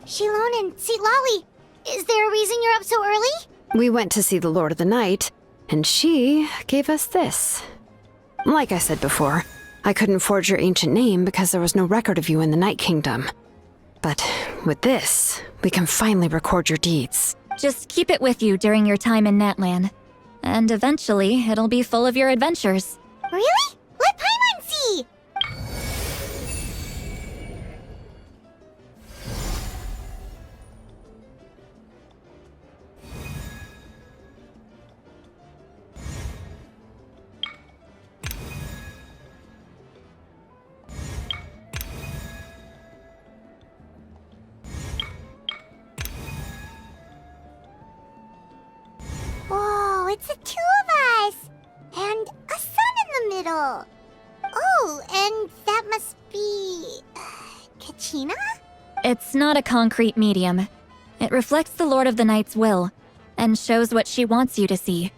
Shilon and Seat Lolly, is there a reason you're up so early? We went to see the Lord of the Night, and she gave us this. Like I said before, I couldn't forge your ancient name because there was no record of you in the Night Kingdom. But with this, we can finally record your deeds. Just keep it with you during your time in Natland. And eventually, it'll be full of your adventures. Really? Let Paimon see! Whoa, it's the two of us! And a sun in the middle! Oh, and that must be... Kachina? It's not a concrete medium. It reflects the Lord of the Night's will, and shows what she wants you to see.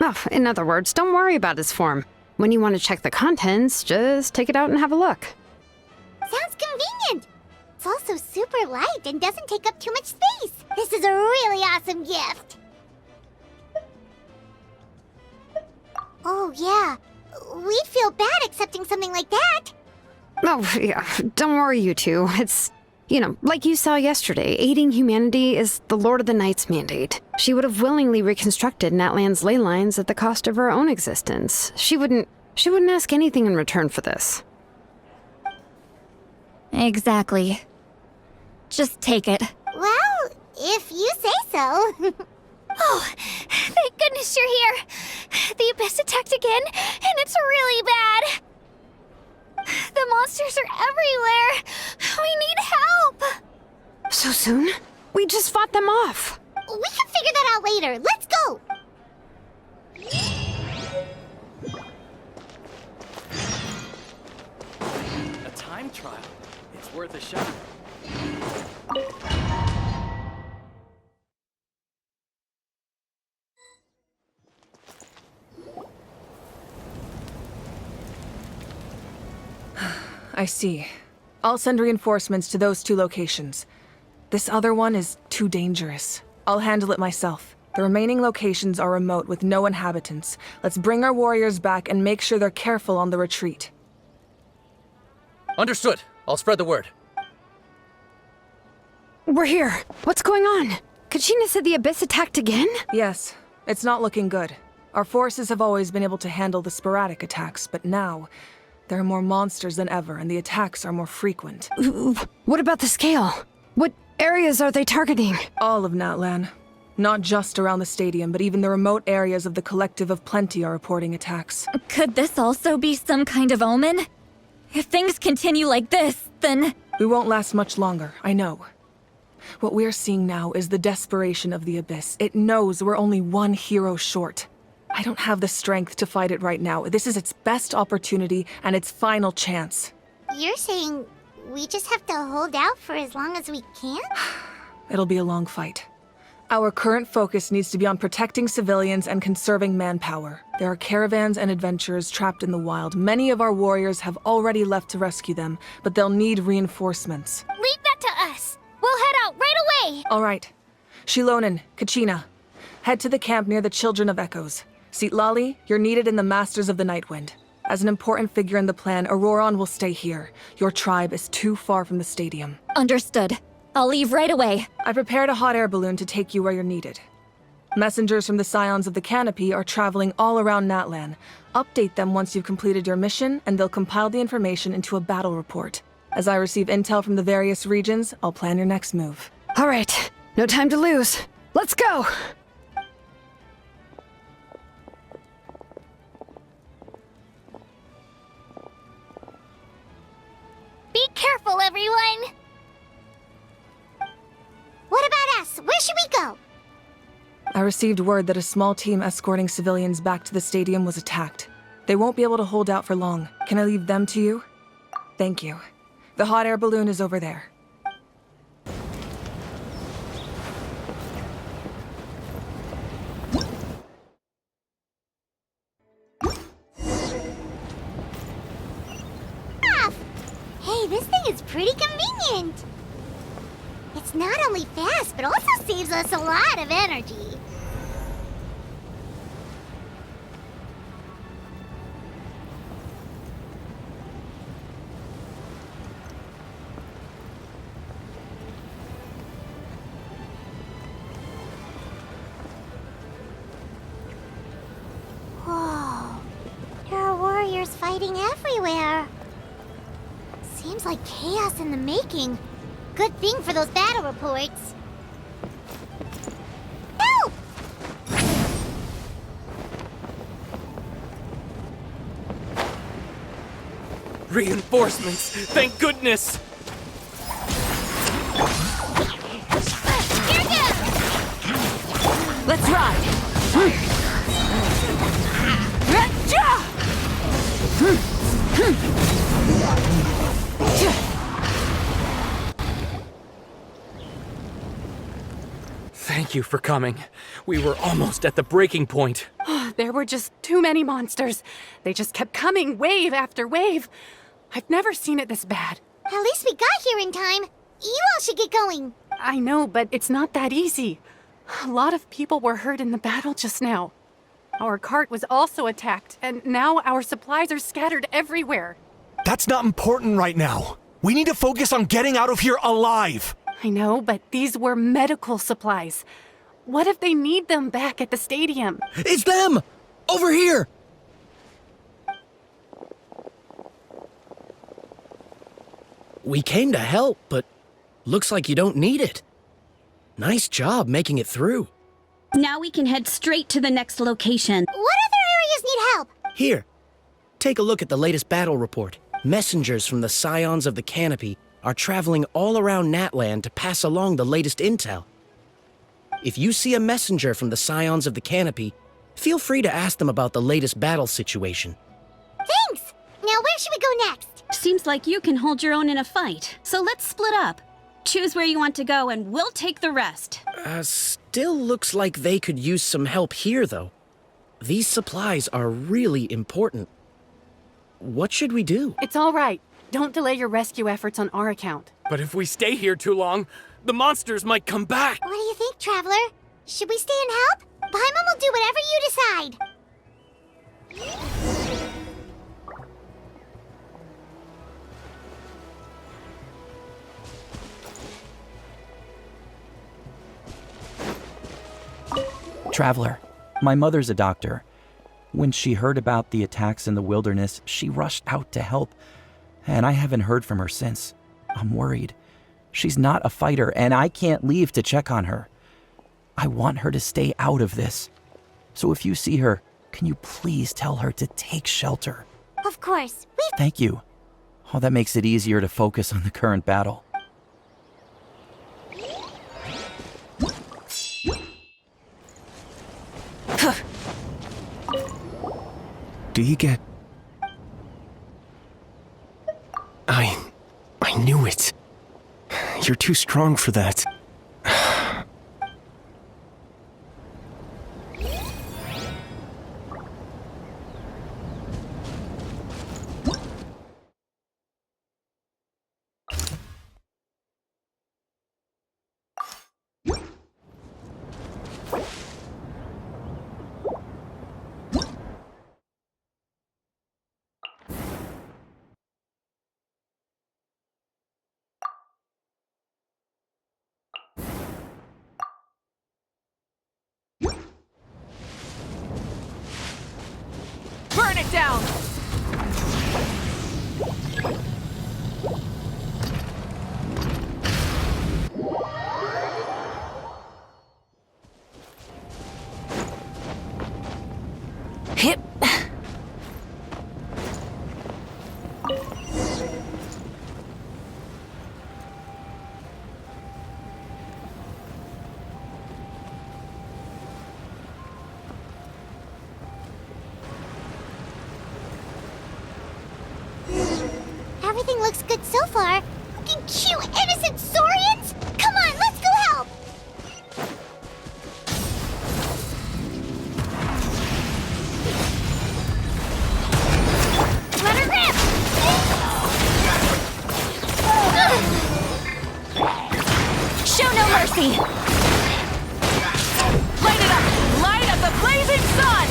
Oh, in other words, don't worry about his form. When you want to check the contents, just take it out and have a look. Sounds convenient! It's also super light and doesn't take up too much space. This is a really awesome gift! Oh, yeah. We'd feel bad accepting something like that. Oh, yeah, don't worry, you two. It's, like you saw yesterday, aiding humanity is the Lord of the Night's mandate. She would have willingly reconstructed Natland's ley lines at the cost of her own existence. She wouldn't ask anything in return for this. Exactly. Just take it. Well, if you say so. Oh, thank goodness you're here. The Abyss attacked again, and it's really bad. The monsters are everywhere. We need help. So soon? We just fought them off. We can figure that out later. Let's go! A time trial. It's worth a shot. I see. I'll send reinforcements to those 2 locations. This other one is too dangerous. I'll handle it myself. The remaining locations are remote with no inhabitants. Let's bring our warriors back and make sure they're careful on the retreat. Understood. I'll spread the word. We're here. What's going on? Kachina said the Abyss attacked again? Yes, it's not looking good. Our forces have always been able to handle the sporadic attacks, but now there are more monsters than ever, and the attacks are more frequent. What about the scale? What areas are they targeting? All of Natlan. Not just around the stadium, but even the remote areas of the Collective of Plenty are reporting attacks. Could this also be some kind of omen? If things continue like this, then... We won't last much longer, I know. What we're seeing now is the desperation of the Abyss. It knows we're only one hero short. I don't have the strength to fight it right now. This is its best opportunity and its final chance. You're saying we just have to hold out for as long as we can? It'll be a long fight. Our current focus needs to be on protecting civilians and conserving manpower. There are caravans and adventurers trapped in the wild. Many of our warriors have already left to rescue them, but they'll need reinforcements. Leave that to us. We'll head out right away. All right. Shilonen, Kachina, head to the camp near the Children of Echoes. Lolly, you're needed in the Masters of the Nightwind. As an important figure in the plan, Auroron will stay here. Your tribe is too far from the stadium. Understood. I'll leave right away. I prepared a hot air balloon to take you where you're needed. Messengers from the Scions of the Canopy are traveling all around Natlan. Update them once you've completed your mission, and they'll compile the information into a battle report. As I receive intel from the various regions, I'll plan your next move. All right. No time to lose. Let's go! Be careful, everyone. What about us? Where should we go? I received word that a small team escorting civilians back to the stadium was attacked. They won't be able to hold out for long. Can I leave them to you? Thank you. The hot air balloon is over there. Hey, this thing is pretty convenient. It's not only fast, but also saves us a lot of energy. Whoa. There are warriors fighting everywhere. Seems like chaos in the making. Good thing for those battle reports. Help! Reinforcements! Thank goodness! Let's ride! Thank you for coming. We were almost at the breaking point. There were just too many monsters. They just kept coming, wave after wave. I've never seen it this bad. At least we got here in time. You all should get going. I know, but it's not that easy. A lot of people were hurt in the battle just now. Our cart was also attacked, and now our supplies are scattered everywhere. That's not important right now. We need to focus on getting out of here alive. I know, but these were medical supplies. What if they need them back at the stadium? It's them! Over here! We came to help, but looks like you don't need it. Nice job making it through. Now we can head straight to the next location. What other areas need help? Here, take a look at the latest battle report. Messengers from the Scions of the Canopy are traveling all around Natland to pass along the latest intel. If you see a messenger from the Scions of the Canopy, feel free to ask them about the latest battle situation. Thanks! Now where should we go next? Seems like you can hold your own in a fight, so let's split up. Choose where you want to go and we'll take the rest. Still looks like they could use some help here, though. These supplies are really important. What should we do? It's all right. Don't delay your rescue efforts on our account. But if we stay here too long, the monsters might come back. What do you think, Traveler? Should we stay and help? Paimon will do whatever you decide. Traveler, my mother's a doctor. When she heard about the attacks in the wilderness, she rushed out to help, and I haven't heard from her since. I'm worried. She's not a fighter, and I can't leave to check on her. I want her to stay out of this. So if you see her, can you please tell her to take shelter? Of course. Thank you. Oh, that makes it easier to focus on the current battle. Do you get... I knew it. You're too strong for that. Burn it down! Hip. Everything looks good so far. Looking cute, innocent saurians! Come on, let's go help! Let her rip! Show mercy! Light it up! Light up the blazing sun!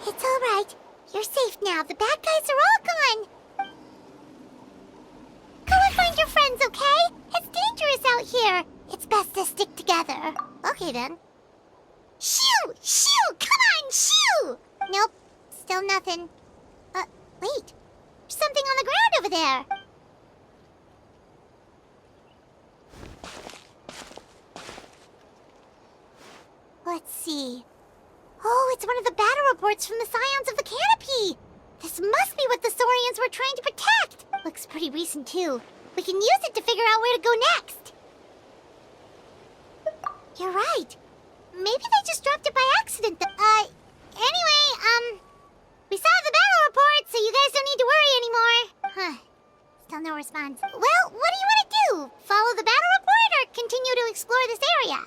It's all right. You're safe now. The bad guys are all gone. Go and find your friends, okay? It's dangerous out here. It's best to stick together. Okay, then. Shoo! Shoo! Come on, shoo! Nope. Still nothing. Wait. There's something on the ground over there. Let's see. Oh, it's one of the battle reports from the Scions of the Canopy! This must be what the Saurians were trying to protect! Looks pretty recent, too. We can use it to figure out where to go next. You're right. Maybe they just dropped it by accident. Anyway, we saw the battle report, so you guys don't need to worry anymore. Huh. Still no response. Well, what do you want to do? Follow the battle report or continue to explore this area?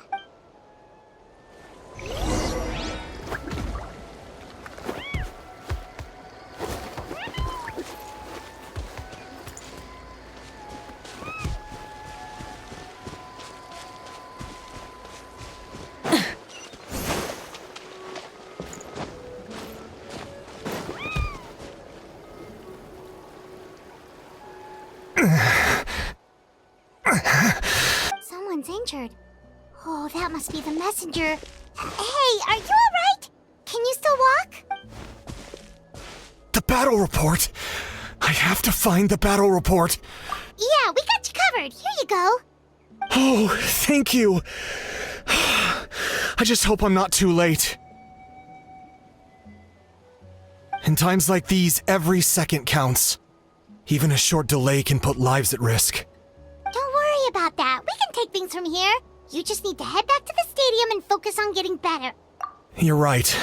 Someone's injured. Oh, that must be the messenger. Hey, are you alright? Can you still walk? The battle report! I have to find the battle report! Yeah, we got you covered. Here you go. Oh, thank you! I just hope I'm not too late. In times like these, every second counts. Even a short delay can put lives at risk. Don't worry about that. We can take things from here. You just need to head back to the stadium and focus on getting better. You're right.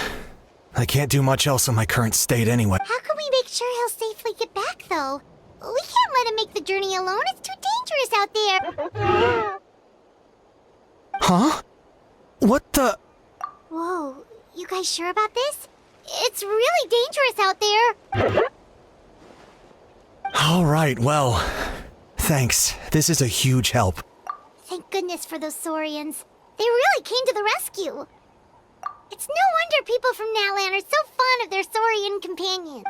I can't do much else in my current state anyway. How can we make sure he'll safely get back, though? We can't let him make the journey alone. It's too dangerous out there. Huh? What the? Whoa, you guys sure about this? It's really dangerous out there. All right, well, thanks. This is a huge help. Thank goodness for those Saurians. They really came to the rescue. It's no wonder people from Natlan are so fond of their Saurian companion.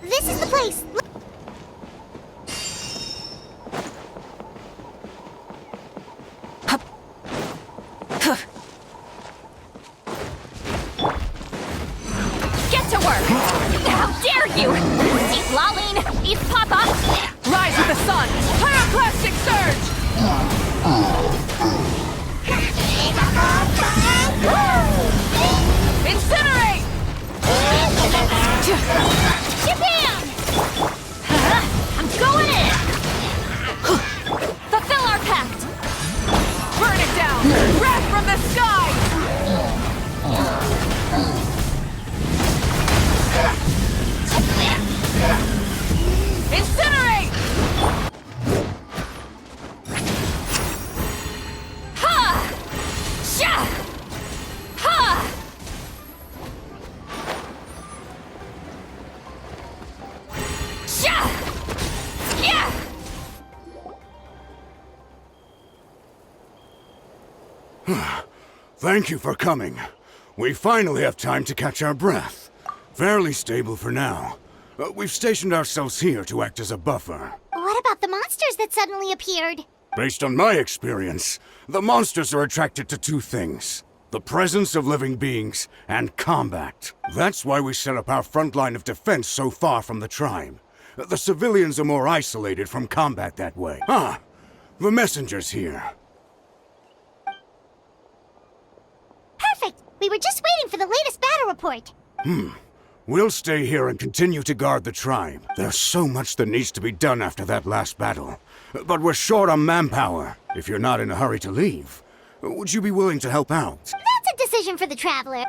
This is the place! Get to work! How dare you! Eat Laline! Eat Papa! Rise with the sun! Pyroclastic surge! Incinerate! Japan! I'm going in! Fulfill our pact! Burn it down! Wrath from the sky! Incinerate! Ha! Sha! Ha! Sha! Yeah! Thank you for coming. We finally have time to catch our breath. Fairly stable for now. We've stationed ourselves here to act as a buffer. What about the monsters that suddenly appeared? Based on my experience, the monsters are attracted to two things: the presence of living beings and combat. That's why we set up our front line of defense so far from the tribe. The civilians are more isolated from combat that way. Ah, the messenger's here. Perfect! We were just waiting for the latest battle report. We'll stay here and continue to guard the tribe. There's so much that needs to be done after that last battle. But we're short on manpower. If you're not in a hurry to leave, would you be willing to help out? That's a decision for the Traveler.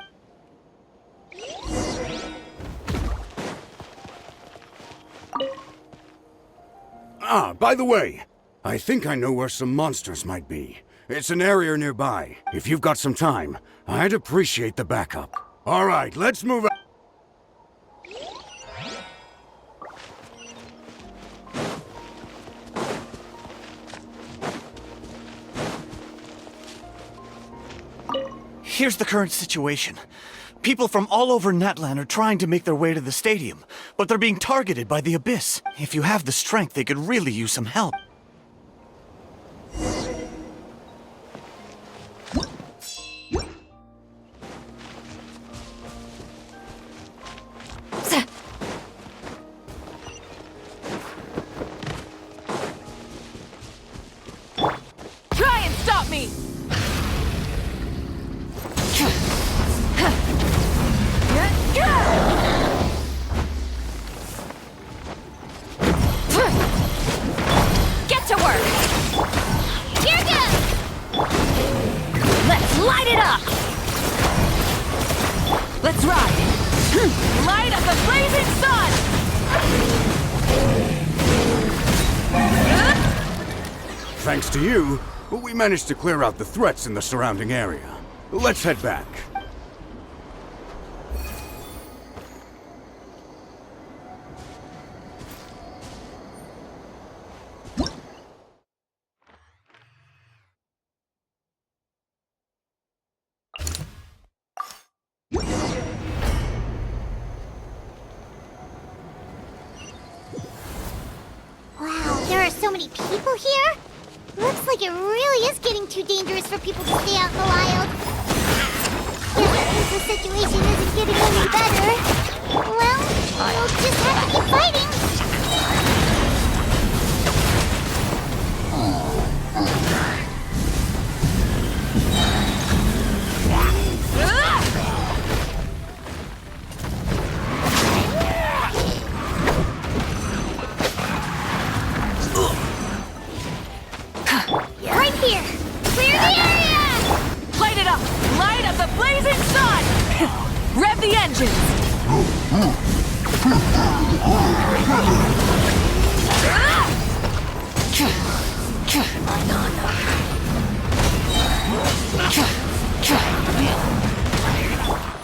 Ah, by the way, I think I know where some monsters might be. It's an area nearby. If you've got some time, I'd appreciate the backup. All right, let's move on. Here's the current situation. People from all over Nutland are trying to make their way to the stadium, but they're being targeted by the Abyss. If you have the strength, they could really use some help. Try and stop me! Get to work! Here goes! Let's light it up! Let's ride! Light up the blazing sun! Thanks to you, we managed to clear out the threats in the surrounding area. Let's head back. Wow, there are so many people here? Looks like it really is getting too dangerous for people to stay out in the wild. If the situation isn't getting any better, well, we'll just have to keep fighting. Right here! Clear the area! Light it up! Light up the blazing sun! Rev the engines!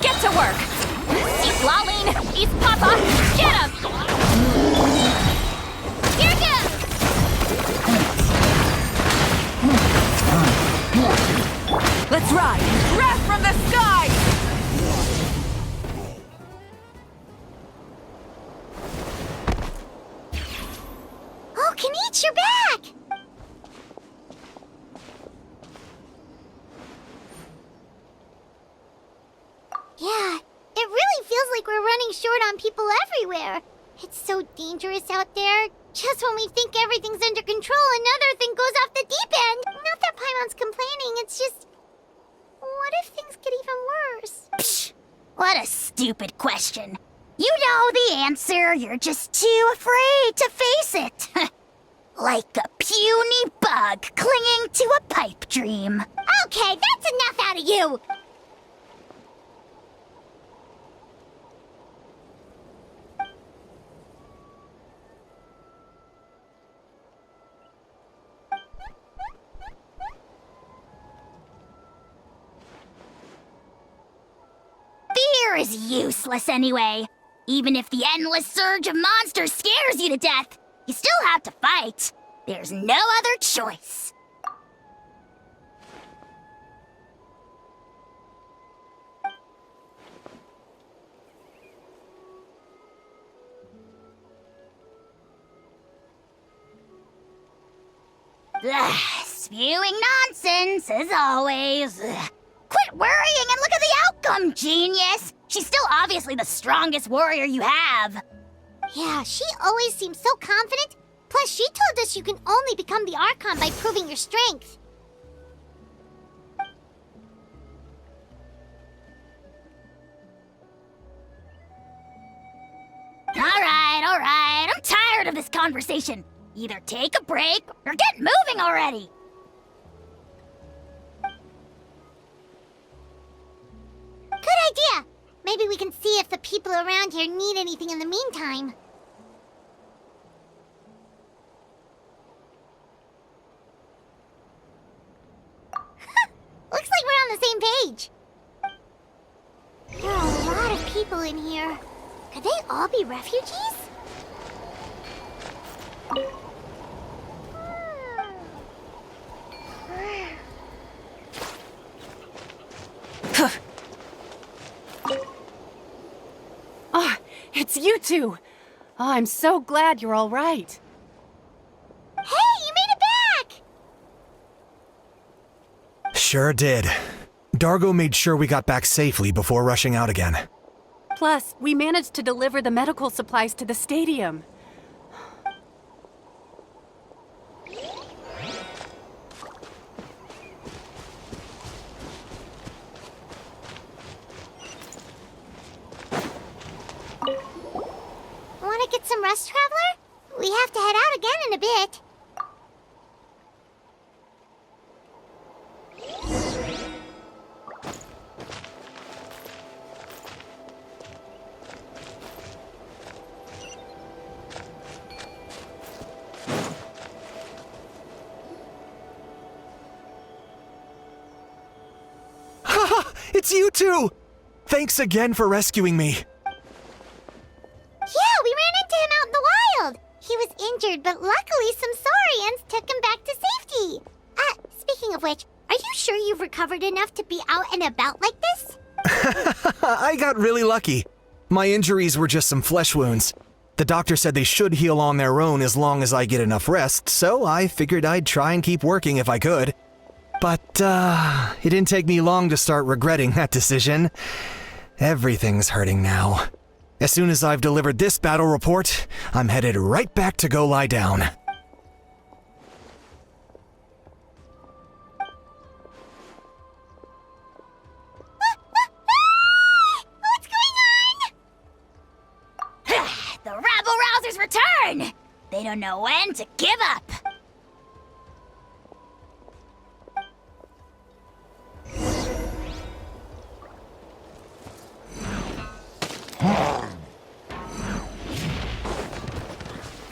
Get to work! East Lolene! East Papa! Get him! Here goes! Let's ride! Breath from the sky! Oh, Kanichi, you're back! Yeah, it really feels like we're running short on people everywhere. It's so dangerous out there. Just when we think everything's under control, another thing goes off the deep end. Not that Paimon's complaining, it's just... What if things get even worse? Psh, what a stupid question. You know the answer, you're just too afraid to face it. Like a puny bug clinging to a pipe dream. Okay, that's enough out of you! Fear is useless anyway. Even if the endless surge of monsters scares you to death, you still have to fight. There's no other choice. Ugh, spewing nonsense, as always. Ugh. Quit worrying and look at the outcome, genius! She's still obviously the strongest warrior you have. Yeah, she always seems so confident. Plus, she told us you can only become the Archon by proving your strength. of this conversation. Either take a break or get moving already. Good idea. Maybe we can see if the people around here need anything in the meantime. Looks like we're on the same page. There are a lot of people in here. Could they all be refugees? Oh, it's you two. Oh, I'm so glad you're all right. Hey, you made it back! Sure did. Dargo made sure we got back safely before rushing out again. Plus, we managed to deliver the medical supplies to the stadium. Want to get some rest, Traveler? We have to head out again in a bit. It's you two! Thanks again for rescuing me. Yeah, we ran into him out in the wild. He was injured, but luckily some saurians took him back to safety. Speaking of which, are you sure you've recovered enough to be out and about like this? I got really lucky. My injuries were just some flesh wounds. The doctor said they should heal on their own as long as I get enough rest, so I figured I'd try and keep working if I could. But, it didn't take me long to start regretting that decision. Everything's hurting now. As soon as I've delivered this battle report, I'm headed right back to go lie down. What's going on? The rabble-rousers return! They don't know when to give up.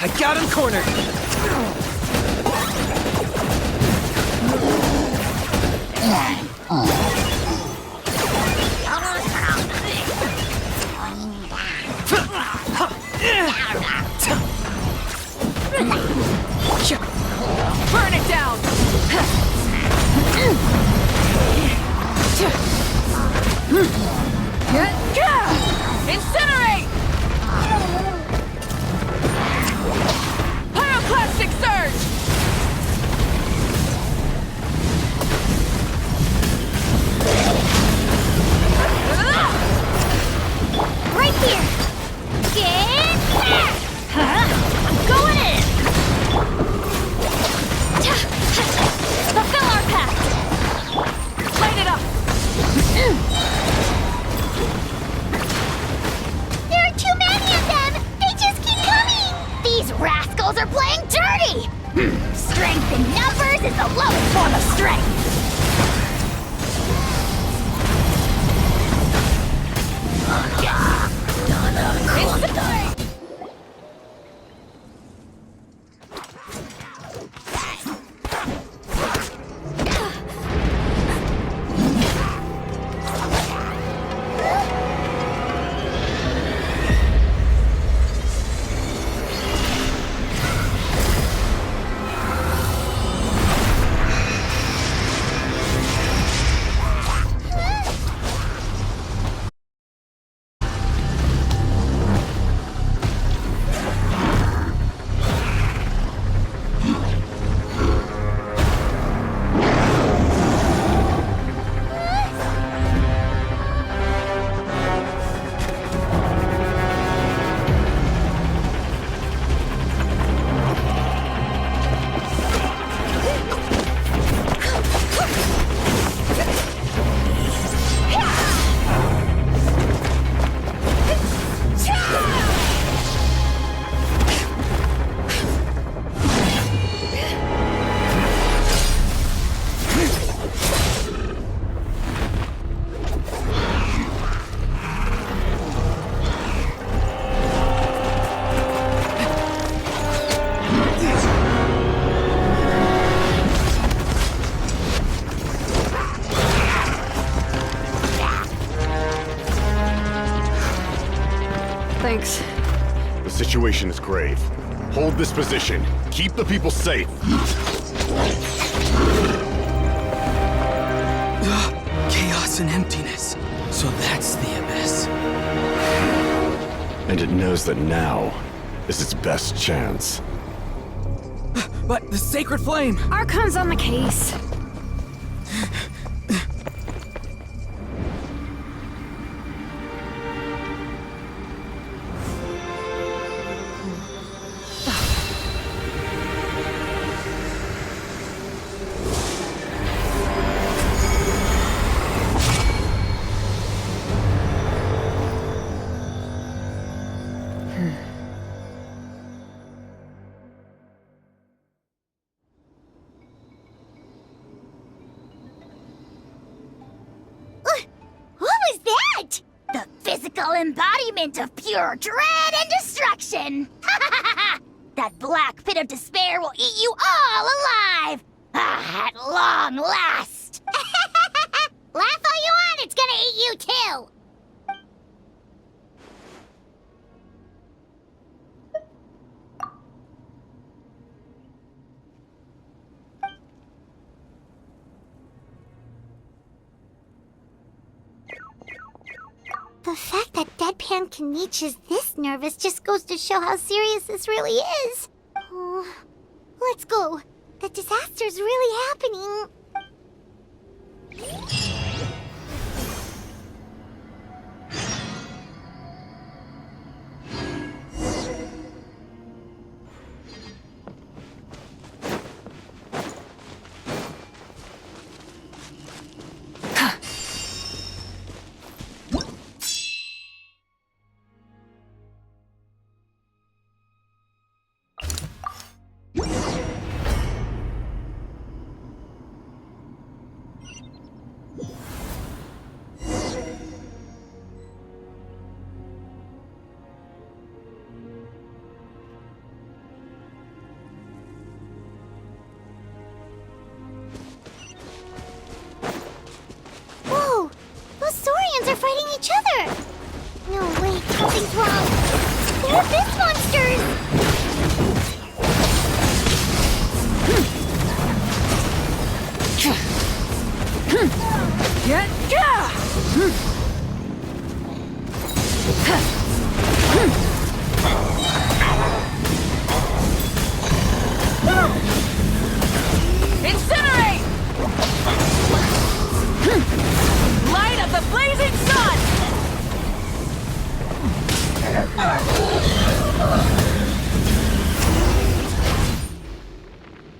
I got him cornered! Burn it down! Incinerate! Pyroclastic surge! Right here! Get back! I'm going in! Fulfill our pact! Light it up! There are too many of them! They just keep coming! These rascals are playing dirty! Strength in numbers is the lowest form of strength! Incinerate! Thanks. The situation is grave. Hold this position. Keep the people safe. Chaos and emptiness. So that's the abyss. And it knows that now is its best chance. But the sacred flame! Archon's on the case. Embodiment of pure dread and destruction! That black pit of despair will eat you all alive! At long last! Laugh all you want, it's gonna eat you too! The fact that Deadpan Kaniche is this nervous just goes to show how serious this really is. Oh, let's go. The disaster's really happening. They're fighting each other! No, wait, something's wrong. They're abyss monsters! Incinerate! Light of the blazing sun!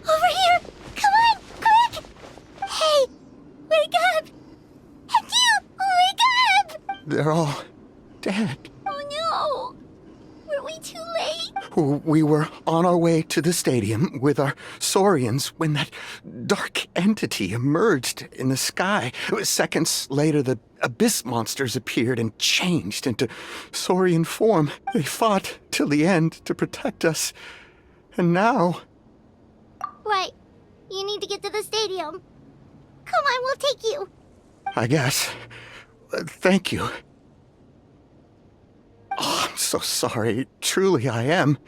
Over here! Come on, quick! Hey, wake up! And you, wake up! They're all dead. Oh no! Were we too late? We were on our way to the stadium with our Saurians when that dark entity emerged in the sky. Seconds later, the abyss monsters appeared and changed into Saurian form. They fought till the end to protect us. And now... Right. You need to get to the stadium. Come on, we'll take you. I guess. Thank you. Oh, I'm so sorry. Truly I am.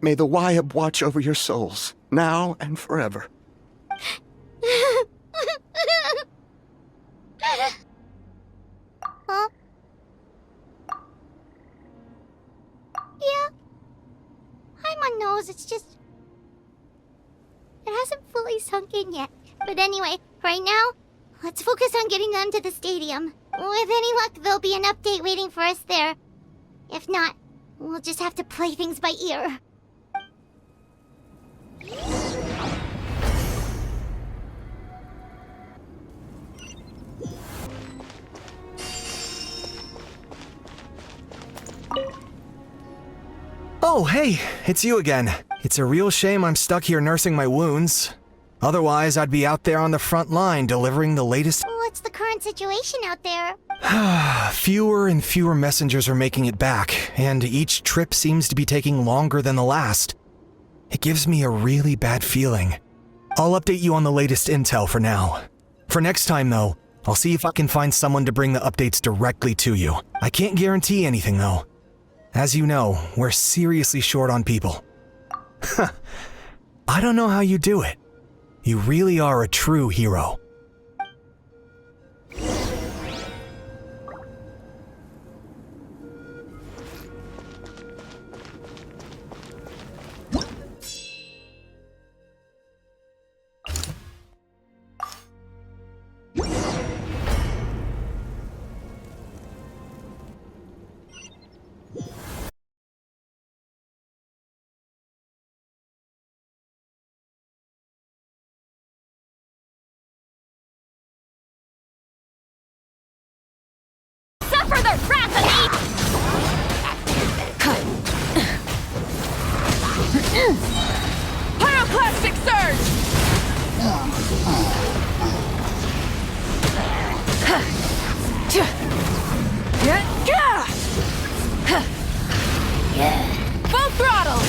May the Wyab watch over your souls, now and forever. Huh? Yeah. I'm on nose, it's just... It hasn't fully sunk in yet. But anyway, right now, let's focus on getting them to the stadium. With any luck, there'll be an update waiting for us there. If not, we'll just have to play things by ear. Oh, hey, it's you again. It's a real shame I'm stuck here nursing my wounds. Otherwise, I'd be out there on the front line delivering the latest... What's the current situation out there? Fewer and fewer messengers are making it back, and each trip seems to be taking longer than the last. It gives me a really bad feeling. I'll update you on the latest intel for now. For next time, though, I'll see if I can find someone to bring the updates directly to you. I can't guarantee anything, though. As you know, we're seriously short on people. I don't know how you do it. You really are a true hero. Suffer the wrath of Pyroclastic surge! Full throttle!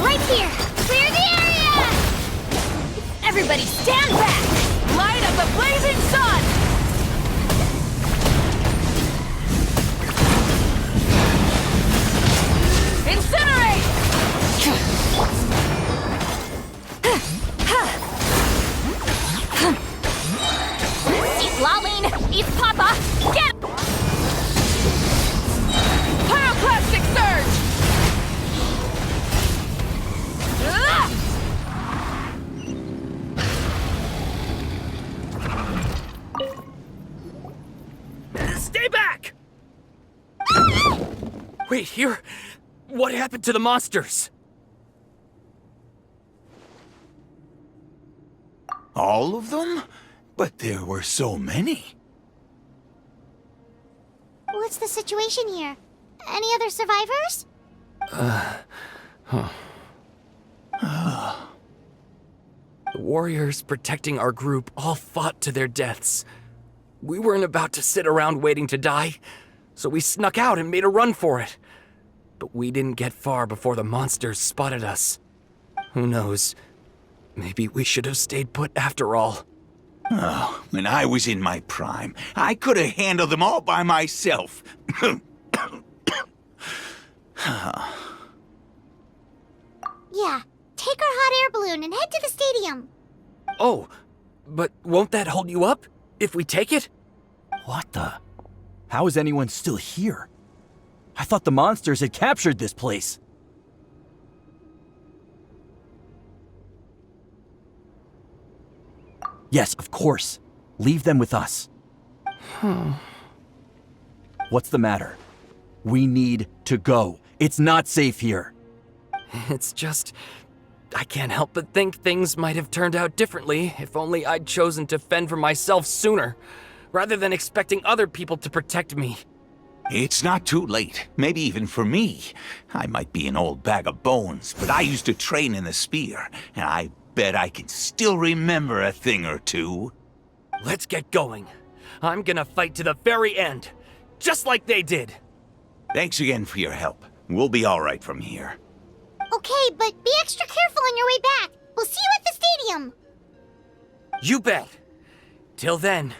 Right here! Clear the area! Everybody stand back! Light of the blazing sun! Incinerate! East Laline! East Papa! Get! Pyroclastic surge! Stay back! Wait, here? What happened to the monsters? All of them? But there were so many. What's the situation here? Any other survivors? The warriors protecting our group all fought to their deaths. We weren't about to sit around waiting to die, so we snuck out and made a run for it. But we didn't get far before the monsters spotted us. Who knows? Maybe we should have stayed put after all. Oh, when I was in my prime, I could have handled them all by myself. Yeah, take our hot air balloon and head to the stadium. Oh, but won't that hold you up if we take it? What the? How is anyone still here? I thought the monsters had captured this place. Yes, of course. Leave them with us. What's the matter? We need to go. It's not safe here. It's just... I can't help but think things might have turned out differently if only I'd chosen to fend for myself sooner, rather than expecting other people to protect me. It's not too late, maybe even for me. I might be an old bag of bones, but I used to train in the spear, and I bet I can still remember a thing or two. Let's get going. I'm gonna fight to the very end, just like they did. Thanks again for your help. We'll be all right from here. Okay, but be extra careful on your way back. We'll see you at the stadium. You bet. Till then.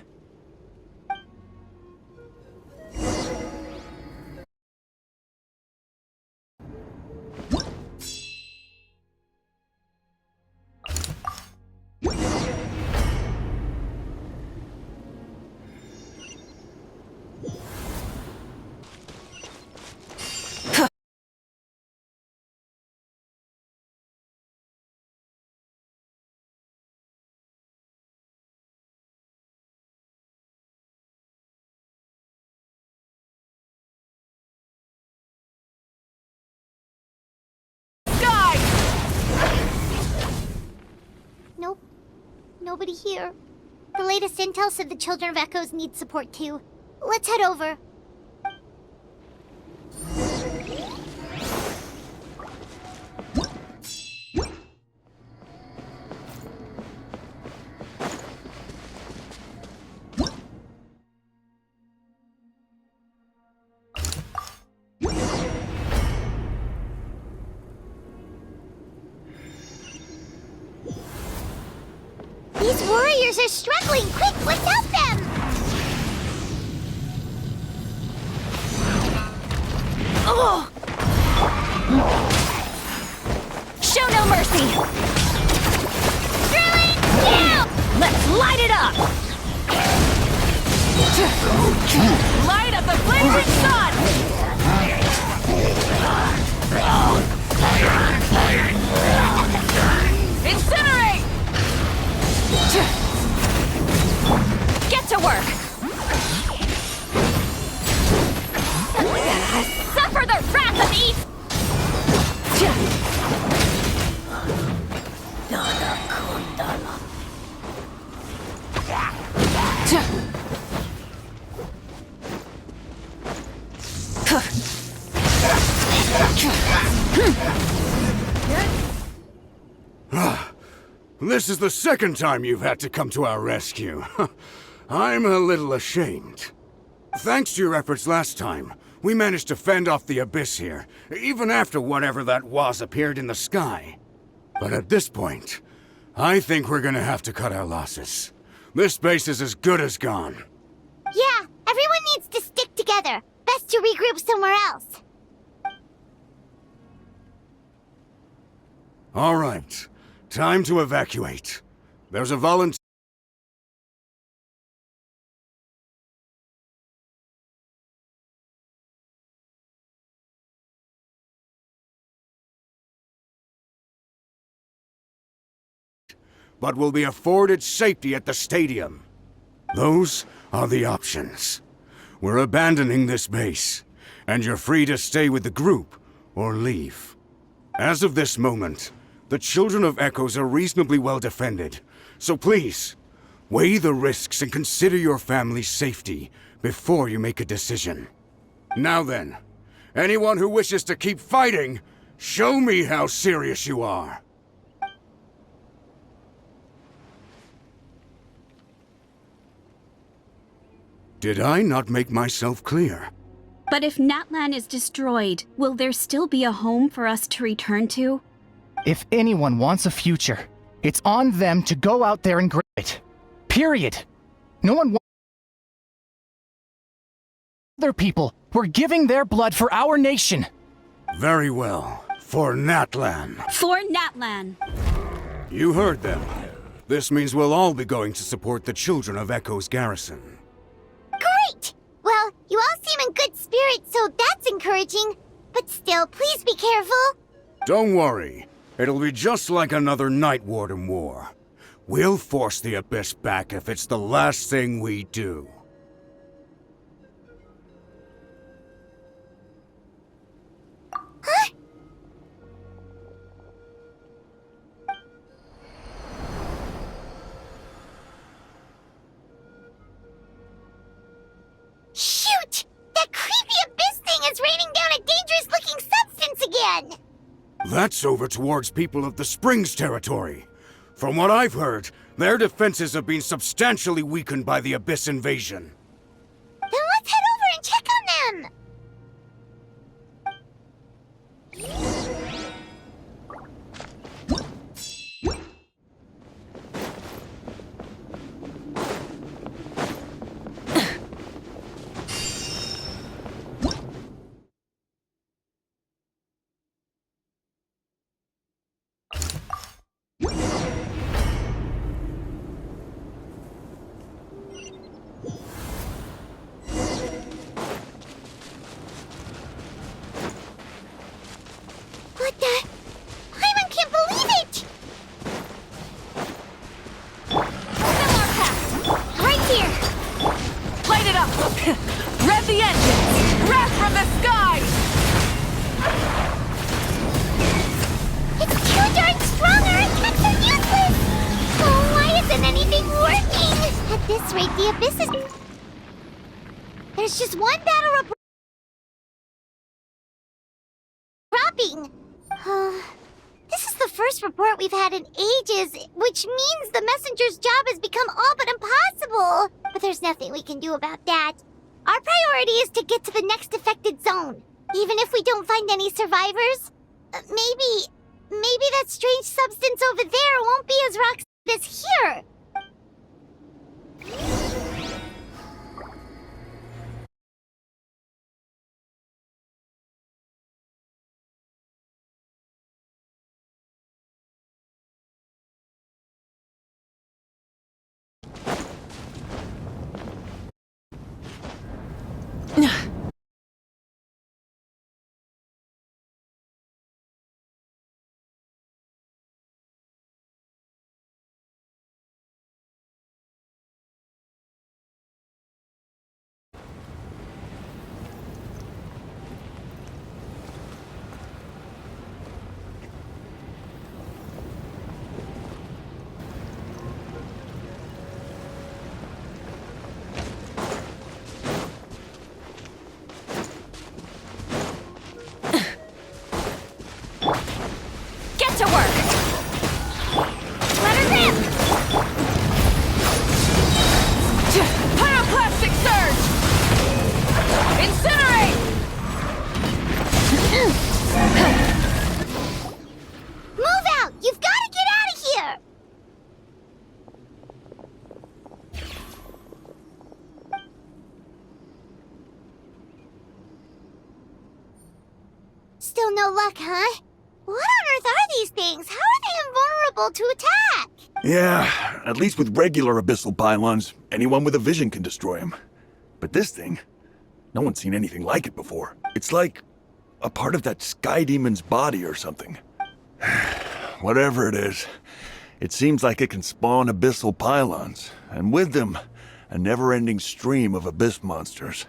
Nope. Nobody here. The latest intel said the Children of Echoes need support too. Let's head over. These warriors are struggling! Quick, let's help them! Light of the blazing sun! Incinerate! Get to work! Suffer the wrath of East! This is the second time you've had to come to our rescue. I'm a little ashamed. Thanks to your efforts last time, we managed to fend off the abyss here, even after whatever that was appeared in the sky. But at this point, I think we're gonna have to cut our losses. This base is as good as gone. Yeah, everyone needs to stick together. Best to regroup somewhere else. All right, time to evacuate. There's a volunteer. But will be afforded safety at the stadium. Those are the options. We're abandoning this base, and you're free to stay with the group or leave. As of this moment, the Children of Echoes are reasonably well defended, so please, weigh the risks and consider your family's safety before you make a decision. Now then, anyone who wishes to keep fighting, show me how serious you are. Did I not make myself clear? But if Natlan is destroyed, will there still be a home for us to return to? If anyone wants a future, it's on them to go out there and grab it. Period. No one wants other people. We're giving their blood for our nation. Very well. For Natlan. For Natlan. You heard them. This means we'll all be going to support the Children of Echo's garrison. Great! Well, you all seem in good spirits, so that's encouraging. But still, please be careful. Don't worry. It'll be just like another Night Warden war. We'll force the Abyss back if it's the last thing we do. Huh? Shoot! That creepy Abyss thing is raining down a dangerous-looking substance again! That's over towards people of the Springs territory. From what I've heard, their defenses have been substantially weakened by the Abyss invasion. Then let's head over and check on them! What the? Hyman can't believe it! Similar path! Right here! Light it up! Rev the engines! Wrath from the skies! It's too darn strong, our attacks are useless! Oh, why isn't anything working? At this rate, the Abyss is... There's just one battle report... dropping! This is the first report we've had in ages, which means the messenger's job has become all but impossible. But there's nothing we can do about that. Our priority is to get to the next affected zone. Even if we don't find any survivors, maybe that strange substance over there won't be as rock as here. Still no luck, huh? What on earth are these things? How are they invulnerable to attack? Yeah, at least with regular abyssal pylons, anyone with a vision can destroy them. But this thing, no one's seen anything like it before. It's like a part of that sky demon's body or something. Whatever it is, it seems like it can spawn abyssal pylons, and with them, a never-ending stream of abyss monsters.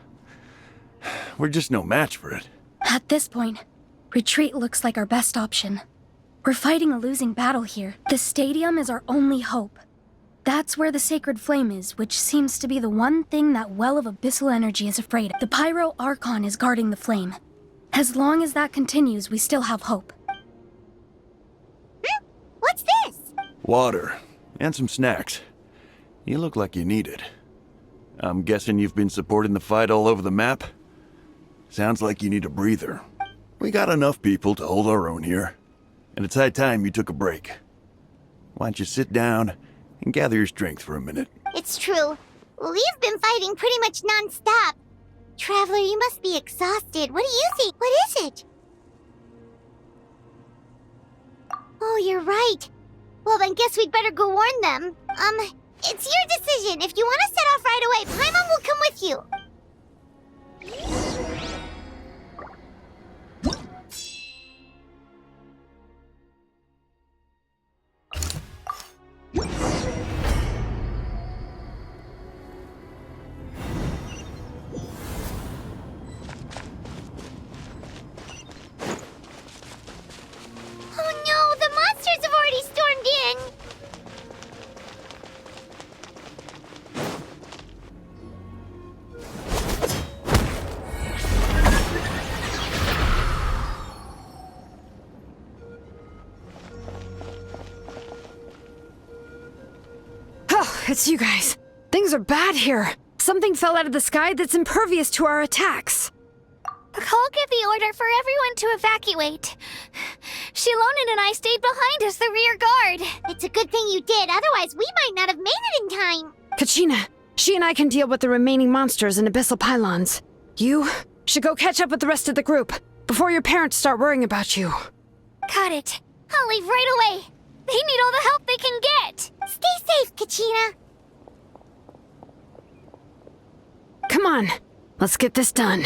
We're just no match for it. At this point, retreat looks like our best option. We're fighting a losing battle here. The stadium is our only hope. That's where the sacred flame is, which seems to be the one thing that well of abyssal energy is afraid of. The Pyro Archon is guarding the flame. As long as that continues, we still have hope. What's this? Water, and some snacks. You look like you need it. I'm guessing you've been supporting the fight all over the map? Sounds like you need a breather. We got enough people to hold our own here, and it's high time you took a break. Why don't you sit down and gather your strength for a minute? It's true. We've been fighting pretty much non-stop. Traveler, you must be exhausted. What do you think? What is it? Oh, you're right. Well, then guess we'd better go warn them. It's your decision. If you want to set off right away, Paimon will come with you. Oh no, the monsters have already stormed in! Oh, it's you guys. Things are bad here. Something fell out of the sky that's impervious to our attacks. Cole gave the order for everyone to evacuate. Shilonen and I stayed behind as the rear guard. It's a good thing you did, otherwise we might not have made it in time. Kachina, she and I can deal with the remaining monsters and abyssal pylons. You should go catch up with the rest of the group before your parents start worrying about you. Got it. I'll leave right away. They need all the help they can get. Stay safe, Kachina. Come on, let's get this done.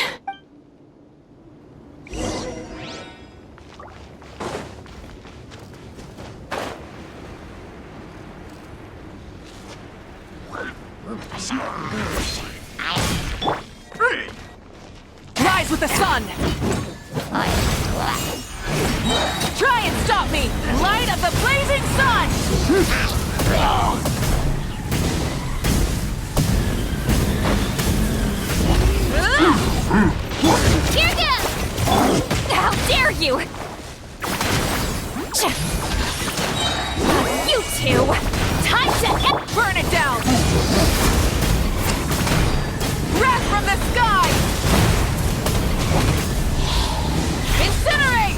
Rise with the sun! Try and stop me! Light of the blazing sun! Kirga! How dare you! You two! Time to burn it down! Wrath from the sky! Incinerate!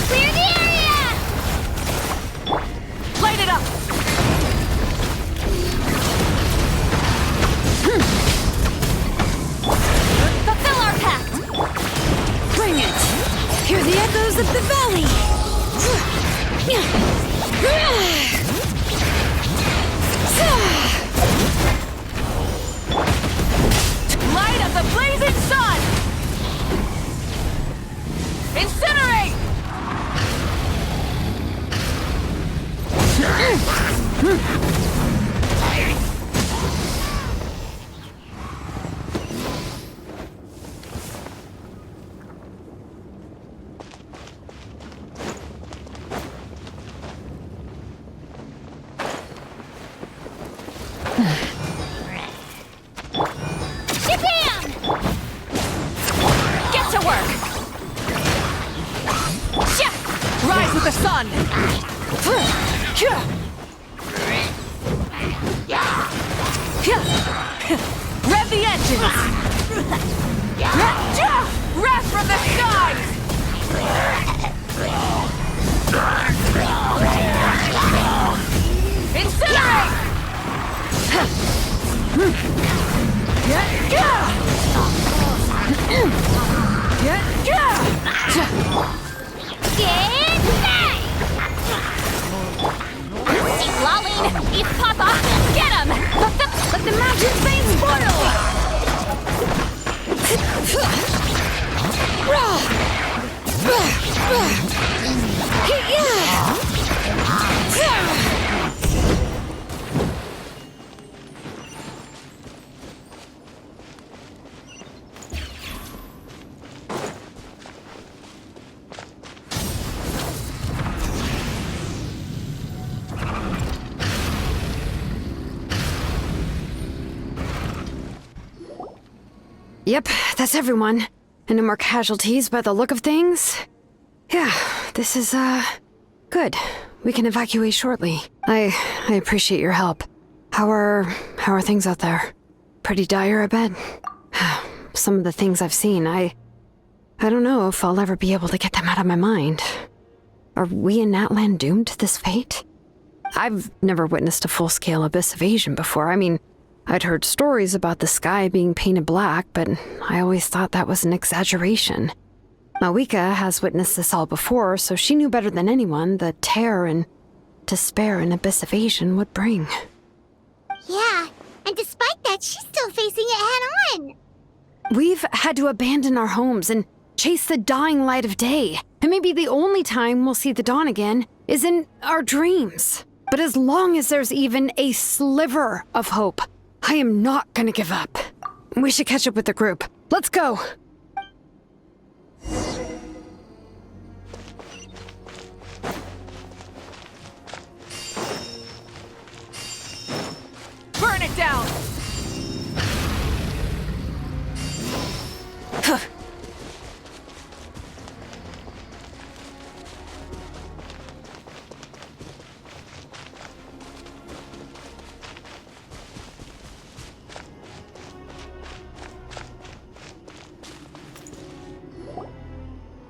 Clear the area! Light it up! Fulfill our pact! Bring it! Hear the echoes of the valley! Light of the blazing sun! Incinerate! Rev the engines! Wrath from the skies! Incinerate! Keep lolling! Eat Papa! Get him! Let the magic vein spoil! Yep, that's everyone. And no more casualties by the look of things. Yeah, this is, good. We can evacuate shortly. I appreciate your help. How are things out there? Pretty dire, I bet. Some of the things I've seen, I don't know if I'll ever be able to get them out of my mind. Are we in Natland doomed to this fate? I've never witnessed a full-scale abyss invasion before. I mean, I'd heard stories about the sky being painted black, but I always thought that was an exaggeration. Mawika has witnessed this all before, so she knew better than anyone the terror and despair an abyss invasion would bring. Yeah, and despite that, she's still facing it head-on. We've had to abandon our homes and chase the dying light of day. And maybe the only time we'll see the dawn again is in our dreams. But as long as there's even a sliver of hope, I am not gonna give up. We should catch up with the group. Let's go! Burn it down!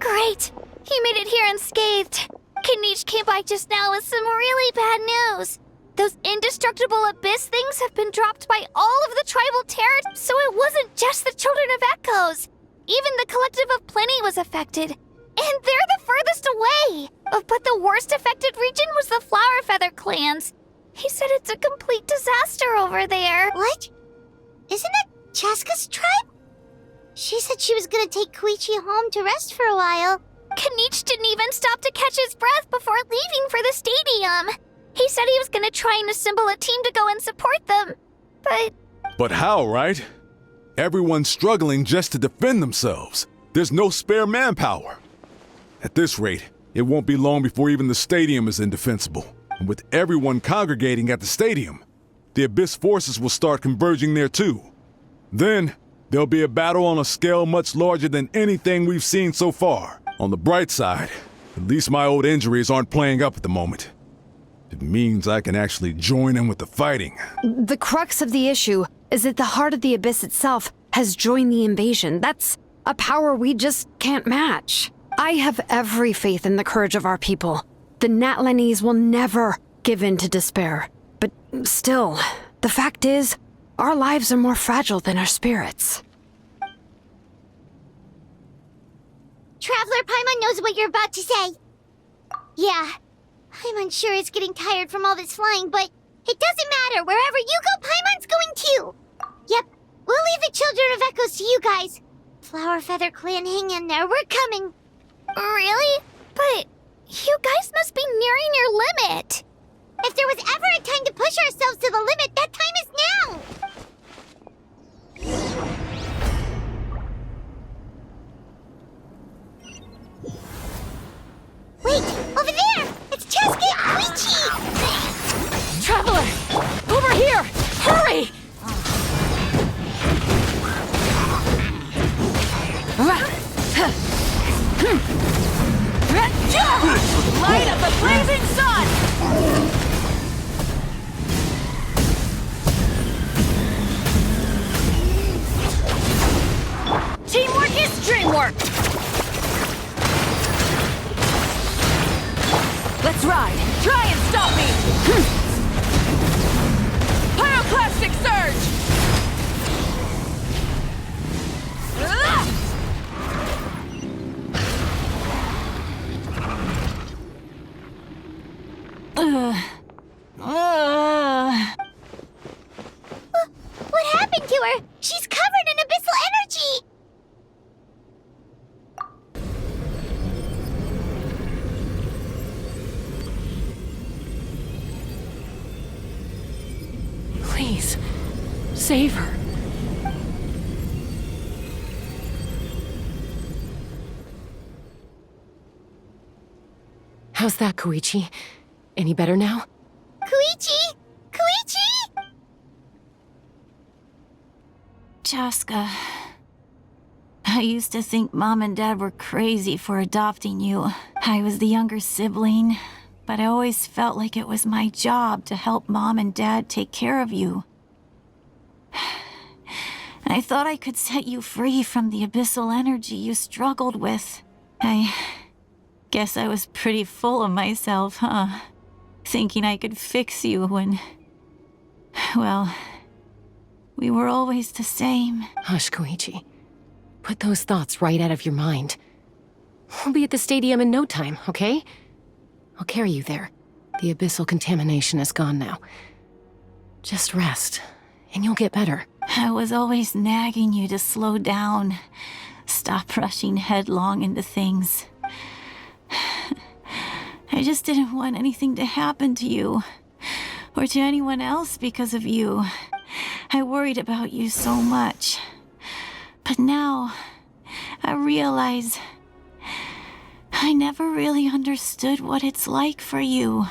Great! He made it here unscathed. Kanish came by just now with some really bad news. Those indestructible abyss things have been dropped by all of the tribal terror, so it wasn't just the Children of Echoes. Even the Collective of Plenty was affected. And they're the furthest away. But the worst affected region was the Flower Feather clans. He said it's a complete disaster over there. What? Isn't that Chaska's tribe? She said she was gonna take Koichi home to rest for a while. Kanish didn't even stop to catch his breath before leaving for the stadium. He said he was gonna try and assemble a team to go and support them, but... But how, right? Everyone's struggling just to defend themselves. There's no spare manpower. At this rate, it won't be long before even the stadium is indefensible. And with everyone congregating at the stadium, the Abyss forces will start converging there too. Then, there'll be a battle on a scale much larger than anything we've seen so far. On the bright side, at least my old injuries aren't playing up at the moment. It means I can actually join in with the fighting. The crux of the issue is that the heart of the Abyss itself has joined the invasion. That's a power we just can't match. I have every faith in the courage of our people. The Natlanese will never give in to despair. But still, the fact is, our lives are more fragile than our spirits. Traveler Paimon knows what you're about to say. Yeah, Paimon's sure is getting tired from all this flying, but it doesn't matter. Wherever you go, Paimon's going too. Yep, we'll leave the Children of Echoes to you guys. Flower Feather Clan, hang in there. We're coming. Really? But you guys must be nearing your limit. If there was ever a time to push ourselves to the limit, that time is now. Wait, over there! It's Chaska and Koichi! Traveler! Over here! Hurry! Light of the blazing sun! to her! She's covered in abyssal energy! Please, save her. How's that, Koichi? Any better now? Koichi! Koichi! Chaska, I used to think Mom and Dad were crazy for adopting you. I was the younger sibling, but I always felt like it was my job to help Mom and Dad take care of you. I thought I could set you free from the abyssal energy you struggled with. I guess I was pretty full of myself, huh? Thinking I could fix you when... well, we were always the same. Hush, Koichi. Put those thoughts right out of your mind. We'll be at the stadium in no time, okay? I'll carry you there. The abyssal contamination is gone now. Just rest, and you'll get better. I was always nagging you to slow down. Stop rushing headlong into things. I just didn't want anything to happen to you, or to anyone else because of you. I worried about you so much. But now, I realize I never really understood what it's like for you.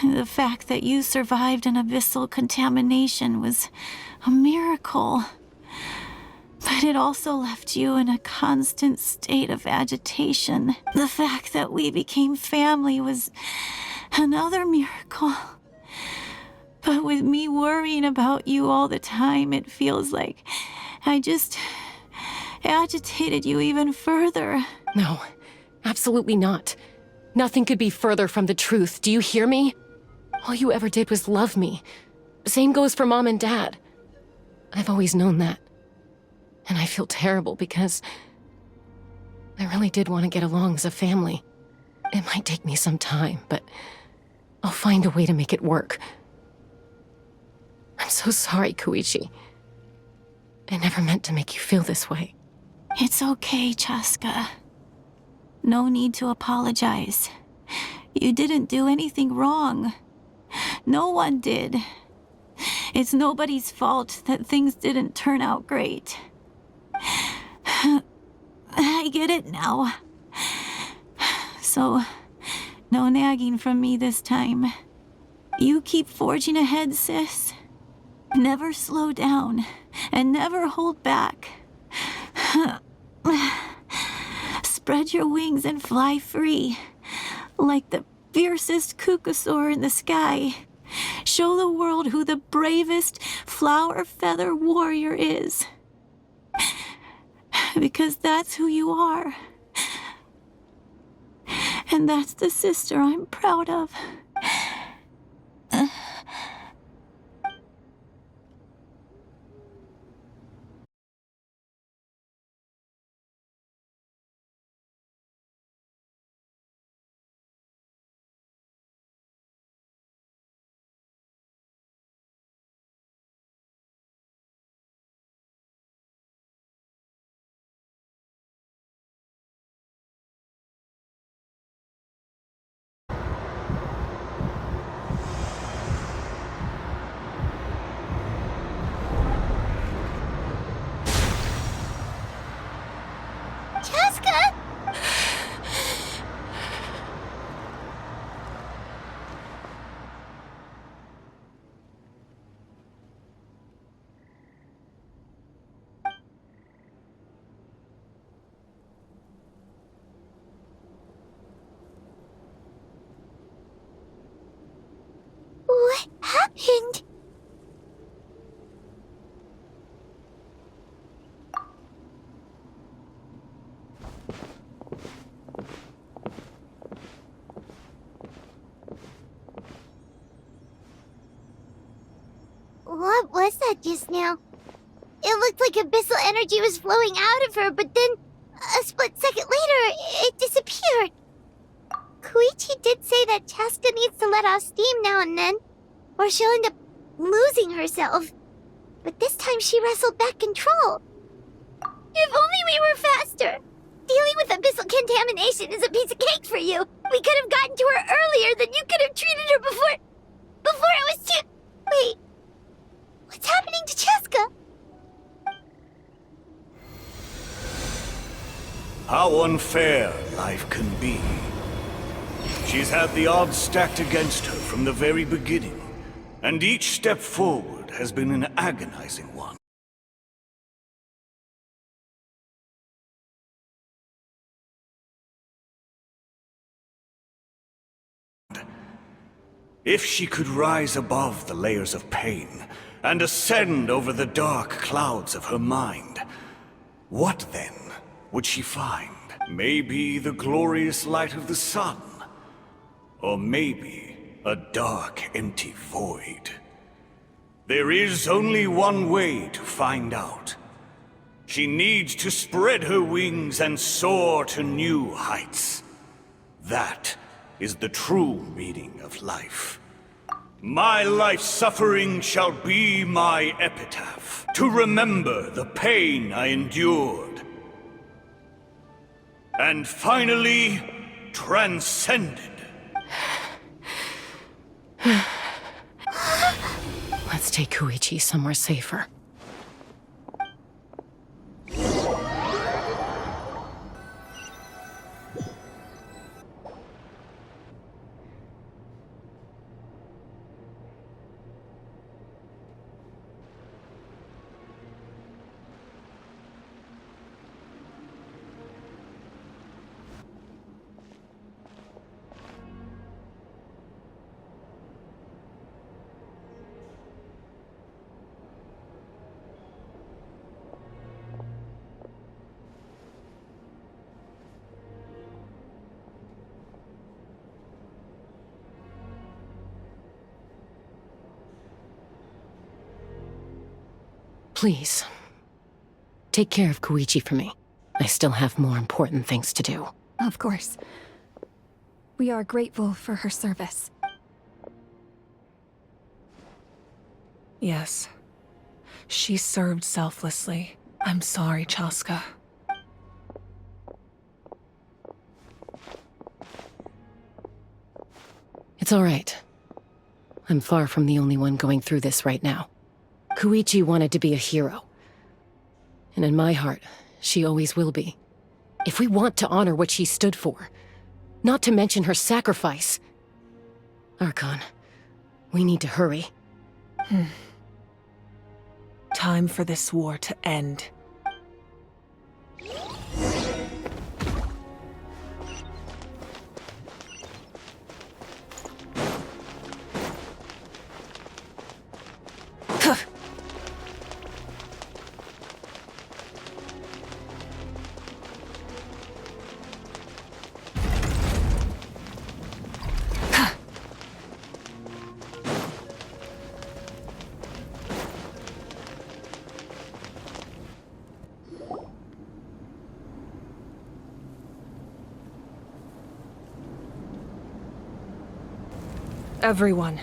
The fact that you survived an abyssal contamination was a miracle. But it also left you in a constant state of agitation. The fact that we became family was another miracle. But with me worrying about you all the time, it feels like I just agitated you even further. No, absolutely not. Nothing could be further from the truth. Do you hear me? All you ever did was love me. Same goes for Mom and Dad. I've always known that. And I feel terrible because I really did want to get along as a family. It might take me some time, but I'll find a way to make it work. I'm so sorry, Koichi. I never meant to make you feel this way. It's okay, Chaska. No need to apologize. You didn't do anything wrong. No one did. It's nobody's fault that things didn't turn out great. I get it now. So, no nagging from me this time. You keep forging ahead, sis. Never slow down, and never hold back. Spread your wings and fly free, like the fiercest kukasaur in the sky. Show the world who the bravest flower feather warrior is. Because that's who you are. And that's the sister I'm proud of. Chaska! What happened? What was that just now? It looked like abyssal energy was flowing out of her, but then a split second later, it disappeared. Koichi did say that Chaska needs to let off steam now and then, or she'll end up losing herself. But this time she wrestled back control. If only we were faster! Dealing with abyssal contamination is a piece of cake for you. We could have gotten to her earlier, then you could have treated her before it was too... Wait. What's happening to Cheska? How unfair life can be. She's had the odds stacked against her from the very beginning, and each step forward has been an agonizing one. If she could rise above the layers of pain and ascend over the dark clouds of her mind, what then would she find? Maybe the glorious light of the sun, or maybe a dark, empty void. There is only one way to find out. She needs to spread her wings and soar to new heights. That is the true meaning of life. My life's suffering shall be my epitaph, to remember the pain I endured. And finally, transcended. Let's take Koichi somewhere safer. Please, take care of Koichi for me. I still have more important things to do. Of course. We are grateful for her service. Yes. She served selflessly. I'm sorry, Chaska. It's all right. I'm far from the only one going through this right now. Koichi wanted to be a hero. And in my heart, she always will be. If we want to honor what she stood for, not to mention her sacrifice. Archon, we need to hurry. Time for this war to end. Everyone,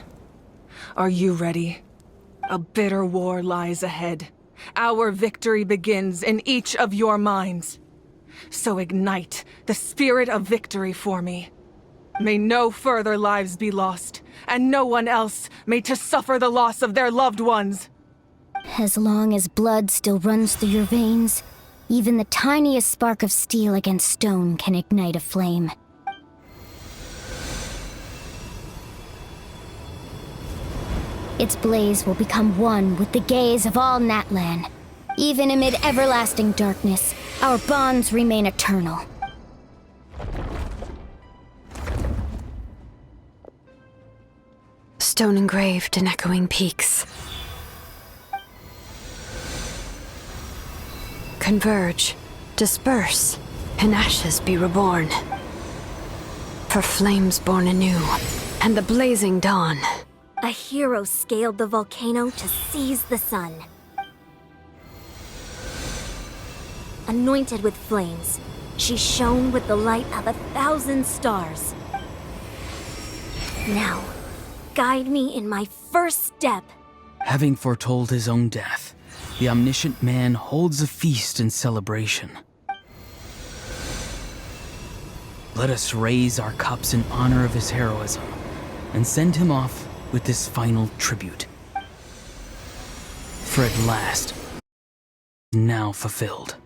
are you ready? A bitter war lies ahead. Our victory begins in each of your minds. So ignite the spirit of victory for me. May no further lives be lost, and no one else may to suffer the loss of their loved ones. As long as blood still runs through your veins, even the tiniest spark of steel against stone can ignite a flame. Its blaze will become one with the gaze of all Natlan. Even amid everlasting darkness, our bonds remain eternal. Stone engraved in echoing peaks. Converge, disperse, and ashes be reborn. For flames born anew, and the blazing dawn. A hero scaled the volcano to seize the sun. Anointed with flames, she shone with the light of 1,000 stars. Now, guide me in my first step. Having foretold his own death, the omniscient man holds a feast in celebration. Let us raise our cups in honor of his heroism and send him off with this final tribute. For at last, now fulfilled.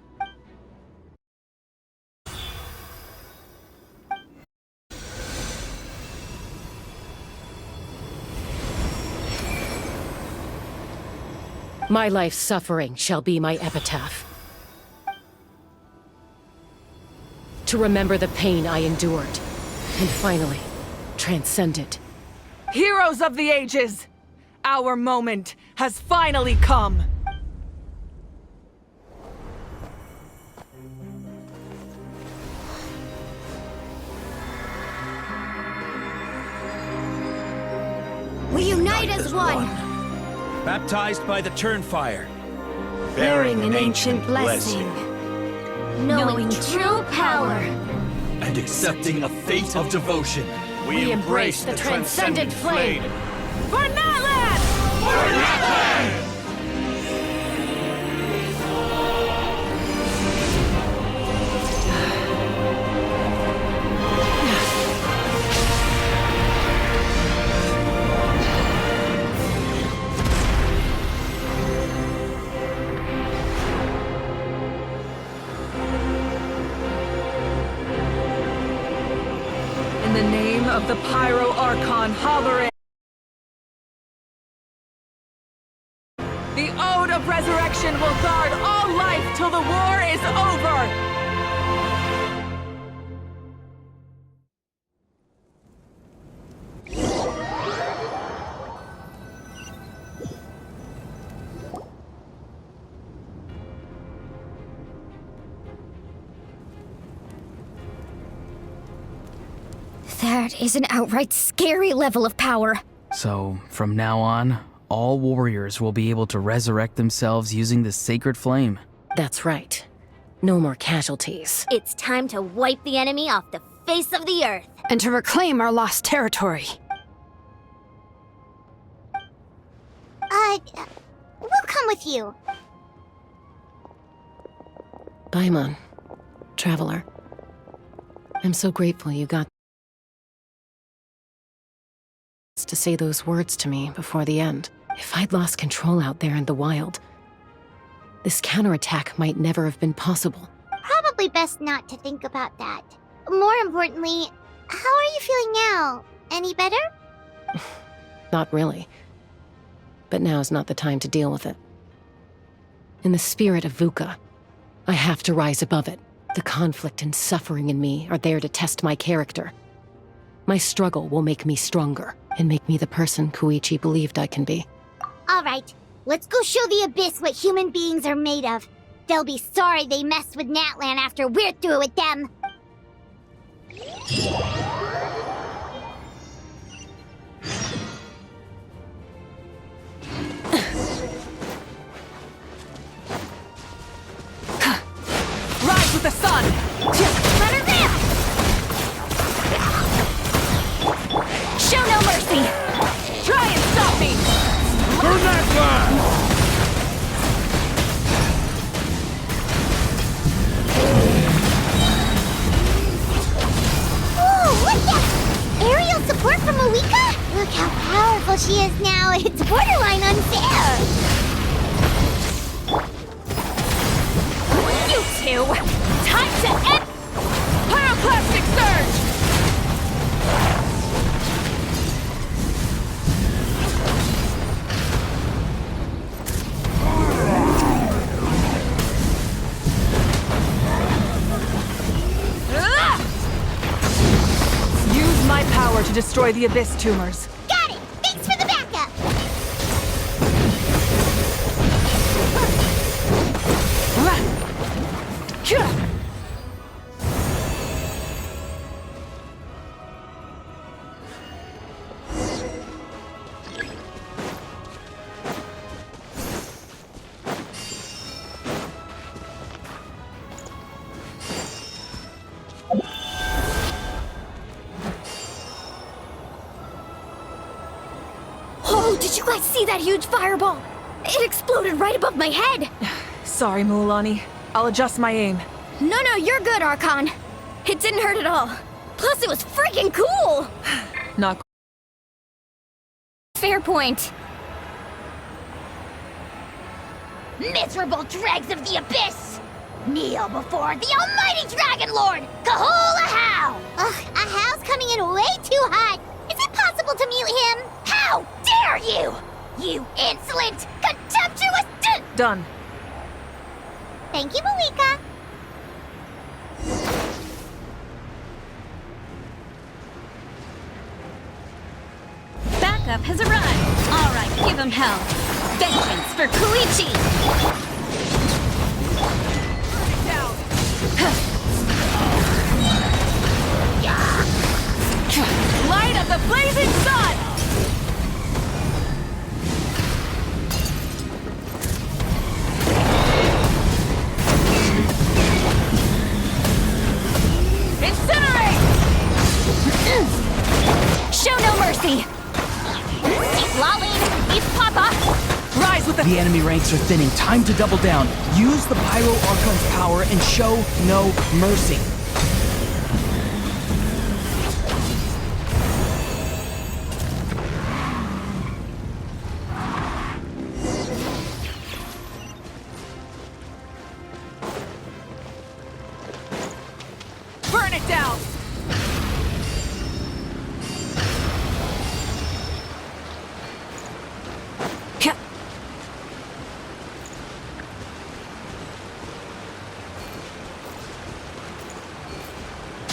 My life's suffering shall be my epitaph. To remember the pain I endured, and finally, transcend it. Heroes of the ages! Our moment has finally come! We unite as one! Baptized by the Turnfire. Bearing an ancient blessing. Knowing true power. And accepting a fate of devotion. We embrace the transcendent flame. For Nutland! For Nutland! In the name of the Pyro Archon Hollering, the Ode of Resurrection will guard all life till the war is over! That is an outright scary level of power. So, from now on, all warriors will be able to resurrect themselves using the sacred flame. That's right. No more casualties. It's time to wipe the enemy off the face of the earth. And to reclaim our lost territory. We'll come with you. Paimon, Traveler. I'm so grateful you got to say those words to me before the end. If I'd lost control out there in the wild, this counterattack might never have been possible. Probably best not to think about that. More importantly, how are you feeling now? Any better? Not really. But now's not the time to deal with it. In the spirit of VUCA, I have to rise above it. The conflict and suffering in me are there to test my character. My struggle will make me stronger and make me the person Koichi believed I can be. All right, let's go show the Abyss what human beings are made of. They'll be sorry they messed with Natlan after we're through with them. Rise with the sun! Let her rip! Show no mercy! Try and stop me! Burn that flag! Ooh, look at aerial support from Awika? Look how powerful she is now. It's borderline unfair. You two! Time to end! Pyroclastic surge! Use my power to destroy the Abyss tumors. Got it! Thanks for the backup! Oh, did you guys see that huge fireball? It exploded right above my head! Sorry, Mualani. I'll adjust my aim. No, you're good, Archon. It didn't hurt at all. Plus, it was freaking cool! Not Fair point. Miserable dregs of the abyss! Kneel before the almighty Dragon Lord, Kahula How! Ugh, a Hal's coming in way too hot. Is it possible to mute him? How dare you! You insolent, contemptuous Done. Thank you, Malika. Backup has arrived. All right, give him hell. Vengeance for Koichi. Light of the blazing sun! Incinerate! Show no mercy! Lolling, East Papa! Rise with The enemy ranks are thinning. Time to double down. Use the Pyro Archon's power and show no mercy. Burn it down!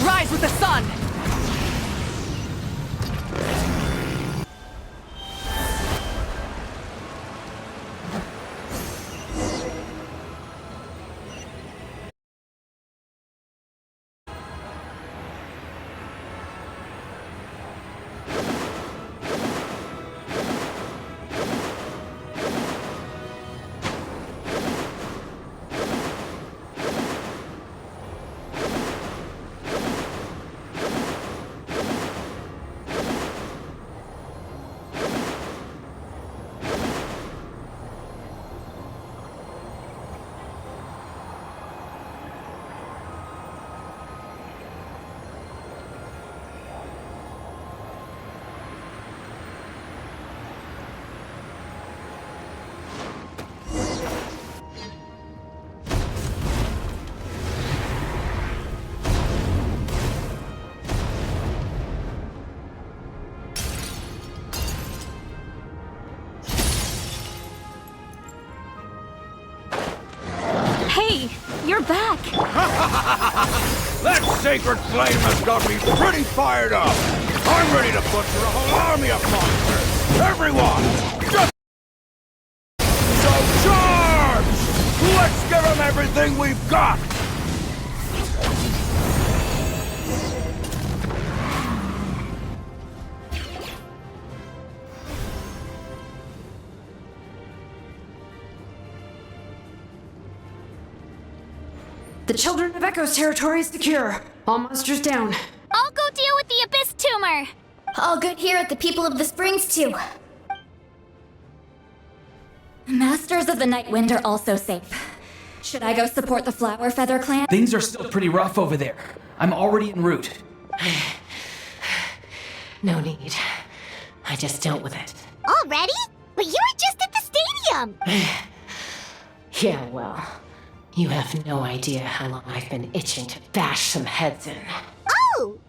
Rise with the sun! Hey, you're back. That sacred flame has got me pretty fired up. I'm ready to butcher a whole army of monsters. Everyone, just so charge! Let's give them everything we've got. The Children of Echo's territory is secure. All monsters down. I'll go deal with the abyss tumor! All good here at the People of the Springs, too. Masters of the Night Wind are also safe. Should I go support the Flower Feather clan? Things are still pretty rough over there. I'm already en route. No need. I just dealt with it. Already? But you were just at the stadium! Yeah, well, you have no idea how long I've been itching to bash some heads in. Oh!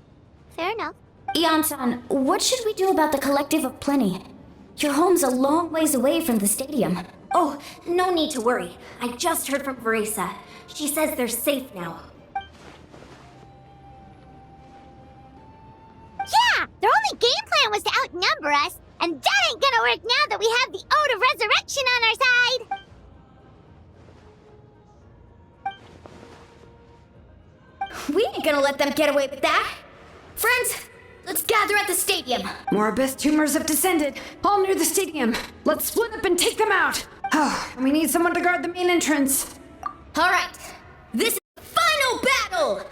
Fair enough. Ian-san, what should we do about the Collective of Plenty? Your home's a long ways away from the stadium. Oh, no need to worry. I just heard from Verisa. She says they're safe now. Yeah! Their only game plan was to outnumber us, and that ain't gonna work now that we have the Ode of Resurrection on our side! We ain't gonna let them get away with that. Friends, let's gather at the stadium. More abyss tumors have descended, all near the stadium. Let's split up and take them out. Oh, and we need someone to guard the main entrance. All right, this is the final battle!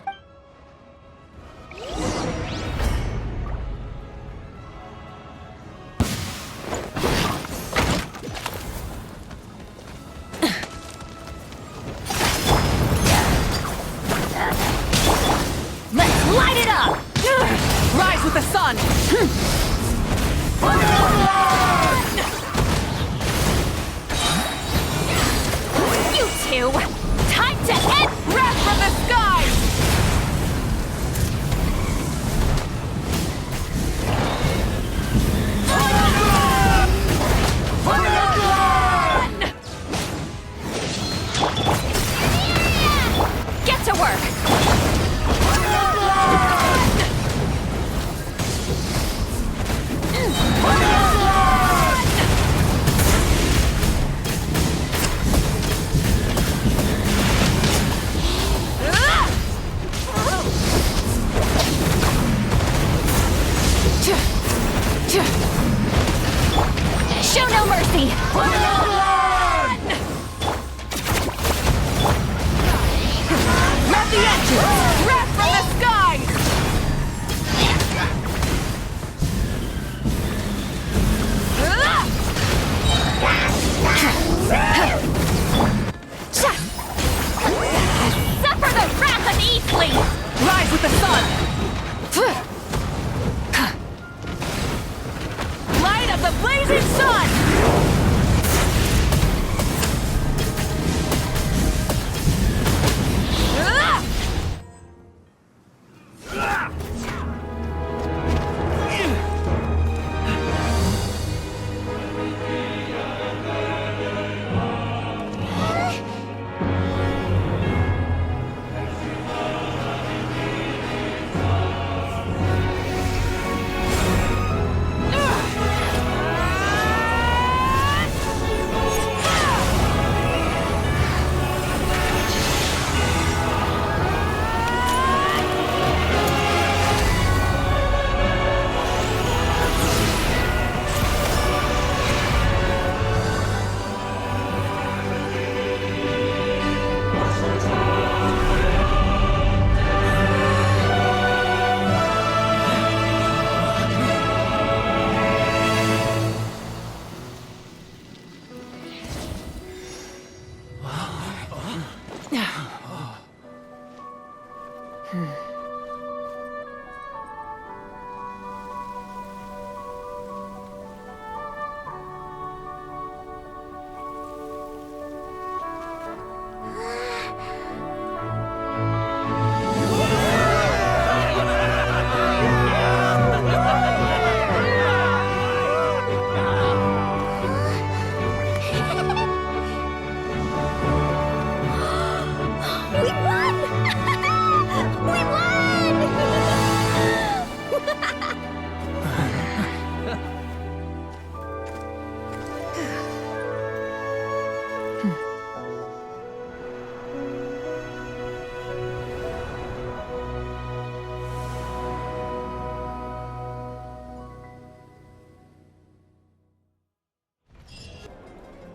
Rise with the sun! You two! Time to end Wrath from the sky! Get to work! Show no mercy! Mount the engine! Wrath from the sky! Suffer the wrath of Eastling! Rise with the sun! Light of the blazing sun!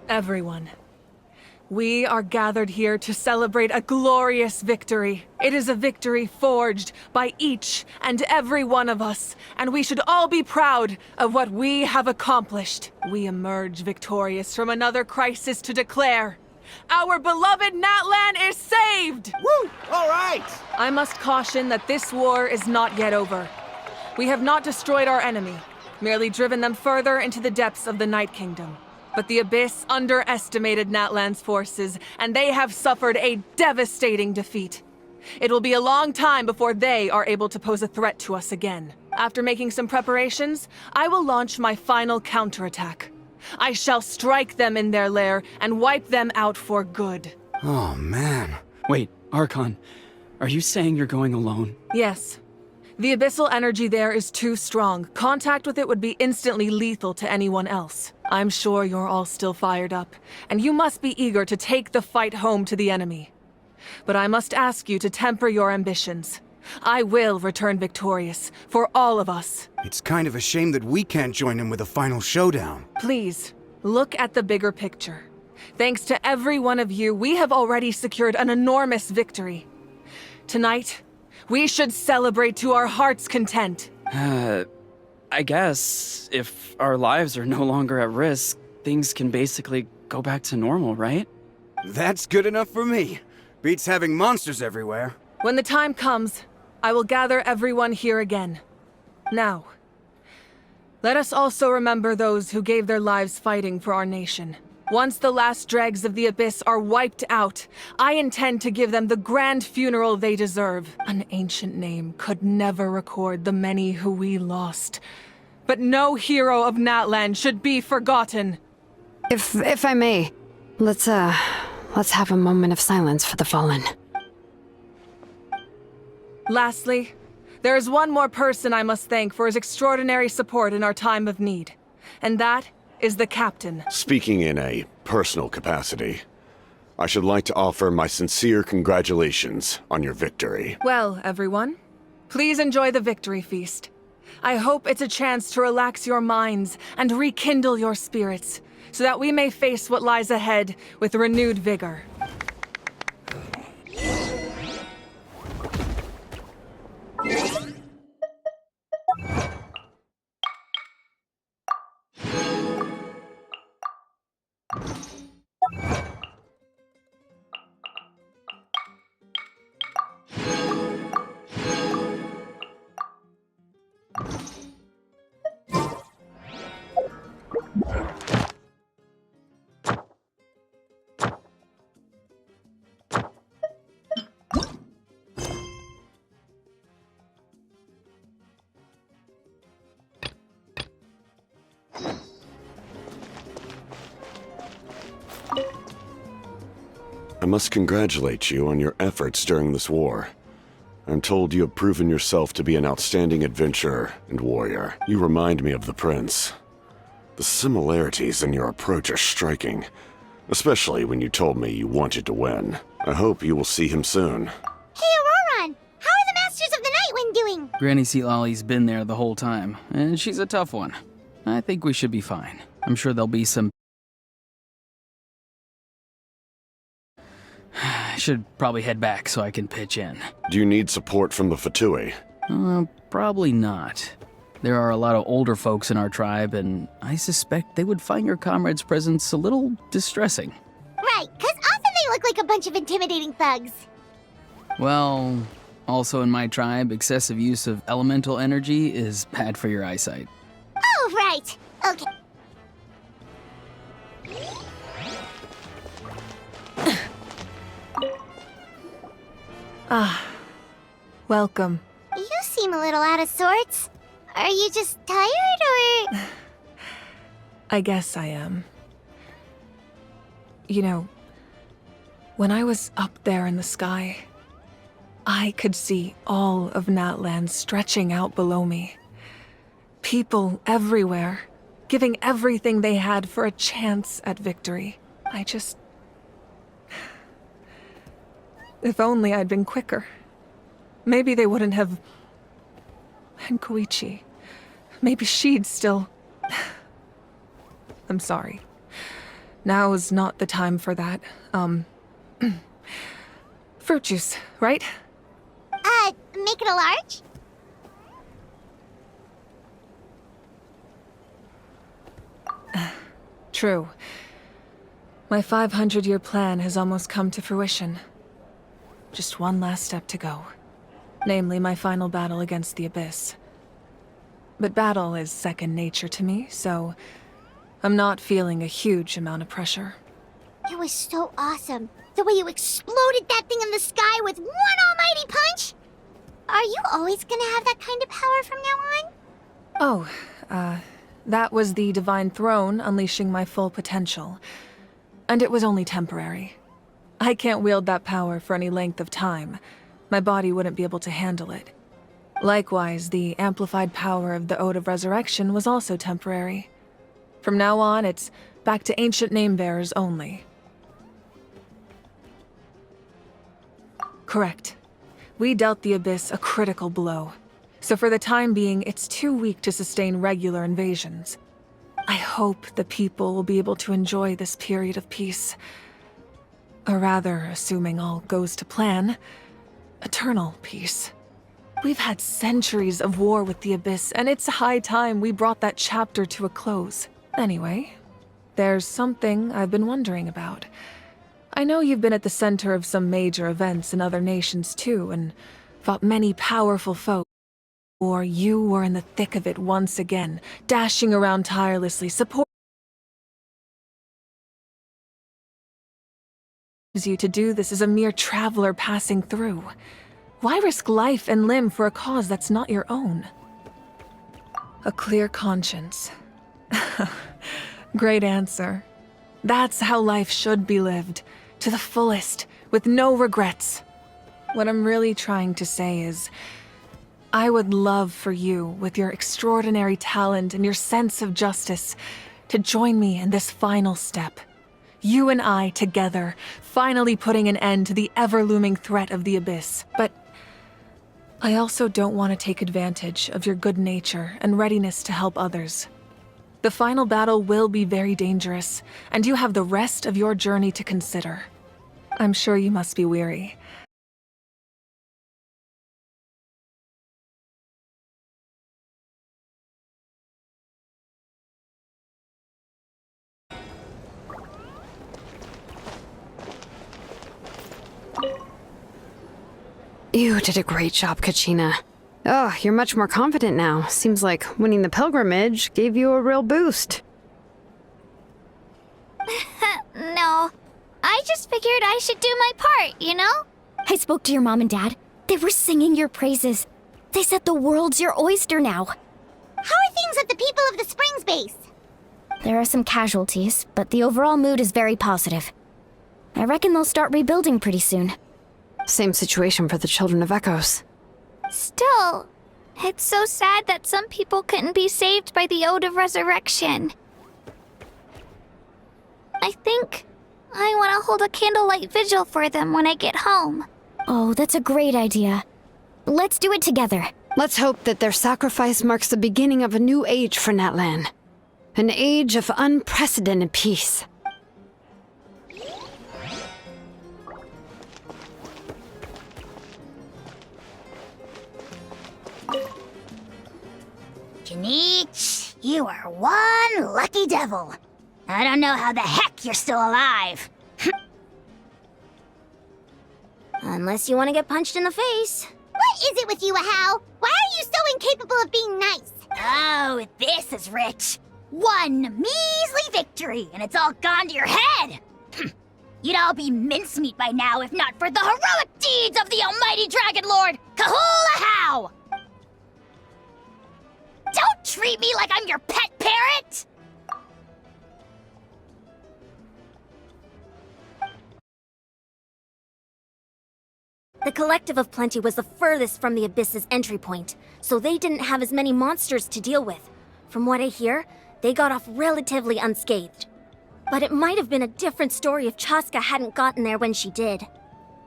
Everyone, we are gathered here to celebrate a glorious victory. It is a victory forged by each and every one of us, and we should all be proud of what we have accomplished. We emerge victorious from another crisis to declare, our beloved Natlan is saved! Woo! All right! I must caution that this war is not yet over. We have not destroyed our enemy, merely driven them further into the depths of the Night Kingdom. But the Abyss underestimated Natlan's forces, and they have suffered a devastating defeat. It will be a long time before they are able to pose a threat to us again. After making some preparations, I will launch my final counterattack. I shall strike them in their lair and wipe them out for good. Oh, man. Wait, Archon, are you saying you're going alone? Yes. The abyssal energy there is too strong. Contact with it would be instantly lethal to anyone else. I'm sure you're all still fired up, and you must be eager to take the fight home to the enemy. But I must ask you to temper your ambitions. I will return victorious, for all of us. It's kind of a shame that we can't join in with a final showdown. Please, look at the bigger picture. Thanks to every one of you, we have already secured an enormous victory. Tonight, we should celebrate to our heart's content. I guess if our lives are no longer at risk, things can basically go back to normal, right? That's good enough for me. Beats having monsters everywhere. When the time comes, I will gather everyone here again. Now, let us also remember those who gave their lives fighting for our nation. Once the last dregs of the Abyss are wiped out, I intend to give them the grand funeral they deserve. An ancient name could never record the many who we lost. But no hero of Natland should be forgotten. If I may, let's have a moment of silence for the fallen. Lastly, there is one more person I must thank for his extraordinary support in our time of need. And that is the captain. Speaking in a personal capacity, I should like to offer my sincere congratulations on your victory. Well, everyone, please enjoy the victory feast. I hope it's a chance to relax your minds and rekindle your spirits, so that we may face what lies ahead with renewed vigor. I must congratulate you on your efforts during this war. I'm told you have proven yourself to be an outstanding adventurer and warrior. You remind me of the prince. The similarities in your approach are striking, especially when you told me you wanted to win. I hope you will see him soon. Hey, Auroron! How are the Masters of the Nightwind doing? Granny Sealolly's been there the whole time, and she's a tough one. I think we should be fine. I'm sure there'll be some... I should probably head back so I can pitch in. Do you need support from the Fatui? Probably not. There are a lot of older folks in our tribe, and I suspect they would find your comrade's presence a little distressing. Right, because often they look like a bunch of intimidating thugs. Well, also in my tribe, excessive use of elemental energy is bad for your eyesight. Oh, right. Okay. Ah, welcome. You seem a little out of sorts. Are you just tired, or...? I guess I am. You know, when I was up there in the sky, I could see all of Natland stretching out below me. People everywhere, giving everything they had for a chance at victory. If only I'd been quicker. Maybe they wouldn't have... And Koichi. Maybe she'd still... I'm sorry. Now is not the time for that. Fruit juice, right? Make it a large? True. My 500-year plan has almost come to fruition. Just one last step to go. Namely, my final battle against the Abyss. But battle is second nature to me, so I'm not feeling a huge amount of pressure. It was so awesome. The way you exploded that thing in the sky with one almighty punch! Are you always gonna have that kind of power from now on? Oh, that was the Divine Throne unleashing my full potential. And it was only temporary. I can't wield that power for any length of time. My body wouldn't be able to handle it. Likewise, the amplified power of the Ode of Resurrection was also temporary. From now on, it's back to ancient name-bearers only. Correct. We dealt the Abyss a critical blow. So for the time being, it's too weak to sustain regular invasions. I hope the people will be able to enjoy this period of peace. Or rather, assuming all goes to plan, eternal peace. We've had centuries of war with the Abyss, and it's high time we brought that chapter to a close. Anyway, there's something I've been wondering about. I know you've been at the center of some major events in other nations too, and fought many powerful foes. Or you were in the thick of it once again, dashing around tirelessly, supporting you to do this as a mere traveler passing through. Why risk life and limb for a cause that's not your own? A clear conscience. Great answer. That's how life should be lived, to the fullest, with no regrets. What I'm really trying to say is, I would love for you, with your extraordinary talent and your sense of justice, to join me in this final step. You and I together, finally putting an end to the ever-looming threat of the Abyss. But I also don't want to take advantage of your good nature and readiness to help others. The final battle will be very dangerous, and you have the rest of your journey to consider. I'm sure you must be weary. You did a great job, Kachina. Oh, you're much more confident now. Seems like winning the pilgrimage gave you a real boost. No, I just figured I should do my part, you know? I spoke to your mom and dad. They were singing your praises. They said the world's your oyster now. How are things at the People of the Springs base? There are some casualties, but the overall mood is very positive. I reckon they'll start rebuilding pretty soon. Same situation for the Children of Echoes. Still, it's so sad that some people couldn't be saved by the Ode of Resurrection. I think I want to hold a candlelight vigil for them when I get home. Oh, that's a great idea. Let's do it together. Let's hope that their sacrifice marks the beginning of a new age for Natlan. An age of unprecedented peace. Janich, you are one lucky devil. I don't know how the heck you're still alive. Unless you want to get punched in the face. What is it with you, Ahau? Why are you so incapable of being nice? Oh, this is rich. One measly victory, and it's all gone to your head. You'd all be mincemeat by now if not for the heroic deeds of the almighty Dragon Lord, Kahul Ahau! Don't treat me like I'm your pet parrot! The Collective of Plenty was the furthest from the Abyss's entry point, so they didn't have as many monsters to deal with. From what I hear, they got off relatively unscathed. But it might have been a different story if Chaska hadn't gotten there when she did.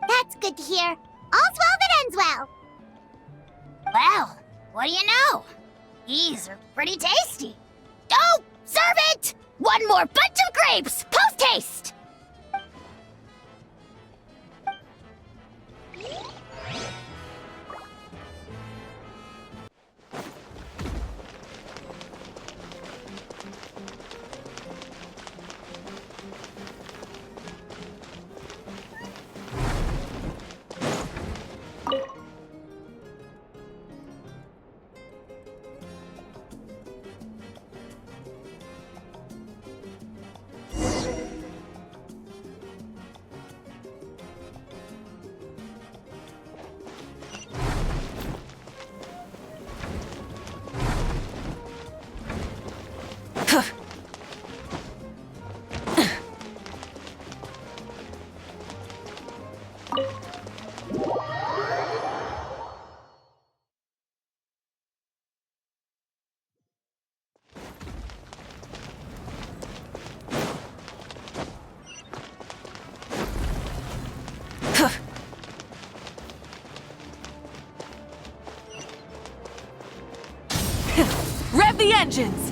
That's good to hear. All's well that ends well. Well, what do you know? These are pretty tasty. Oh, serve it! One more bunch of grapes, post-haste! Rev the engines!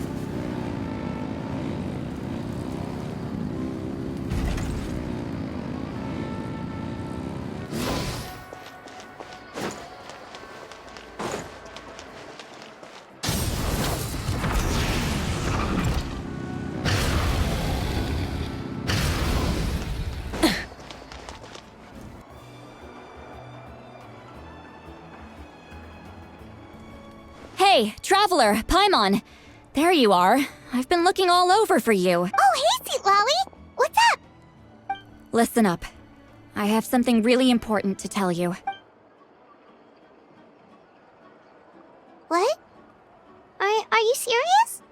Hey, Traveler, Paimon. There you are. I've been looking all over for you. Oh, hey, Sweet Lolly! What's up? Listen up. I have something really important to tell you. What? Are you serious?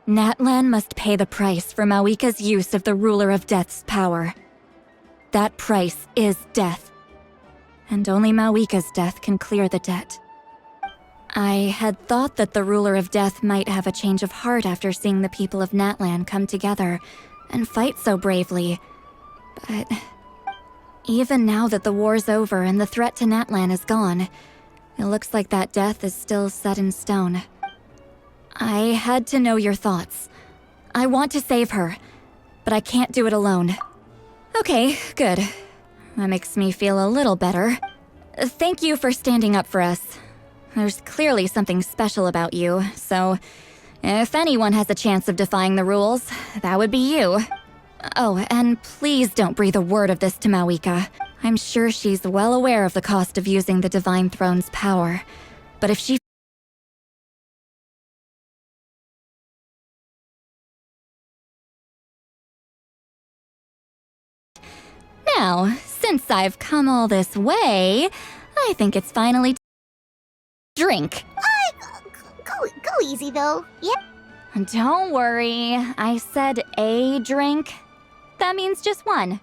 Natlan must pay the price for Mawika's use of the Ruler of Death's power. That price is death. And only Mawika's death can clear the debt. I had thought that the Ruler of Death might have a change of heart after seeing the people of Natlan come together and fight so bravely. But even now that the war's over and the threat to Natlan is gone, it looks like that death is still set in stone. I had to know your thoughts. I want to save her, but I can't do it alone. Okay, good. That makes me feel a little better. Thank you for standing up for us. There's clearly something special about you, so if anyone has a chance of defying the rules, that would be you. Oh, and please don't breathe a word of this to Mawika. I'm sure she's well aware of the cost of using the Divine Throne's power. But if she... Now, since I've come all this way, I think it's finally drink. Go easy, though. Yep. Don't worry, I said a drink. That means just one.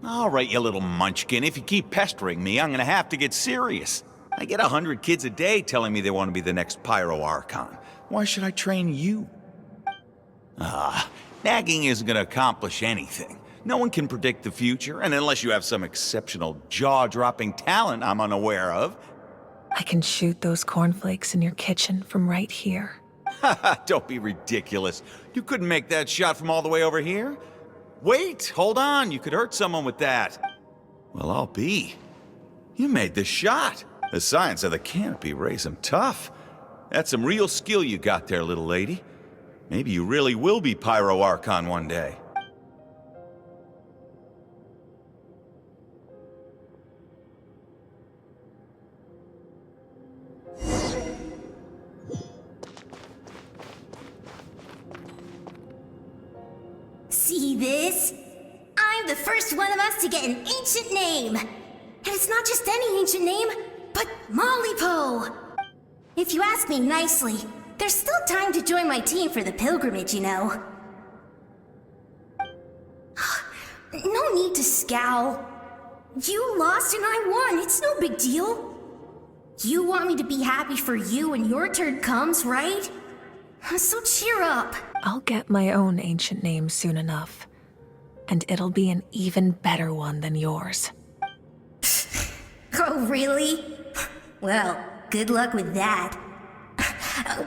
All right, you little munchkin. If you keep pestering me, I'm gonna have to get serious. I get 100 kids a day telling me they want to be the next Pyro Archon. Why should I train you? Nagging isn't gonna accomplish anything. No one can predict the future, and unless you have some exceptional jaw-dropping talent I'm unaware of... I can shoot those cornflakes in your kitchen from right here. Don't be ridiculous. You couldn't make that shot from all the way over here? Wait, hold on. You could hurt someone with that. Well, I'll be. You made the shot. The science of the canopy raised him tough. That's some real skill you got there, little lady. Maybe you really will be Pyro Archon one day. See this? I'm the first one of us to get an ancient name. And it's not just any ancient name, but Mollypo. If you ask me nicely, there's still time to join my team for the pilgrimage, you know. No need to scowl. You lost and I won, it's no big deal. You want me to be happy for you when your turn comes, right? So cheer up. I'll get my own ancient name soon enough. And it'll be an even better one than yours. Oh, really? Well, good luck with that.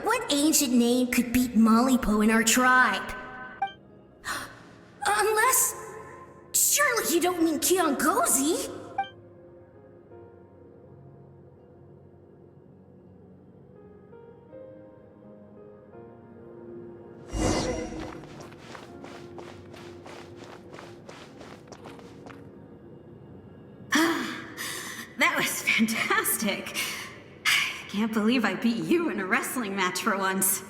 What ancient name could beat Mollypo in our tribe? Unless... Surely you don't mean Kiangozi? That was fantastic. Can't believe I beat you in a wrestling match for once.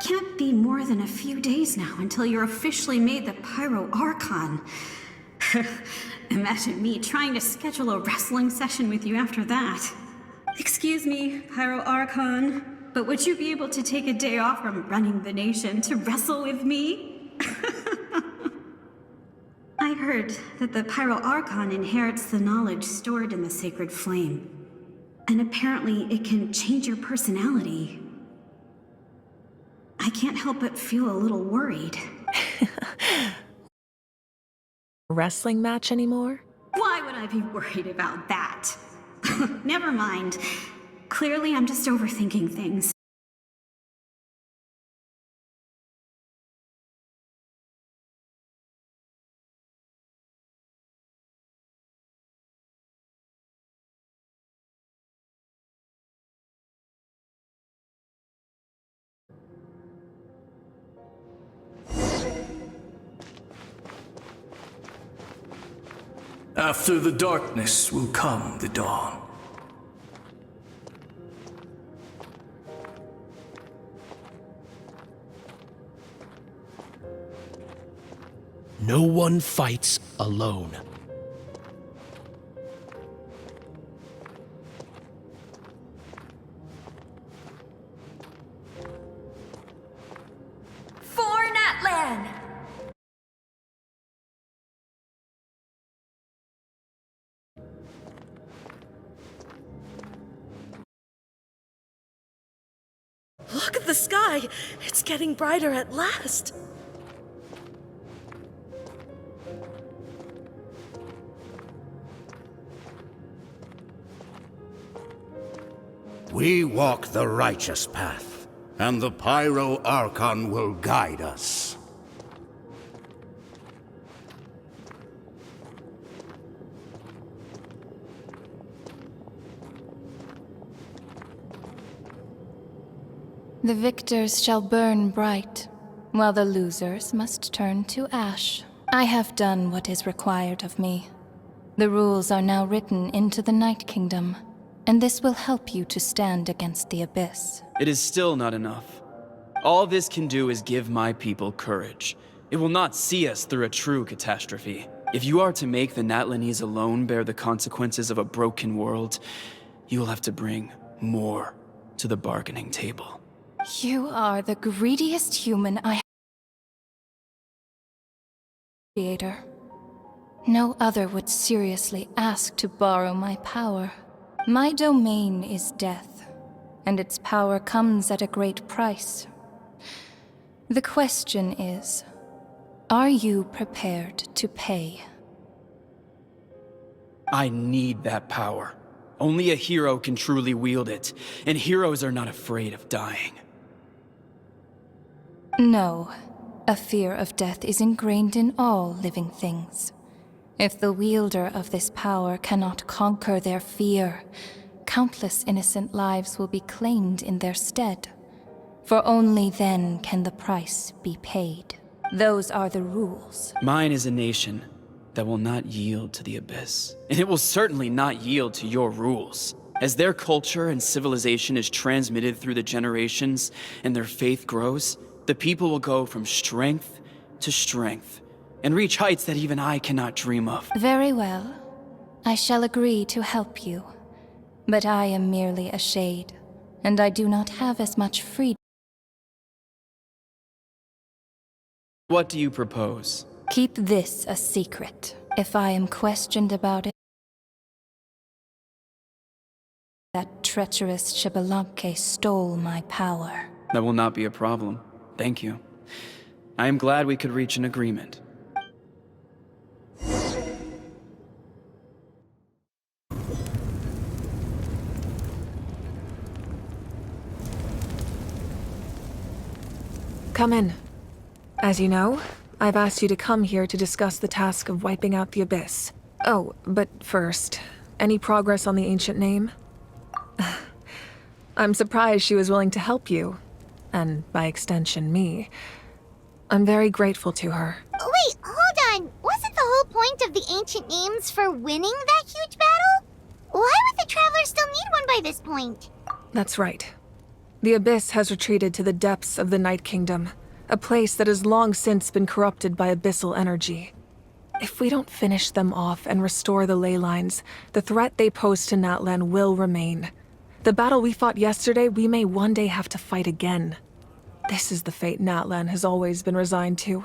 Can't be more than a few days now until you're officially made the Pyro Archon. Imagine me trying to schedule a wrestling session with you after that. Excuse me, Pyro Archon, but would you be able to take a day off from running the nation to wrestle with me? I heard that the Pyro Archon inherits the knowledge stored in the sacred flame. And apparently it can change your personality. I can't help but feel a little worried. Wrestling match anymore? Why would I be worried about that? Never mind. Clearly I'm just overthinking things. After the darkness will come the dawn. No one fights alone. For Nutland! Look at the sky! It's getting brighter at last! We walk the righteous path, and the Pyro Archon will guide us. The victors shall burn bright, while the losers must turn to ash. I have done what is required of me. The rules are now written into the Night Kingdom, and this will help you to stand against the Abyss. It is still not enough. All this can do is give my people courage. It will not see us through a true catastrophe. If you are to make the Natlanese alone bear the consequences of a broken world, you will have to bring more to the bargaining table. You are the greediest human I have. Creator. No other would seriously ask to borrow my power. My domain is death, and its power comes at a great price. The question is, are you prepared to pay? I need that power. Only a hero can truly wield it, and heroes are not afraid of dying. No, a fear of death is ingrained in all living things. If the wielder of this power cannot conquer their fear, countless innocent lives will be claimed in their stead. For only then can the price be paid. Those are the rules. Mine is a nation that will not yield to the Abyss. And it will certainly not yield to your rules. As their culture and civilization is transmitted through the generations and their faith grows, the people will go from strength to strength and reach heights that even I cannot dream of. Very well. I shall agree to help you. But I am merely a shade, and I do not have as much freedom. What do you propose? Keep this a secret. If I am questioned about it, that treacherous Xbalanque stole my power. That will not be a problem. Thank you. I am glad we could reach an agreement. Come in. As you know, I've asked you to come here to discuss the task of wiping out the Abyss. Oh, but first, any progress on the ancient name? I'm surprised she was willing to help you. And by extension, me. I'm very grateful to her. Wait, hold on. Wasn't the whole point of the ancient names for winning that huge battle? Why would the Travelers still need one by this point? That's right. The Abyss has retreated to the depths of the Night Kingdom, a place that has long since been corrupted by abyssal energy. If we don't finish them off and restore the ley lines, the threat they pose to Natlan will remain. The battle we fought yesterday, we may one day have to fight again. This is the fate Natlan has always been resigned to.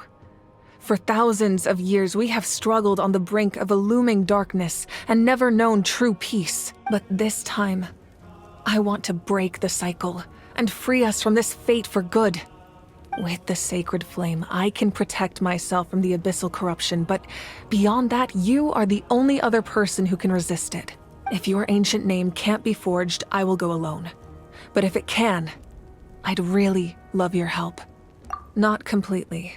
For thousands of years, we have struggled on the brink of a looming darkness and never known true peace. But this time, I want to break the cycle and free us from this fate for good. With the sacred flame, I can protect myself from the abyssal corruption, but beyond that, you are the only other person who can resist it. If your ancient name can't be forged, I will go alone. But if it can, I'd really love your help. Not completely.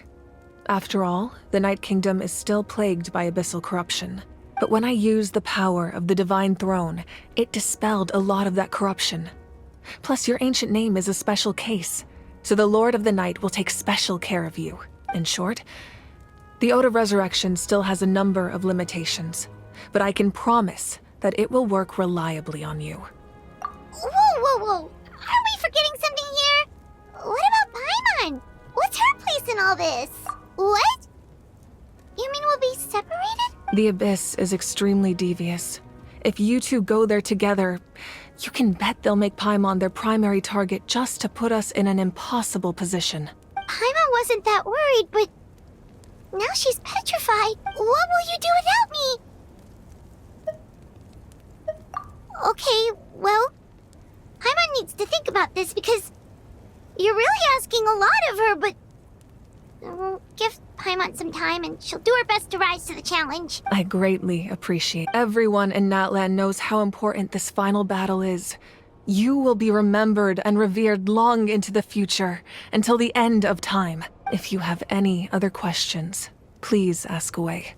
After all, the Night Kingdom is still plagued by abyssal corruption. But when I used the power of the Divine Throne, it dispelled a lot of that corruption. Plus, your ancient name is a special case, so the Lord of the Night will take special care of you. In short, the Ode of Resurrection still has a number of limitations, but I can promise that it will work reliably on you. Whoa. Aren't we forgetting something here? What about Paimon? What's her place in all this? What? You mean we'll be separated? The Abyss is extremely devious. If you two go there together, you can bet they'll make Paimon their primary target just to put us in an impossible position. Paimon wasn't that worried, but now she's petrified. What will you do without me? Okay, well, Paimon needs to think about this because you're really asking a lot of her, but give Paimon some time and she'll do her best to rise to the challenge. I greatly appreciate. Everyone in Nutland knows how important this final battle is. You will be remembered and revered long into the future, until the end of time. If you have any other questions, please ask away.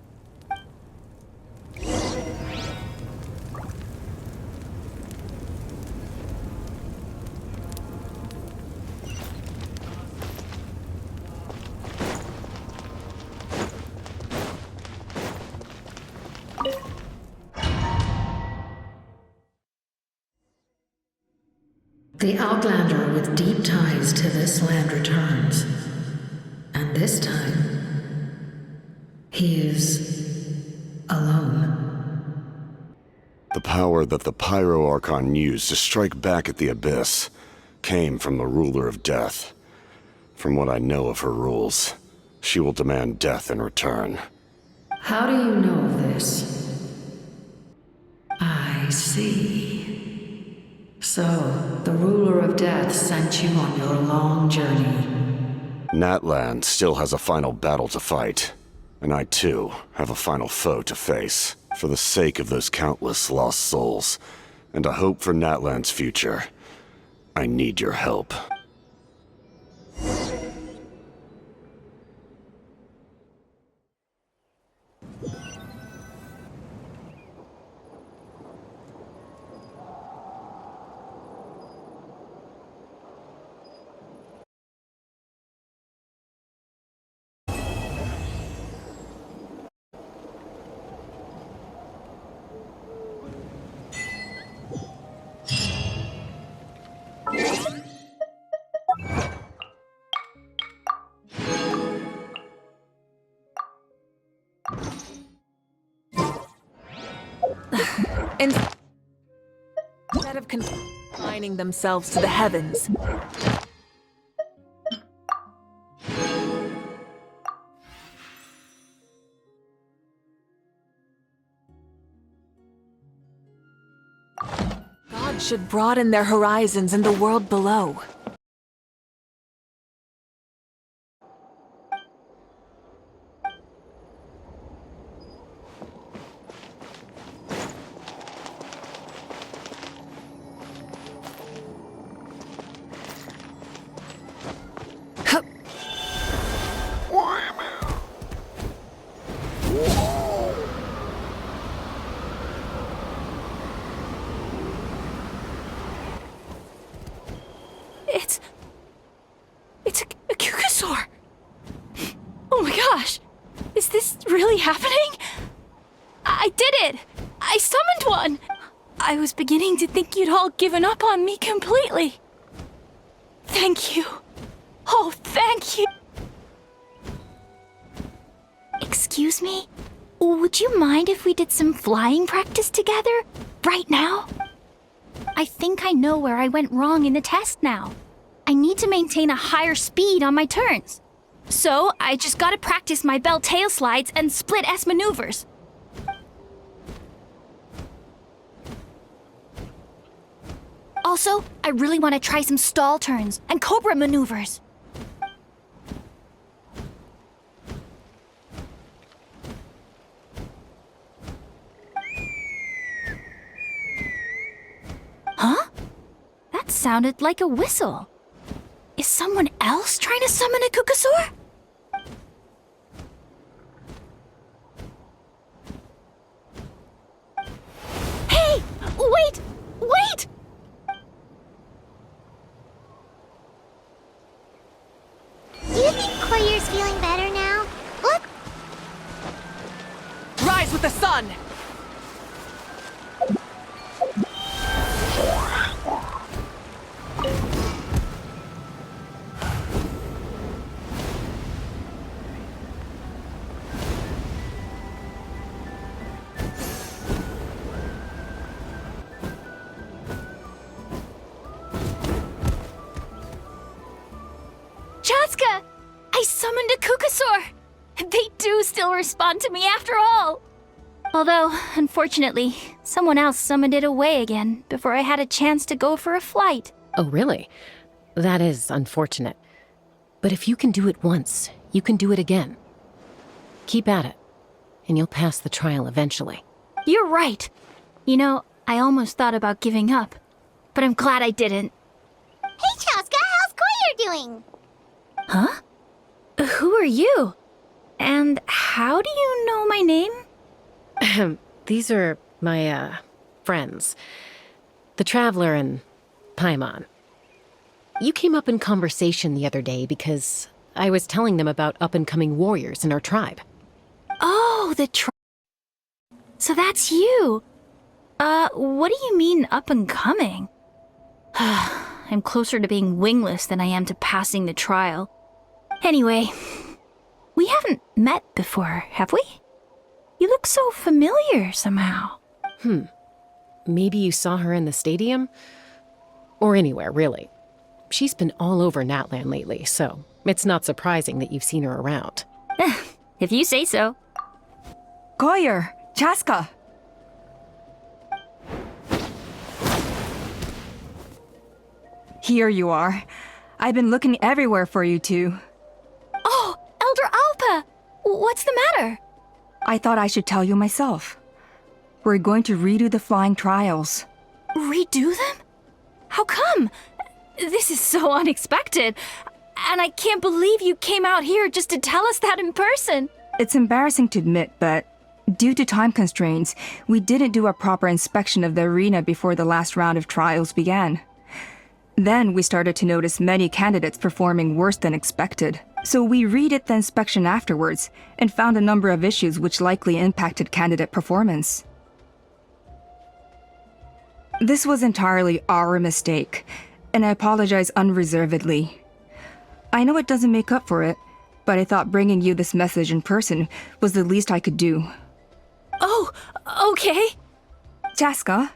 The Outlander with deep ties to this land returns. And this time, he is alone. The power that the Pyro Archon used to strike back at the Abyss came from the Ruler of Death. From what I know of her rules, she will demand death in return. How do you know of this? I see. So, the Ruler of Death sent you on your long journey. Nutland still has a final battle to fight, and I too have a final foe to face. For the sake of those countless lost souls, and a hope for Nutland's future, I need your help. Instead of confining themselves to the heavens, God should broaden their horizons in the world below. It's a Kukasaur! Oh my gosh! Is this really happening? I did it! I summoned one! I was beginning to think you'd all given up on me completely. Thank you. Oh, thank you. Excuse me? Would you mind if we did some flying practice together? Right now? I think I know where I went wrong in the test now. I need to maintain a higher speed on my turns. So, I just gotta practice my bell tail slides and split S maneuvers. Also, I really want to try some stall turns and cobra maneuvers. Huh? That sounded like a whistle. Is someone else trying to summon a Kukasaur? Hey! Wait! Wait! Do you think Koyer's feeling better now? Look! Rise with the sun! Chaska! I summoned a Kukasaur! They do still respond to me after all! Although, unfortunately, someone else summoned it away again before I had a chance to go for a flight. Oh, really? That is unfortunate. But if you can do it once, you can do it again. Keep at it, and you'll pass the trial eventually. You're right. You know, I almost thought about giving up, but I'm glad I didn't. Hey, Chaska, how's Koyer doing? Huh? Who are you? And how do you know my name? These are my, friends. The Traveler and Paimon. You came up in conversation the other day because I was telling them about up-and-coming warriors in our tribe. Oh, So that's you. What do you mean up-and-coming? I'm closer to being wingless than I am to passing the trial. Anyway, we haven't met before, have we? You look so familiar somehow. Maybe you saw her in the stadium? Or anywhere, really. She's been all over Nutland lately, so it's not surprising that you've seen her around. If you say so. Koyer, Chaska. Here you are. I've been looking everywhere for you two. Oh, Elder Alpa! What's the matter? I thought I should tell you myself. We're going to redo the flying trials. Redo them? How come? This is so unexpected. And I can't believe you came out here just to tell us that in person. It's embarrassing to admit, but due to time constraints, we didn't do a proper inspection of the arena before the last round of trials began. Then we started to notice many candidates performing worse than expected. So we redid the inspection afterwards and found a number of issues which likely impacted candidate performance. This was entirely our mistake, and I apologize unreservedly. I know it doesn't make up for it, but I thought bringing you this message in person was the least I could do. Oh, okay. Chaska,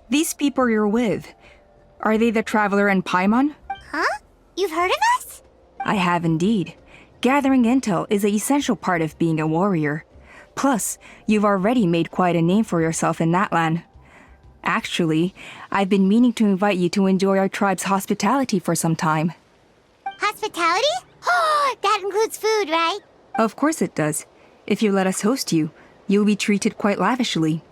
these people you're with, are they the Traveler and Paimon? Huh? You've heard of us? I have indeed. Gathering intel is an essential part of being a warrior. Plus, you've already made quite a name for yourself in Nutland. Actually, I've been meaning to invite you to enjoy our tribe's hospitality for some time. Hospitality? Oh, that includes food, right? Of course it does. If you let us host you, you'll be treated quite lavishly.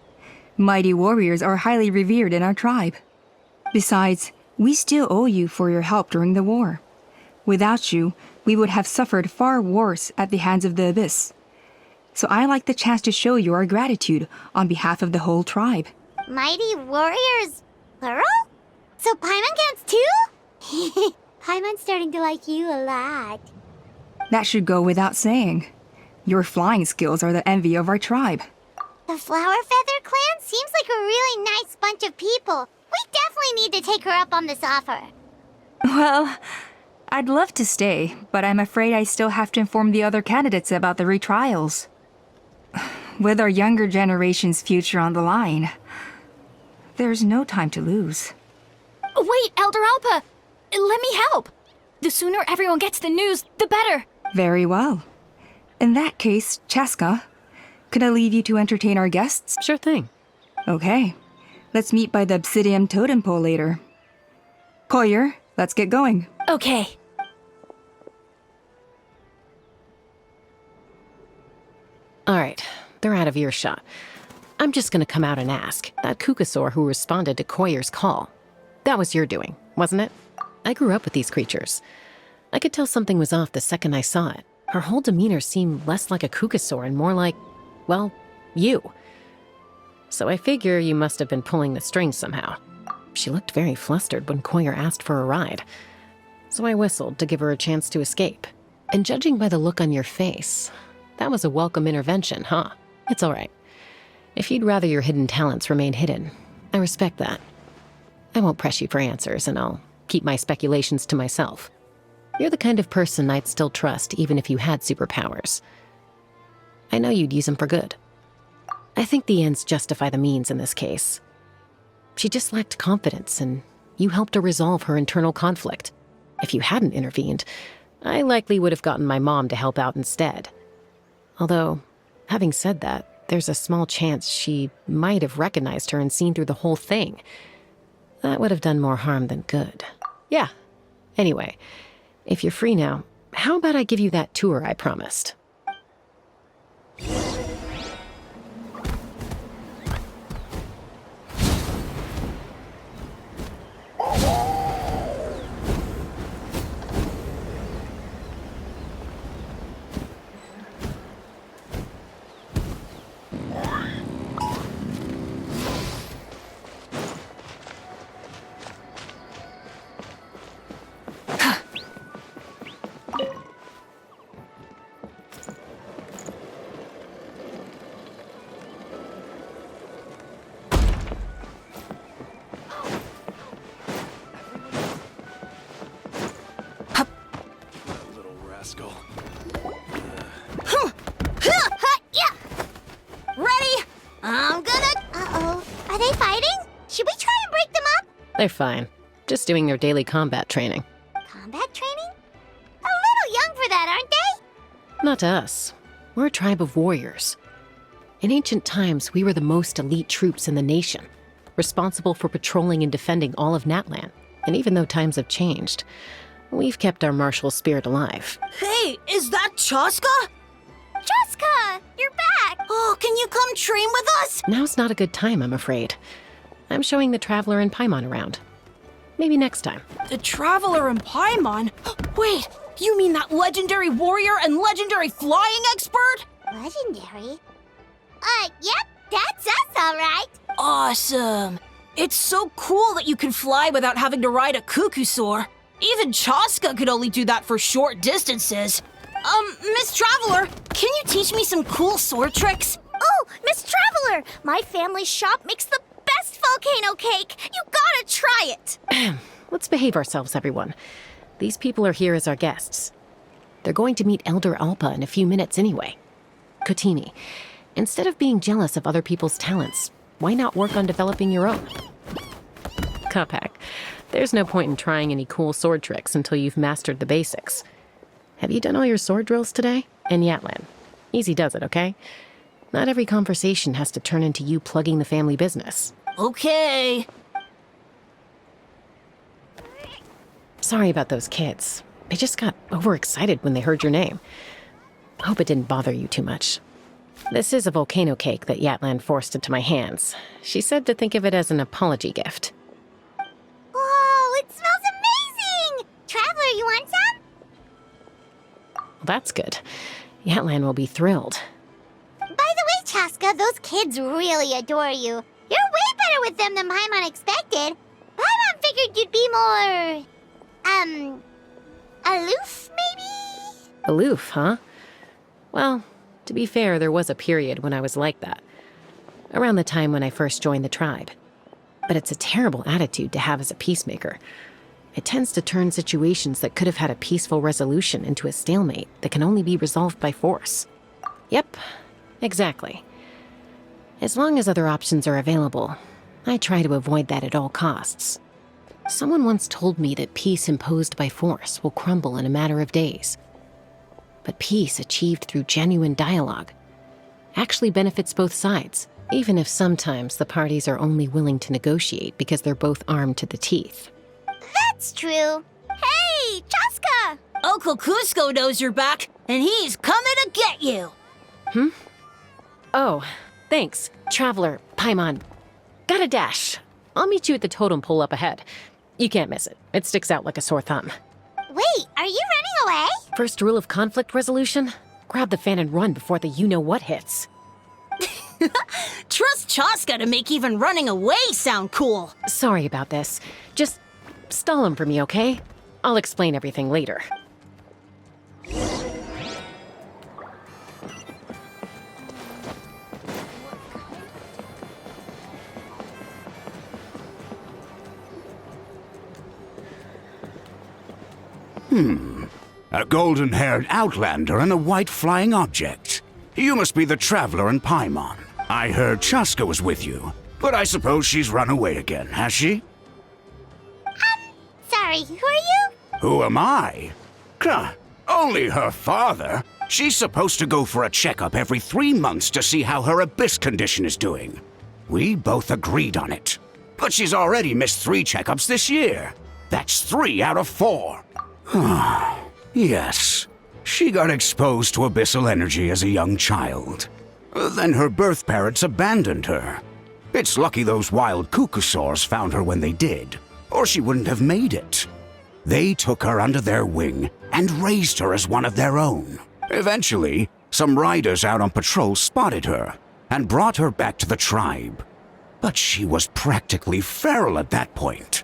Mighty warriors are highly revered in our tribe. Besides, we still owe you for your help during the war. Without you, we would have suffered far worse at the hands of the Abyss. So I like the chance to show you our gratitude on behalf of the whole tribe. Mighty warriors, plural? So Paimon counts too? Paimon's starting to like you a lot. That should go without saying. Your flying skills are the envy of our tribe. The Flower Feather clan seems like a really nice bunch of people. We definitely need to take her up on this offer. Well, I'd love to stay, but I'm afraid I still have to inform the other candidates about the retrials. With our younger generation's future on the line, there's no time to lose. Wait, Elder Alpa! Let me help! The sooner everyone gets the news, the better! Very well. In that case, Chaska, could I leave you to entertain our guests? Sure thing. Okay. Let's meet by the Obsidian Totem Pole later. Koyer, let's get going. Okay. All right, they're out of earshot. I'm just gonna come out and ask. That Kukasaur who responded to Koyer's call. That was your doing, wasn't it? I grew up with these creatures. I could tell something was off the second I saw it. Her whole demeanor seemed less like a Kukasaur and more like, well, you. So I figure you must have been pulling the strings somehow. She looked very flustered when Koyer asked for a ride. So I whistled to give her a chance to escape. And judging by the look on your face, that was a welcome intervention, huh? It's all right. If you'd rather your hidden talents remain hidden, I respect that. I won't press you for answers, and I'll keep my speculations to myself. You're the kind of person I'd still trust even if you had superpowers. I know you'd use them for good. I think the ends justify the means in this case. She just lacked confidence, and you helped her resolve her internal conflict. If you hadn't intervened, I likely would have gotten my mom to help out instead. Although, having said that, there's a small chance she might have recognized her and seen through the whole thing. That would have done more harm than good. Yeah. Anyway, if you're free now, how about I give you that tour I promised? Ready? I'm gonna... Uh-oh. Are they fighting? Should we try and break them up? They're fine. Just doing their daily combat training. Combat training? A little young for that, aren't they? Not to us. We're a tribe of warriors. In ancient times, we were the most elite troops in the nation, responsible for patrolling and defending all of Natland. And even though times have changed, we've kept our martial spirit alive. Hey, is that Chaska? Chaska, you're back! Oh, can you come train with us? Now's not a good time, I'm afraid. I'm showing the Traveler and Paimon around. Maybe next time. The Traveler and Paimon? Wait, you mean that legendary warrior and legendary flying expert? Legendary? Yep, that's us, all right. Awesome. It's so cool that you can fly without having to ride a cuckoosaur. Even Chaska could only do that for short distances. Miss Traveler, can you teach me some cool sword tricks? Oh, Miss Traveler! My family's shop makes the best volcano cake! You gotta try it! Let's behave ourselves, everyone. These people are here as our guests. They're going to meet Elder Alpa in a few minutes anyway. Kotini, instead of being jealous of other people's talents, why not work on developing your own? Kapak, there's no point in trying any cool sword tricks until you've mastered the basics. Have you done all your sword drills today? And Yatlan. Easy does it, okay? Not every conversation has to turn into you plugging the family business. Okay. Sorry about those kids. They just got overexcited when they heard your name. Hope it didn't bother you too much. This is a volcano cake that Yatlan forced into my hands. She said to think of it as an apology gift. Whoa, it smells amazing! Traveler, you want some? That's good. Yatlan will be thrilled. By the way, Chaska, those kids really adore you. You're way better with them than Paimon expected. Paimon figured you'd be more... aloof, maybe? Aloof, huh? Well, to be fair, there was a period when I was like that. Around the time when I first joined the tribe. But it's a terrible attitude to have as a peacemaker. It tends to turn situations that could have had a peaceful resolution into a stalemate that can only be resolved by force. Yep, exactly. As long as other options are available, I try to avoid that at all costs. Someone once told me that peace imposed by force will crumble in a matter of days. But peace achieved through genuine dialogue actually benefits both sides, even if sometimes the parties are only willing to negotiate because they're both armed to the teeth. That's true. Hey, Chaska! Uncle Cusco knows you're back, and he's coming to get you. Oh, thanks, Traveler, Paimon. Gotta dash. I'll meet you at the totem pole up ahead. You can't miss it. It sticks out like a sore thumb. Wait, are you running away? First rule of conflict resolution? Grab the fan and run before the you-know-what hits. Trust Chaska to make even running away sound cool. Sorry about this. Just stall him for me, okay? I'll explain everything later. A golden-haired outlander and a white flying object. You must be the Traveler and Paimon. I heard Chaska was with you, but I suppose she's run away again, has she? Sorry, who are you? Who am I? Only her father? She's supposed to go for a checkup every 3 months to see how her abyss condition is doing. We both agreed on it. But she's already missed 3 checkups this year. That's 3 out of 4. Yes, she got exposed to abyssal energy as a young child. Then her birth parents abandoned her. It's lucky those wild cuckoosaurs found her when they did, or she wouldn't have made it. They took her under their wing and raised her as one of their own. Eventually, some riders out on patrol spotted her and brought her back to the tribe. But she was practically feral at that point.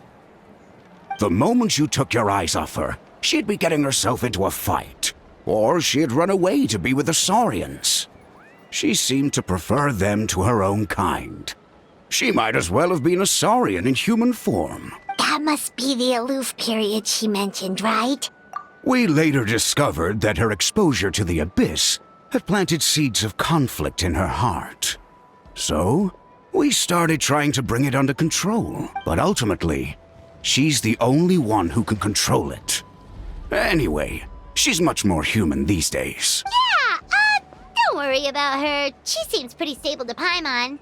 The moment you took your eyes off her, she'd be getting herself into a fight, or she'd run away to be with the Saurians. She seemed to prefer them to her own kind. She might as well have been a Saurian in human form. That must be the aloof period she mentioned, right? We later discovered that her exposure to the abyss had planted seeds of conflict in her heart. So, we started trying to bring it under control, but ultimately, she's the only one who can control it. Anyway, she's much more human these days. Yeah, don't worry about her. She seems pretty stable to Paimon.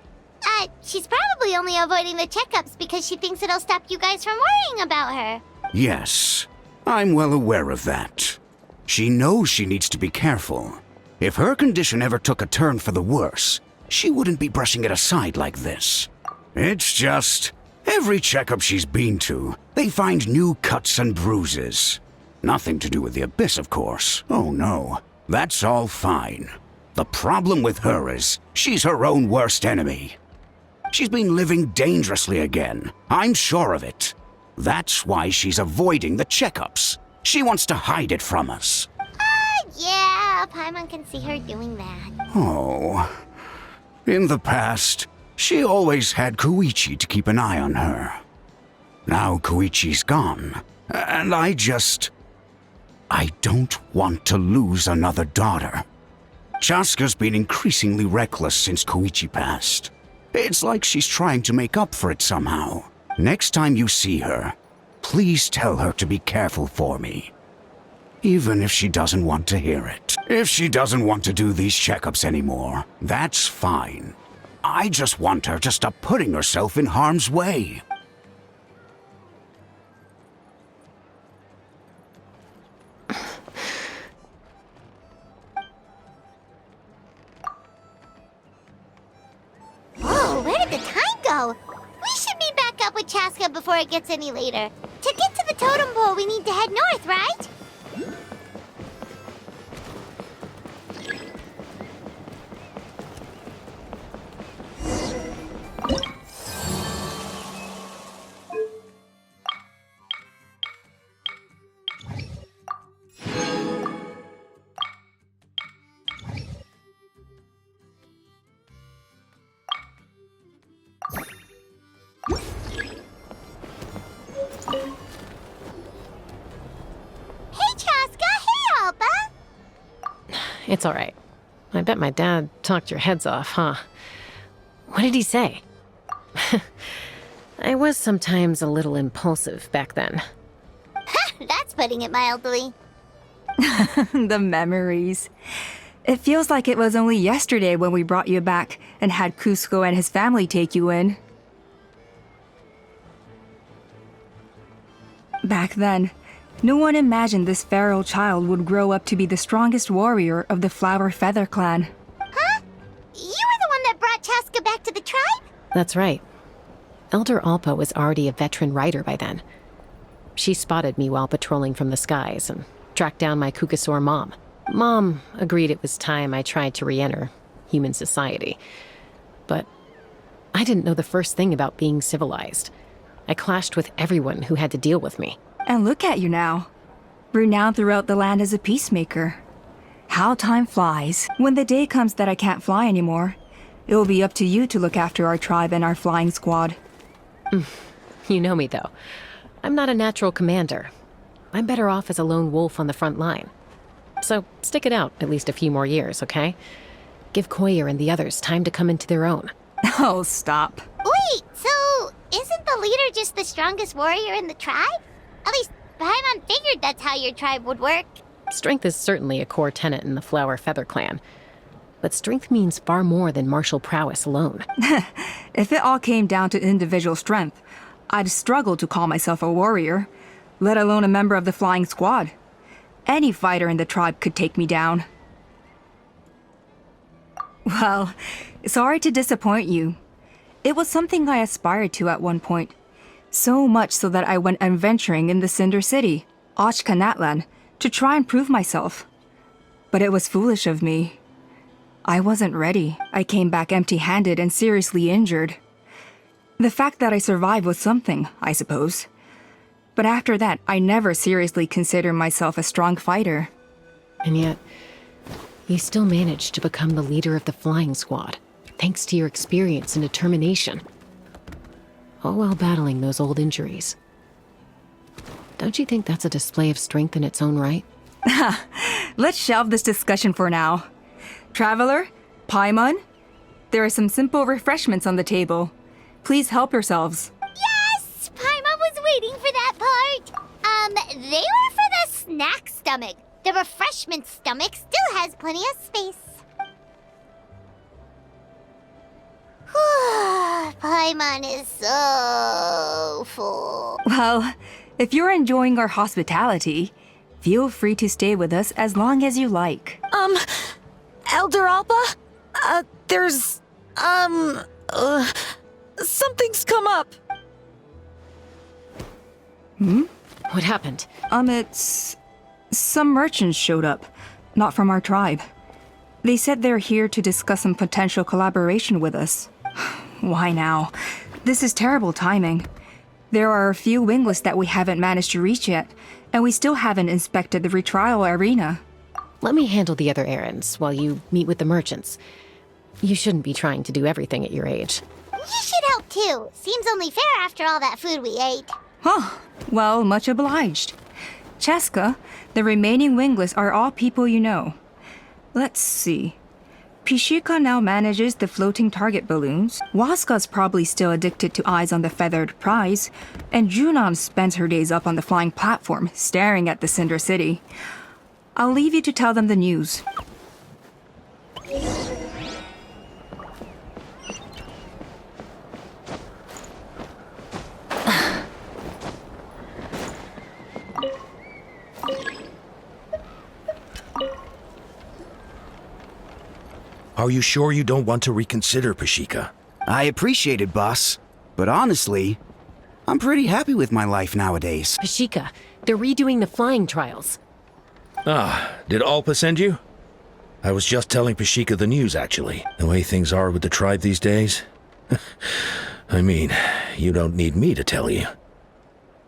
She's probably only avoiding the checkups because she thinks it'll stop you guys from worrying about her. Yes, I'm well aware of that. She knows she needs to be careful. If her condition ever took a turn for the worse, she wouldn't be brushing it aside like this. It's just, every checkup she's been to, they find new cuts and bruises. Nothing to do with the abyss, of course. Oh no, that's all fine. The problem with her is, she's her own worst enemy. She's been living dangerously again. I'm sure of it. That's why she's avoiding the checkups. She wants to hide it from us. Yeah, Paimon can see her doing that. Oh. In the past, she always had Koichi to keep an eye on her. Now Koichi's gone, and I don't want to lose another daughter. Chaska's been increasingly reckless since Koichi passed. It's like she's trying to make up for it somehow. Next time you see her, please tell her to be careful for me. Even if she doesn't want to hear it. If she doesn't want to do these checkups anymore, that's fine. I just want her to stop putting herself in harm's way. Whoa, where did the time go? We should meet back up with Chaska before it gets any later. To get to the totem pole, we need to head north, right? It's all right. I bet my dad talked your heads off, huh? What did he say? I was sometimes a little impulsive back then. That's putting it mildly. The memories. It feels like it was only yesterday when we brought you back and had Cusco and his family take you in. Back then, no one imagined this feral child would grow up to be the strongest warrior of the Flower Feather clan. Huh? You were the one that brought Chaska back to the tribe? That's right. Elder Alpa was already a veteran rider by then. She spotted me while patrolling from the skies and tracked down my Kukasaur mom. Mom agreed it was time I tried to re-enter human society. But I didn't know the first thing about being civilized. I clashed with everyone who had to deal with me. And look at you now, renowned throughout the land as a peacemaker. How time flies. When the day comes that I can't fly anymore, it will be up to you to look after our tribe and our flying squad. You know me, though. I'm not a natural commander. I'm better off as a lone wolf on the front line. So stick it out at least a few more years, okay? Give Koyer and the others time to come into their own. Oh, stop. Wait, so isn't the leader just the strongest warrior in the tribe? At least Paimon figured that's how your tribe would work. Strength is certainly a core tenet in the Flower Feather clan. But strength means far more than martial prowess alone. If it all came down to individual strength, I'd struggle to call myself a warrior, let alone a member of the flying squad. Any fighter in the tribe could take me down. Well, sorry to disappoint you. It was something I aspired to at one point. So much so that I went adventuring in the Cinder City, Ochka Nutland, to try and prove myself. But it was foolish of me. I wasn't ready. I came back empty-handed and seriously injured. The fact that I survived was something, I suppose. But after that, I never seriously considered myself a strong fighter. And yet, you still managed to become the leader of the flying squad, thanks to your experience and determination. All while battling those old injuries. Don't you think that's a display of strength in its own right? Let's shelve this discussion for now. Traveler, Paimon, there are some simple refreshments on the table. Please help yourselves. Yes! Paimon was waiting for that part. They were for the snack stomach. The refreshment stomach still has plenty of space. Paimon is so full. Well, if you're enjoying our hospitality, feel free to stay with us as long as you like. Elder Alpa? Something's come up. What happened? It's... Some merchants showed up, not from our tribe. They said they're here to discuss some potential collaboration with us. Why now? This is terrible timing. There are a few wingless that we haven't managed to reach yet, and we still haven't inspected the retrial arena. Let me handle the other errands while you meet with the merchants. You shouldn't be trying to do everything at your age. You should help too. Seems only fair after all that food we ate. Huh. Well, much obliged. Cheska, the remaining wingless are all people you know. Let's see. Pishika now manages the floating target balloons. Waska's probably still addicted to eyes on the feathered prize. And Junon spends her days up on the flying platform, staring at the Cinder City. I'll leave you to tell them the news. Are you sure you don't want to reconsider, Pashika? I appreciate it, boss. But honestly, I'm pretty happy with my life nowadays. Pashika, they're redoing the flying trials. Ah, did Alpa send you? I was just telling Pashika the news, actually. The way things are with the tribe these days. I mean, you don't need me to tell you.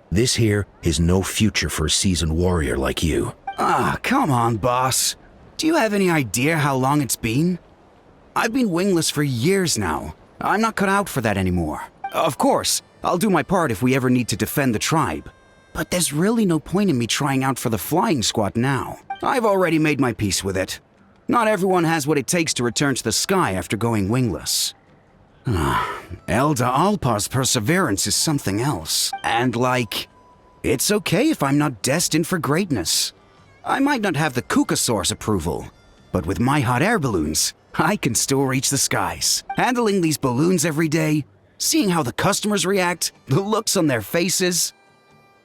This here is no future for a seasoned warrior like you. Ah, come on, boss. Do you have any idea how long it's been? I've been wingless for years now. I'm not cut out for that anymore. Of course, I'll do my part if we ever need to defend the tribe. But there's really no point in me trying out for the flying squad now. I've already made my peace with it. Not everyone has what it takes to return to the sky after going wingless. Elder Alpa's perseverance is something else. And it's okay if I'm not destined for greatness. I might not have the Kukasaur's approval, but with my hot air balloons, I can still reach the skies. Handling these balloons every day, seeing how the customers react, the looks on their faces,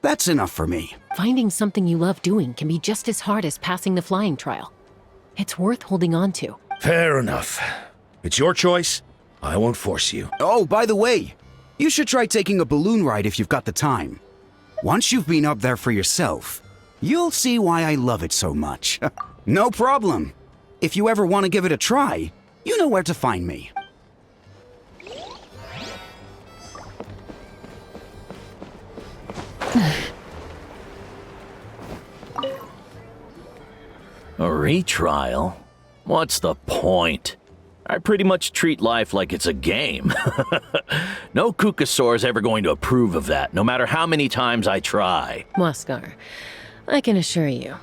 that's enough for me. Finding something you love doing can be just as hard as passing the flying trial. It's worth holding on to. Fair enough. It's your choice. I won't force you. Oh, by the way, you should try taking a balloon ride if you've got the time. Once you've been up there for yourself, you'll see why I love it so much. No problem. If you ever want to give it a try, you know where to find me. A retrial? What's the point? I pretty much treat life like it's a game. No Kukasaur is ever going to approve of that, no matter how many times I try. Waskar, I can assure you,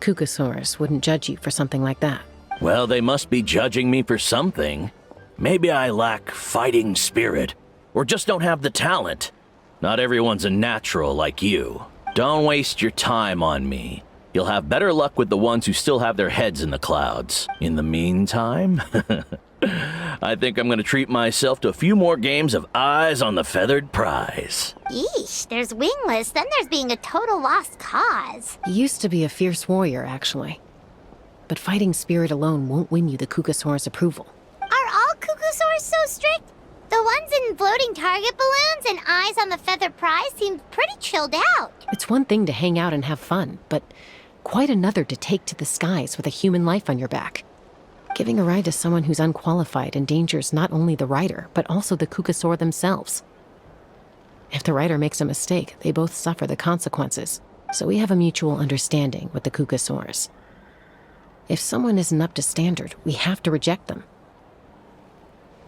Kukasaurs wouldn't judge you for something like that. Well, they must be judging me for something. Maybe I lack fighting spirit, or just don't have the talent. Not everyone's a natural like you. Don't waste your time on me. You'll have better luck with the ones who still have their heads in the clouds. In the meantime, I think I'm gonna treat myself to a few more games of Eyes on the Feathered Prize. Yeesh, there's Wingless, then there's being a total lost cause. You used to be a fierce warrior, actually. But fighting spirit alone won't win you the Kukasaur's approval. Are all Kukusaurs so strict? The ones in floating target balloons and Eyes on the Feathered Prize seem pretty chilled out. It's one thing to hang out and have fun, but quite another to take to the skies with a human life on your back. Giving a ride to someone who's unqualified endangers not only the rider, but also the Kukasaur themselves. If the rider makes a mistake, they both suffer the consequences. So we have a mutual understanding with the Kukasaurs. If someone isn't up to standard, we have to reject them.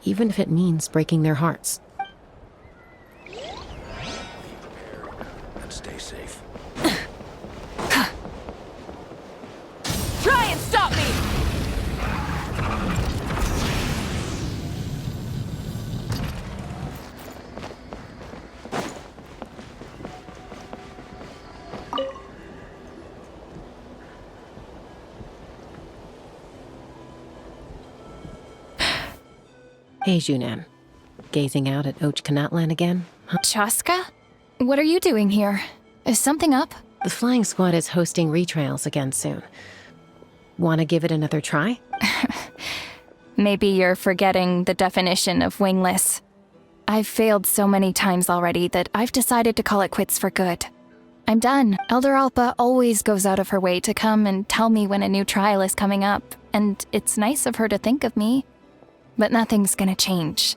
Even if it means breaking their hearts. And stay safe. Try and stop me! Hey, Junan. Gazing out at Nutland again? Huh? Chaska? What are you doing here? Is something up? The flying squad is hosting retrials again soon. Want to give it another try? Maybe you're forgetting the definition of wingless. I've failed so many times already that I've decided to call it quits for good. I'm done. Elder Alpa always goes out of her way to come and tell me when a new trial is coming up, and it's nice of her to think of me. But nothing's gonna change.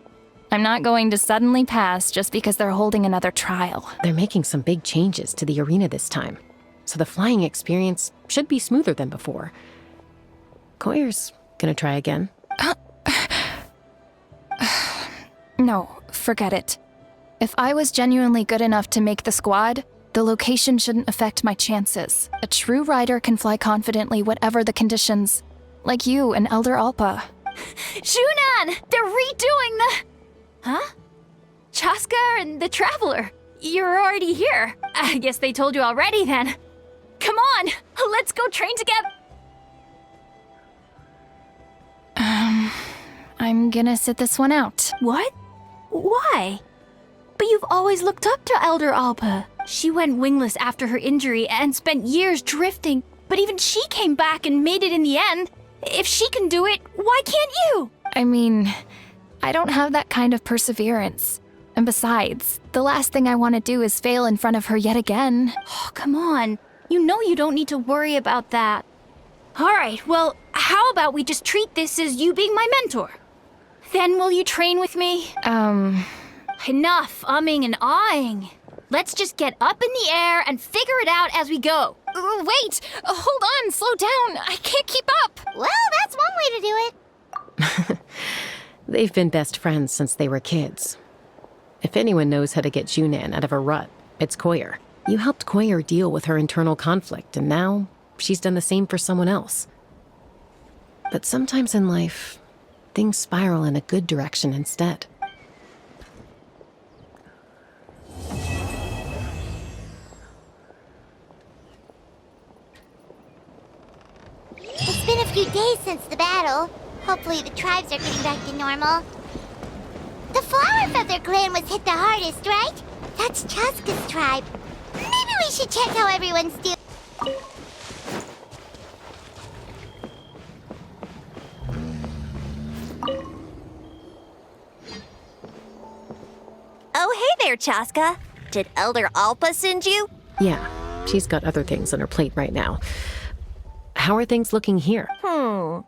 I'm not going to suddenly pass just because they're holding another trial. They're making some big changes to the arena this time, so the flying experience should be smoother than before. Koyer's gonna try again. No, forget it. If I was genuinely good enough to make the squad, the location shouldn't affect my chances. A true rider can fly confidently whatever the conditions, like you and Elder Alpa. Junan! They're redoing the... Huh? Chaska and the Traveler. You're already here. I guess they told you already then. Come on, let's go train together. I'm gonna sit this one out. What? Why? But you've always looked up to Elder Alpa. She went wingless after her injury and spent years drifting, but even she came back and made it in the end. If she can do it, why can't you? I mean, I don't have that kind of perseverance. And besides, the last thing I want to do is fail in front of her yet again. Oh, come on. You know you don't need to worry about that. All right, well, how about we just treat this as you being my mentor? Then will you train with me? Enough umming and ahhing. Let's just get up in the air and figure it out as we go. Wait! Hold on, slow down. I can't keep up. Well, that's one way to do it. They've been best friends since they were kids. If anyone knows how to get Junan out of a rut, it's Koyer. You helped Koyer deal with her internal conflict, and now she's done the same for someone else. But sometimes in life, things spiral in a good direction instead. It's been a few days since the battle. Hopefully the tribes are getting back to normal. The Flower Feather clan was hit the hardest, right? That's Chaska's tribe. Maybe we should check how everyone's doing. Oh, hey there, Chaska. Did Elder Alpa send you? Yeah, she's got other things on her plate right now. How are things looking here?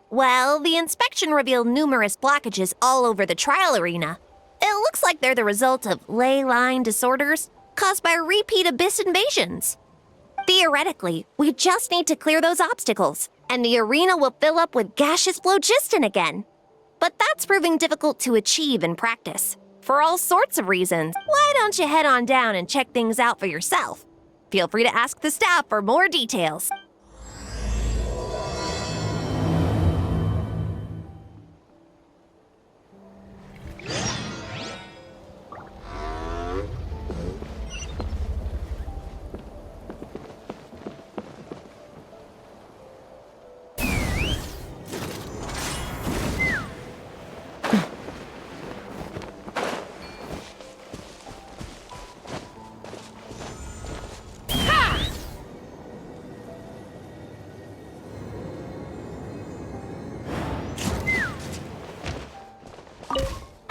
Well, the inspection revealed numerous blockages all over the trial arena. It looks like they're the result of ley line disorders caused by repeat abyss invasions. Theoretically, we just need to clear those obstacles, and the arena will fill up with gaseous phlogiston again. But that's proving difficult to achieve in practice, for all sorts of reasons. Why don't you head on down and check things out for yourself? Feel free to ask the staff for more details.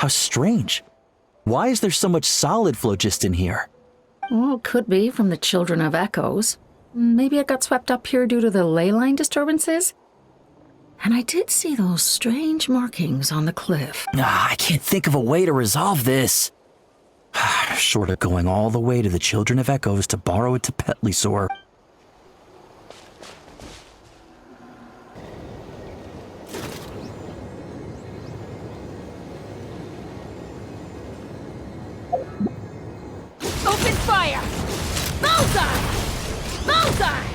How strange. Why is there so much solid phlogiston here? Well, could be from the Children of Echoes. Maybe it got swept up here due to the ley line disturbances? And I did see those strange markings on the cliff. I can't think of a way to resolve this. Short of going all the way to the Children of Echoes to borrow it to Petlisaur. Open fire! Bullseye! Bullseye!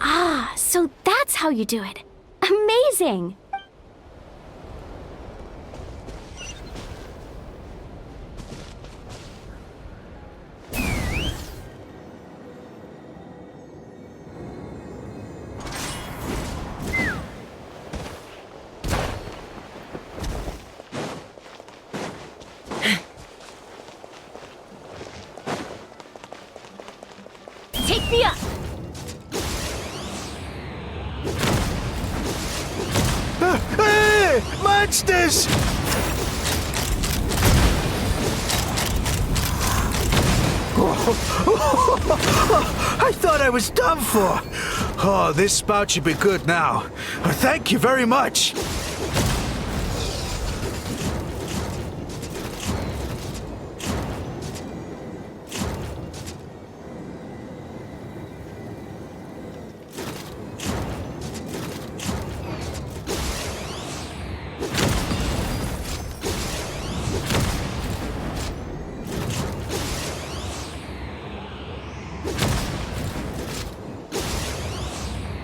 Ah, so that's how you do it. Amazing! Take me up! Hey! Monsters! I thought I was done for. Oh, this spout should be good now. Thank you very much.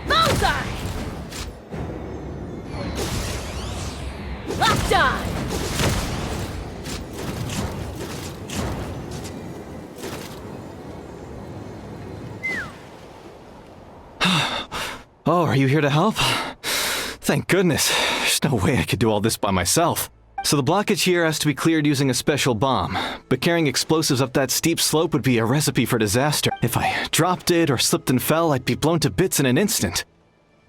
Bullseye! Locked on! Oh, are you here to help? Thank goodness. There's no way I could do all this by myself. So the blockage here has to be cleared using a special bomb, but carrying explosives up that steep slope would be a recipe for disaster. If I dropped it or slipped and fell, I'd be blown to bits in an instant.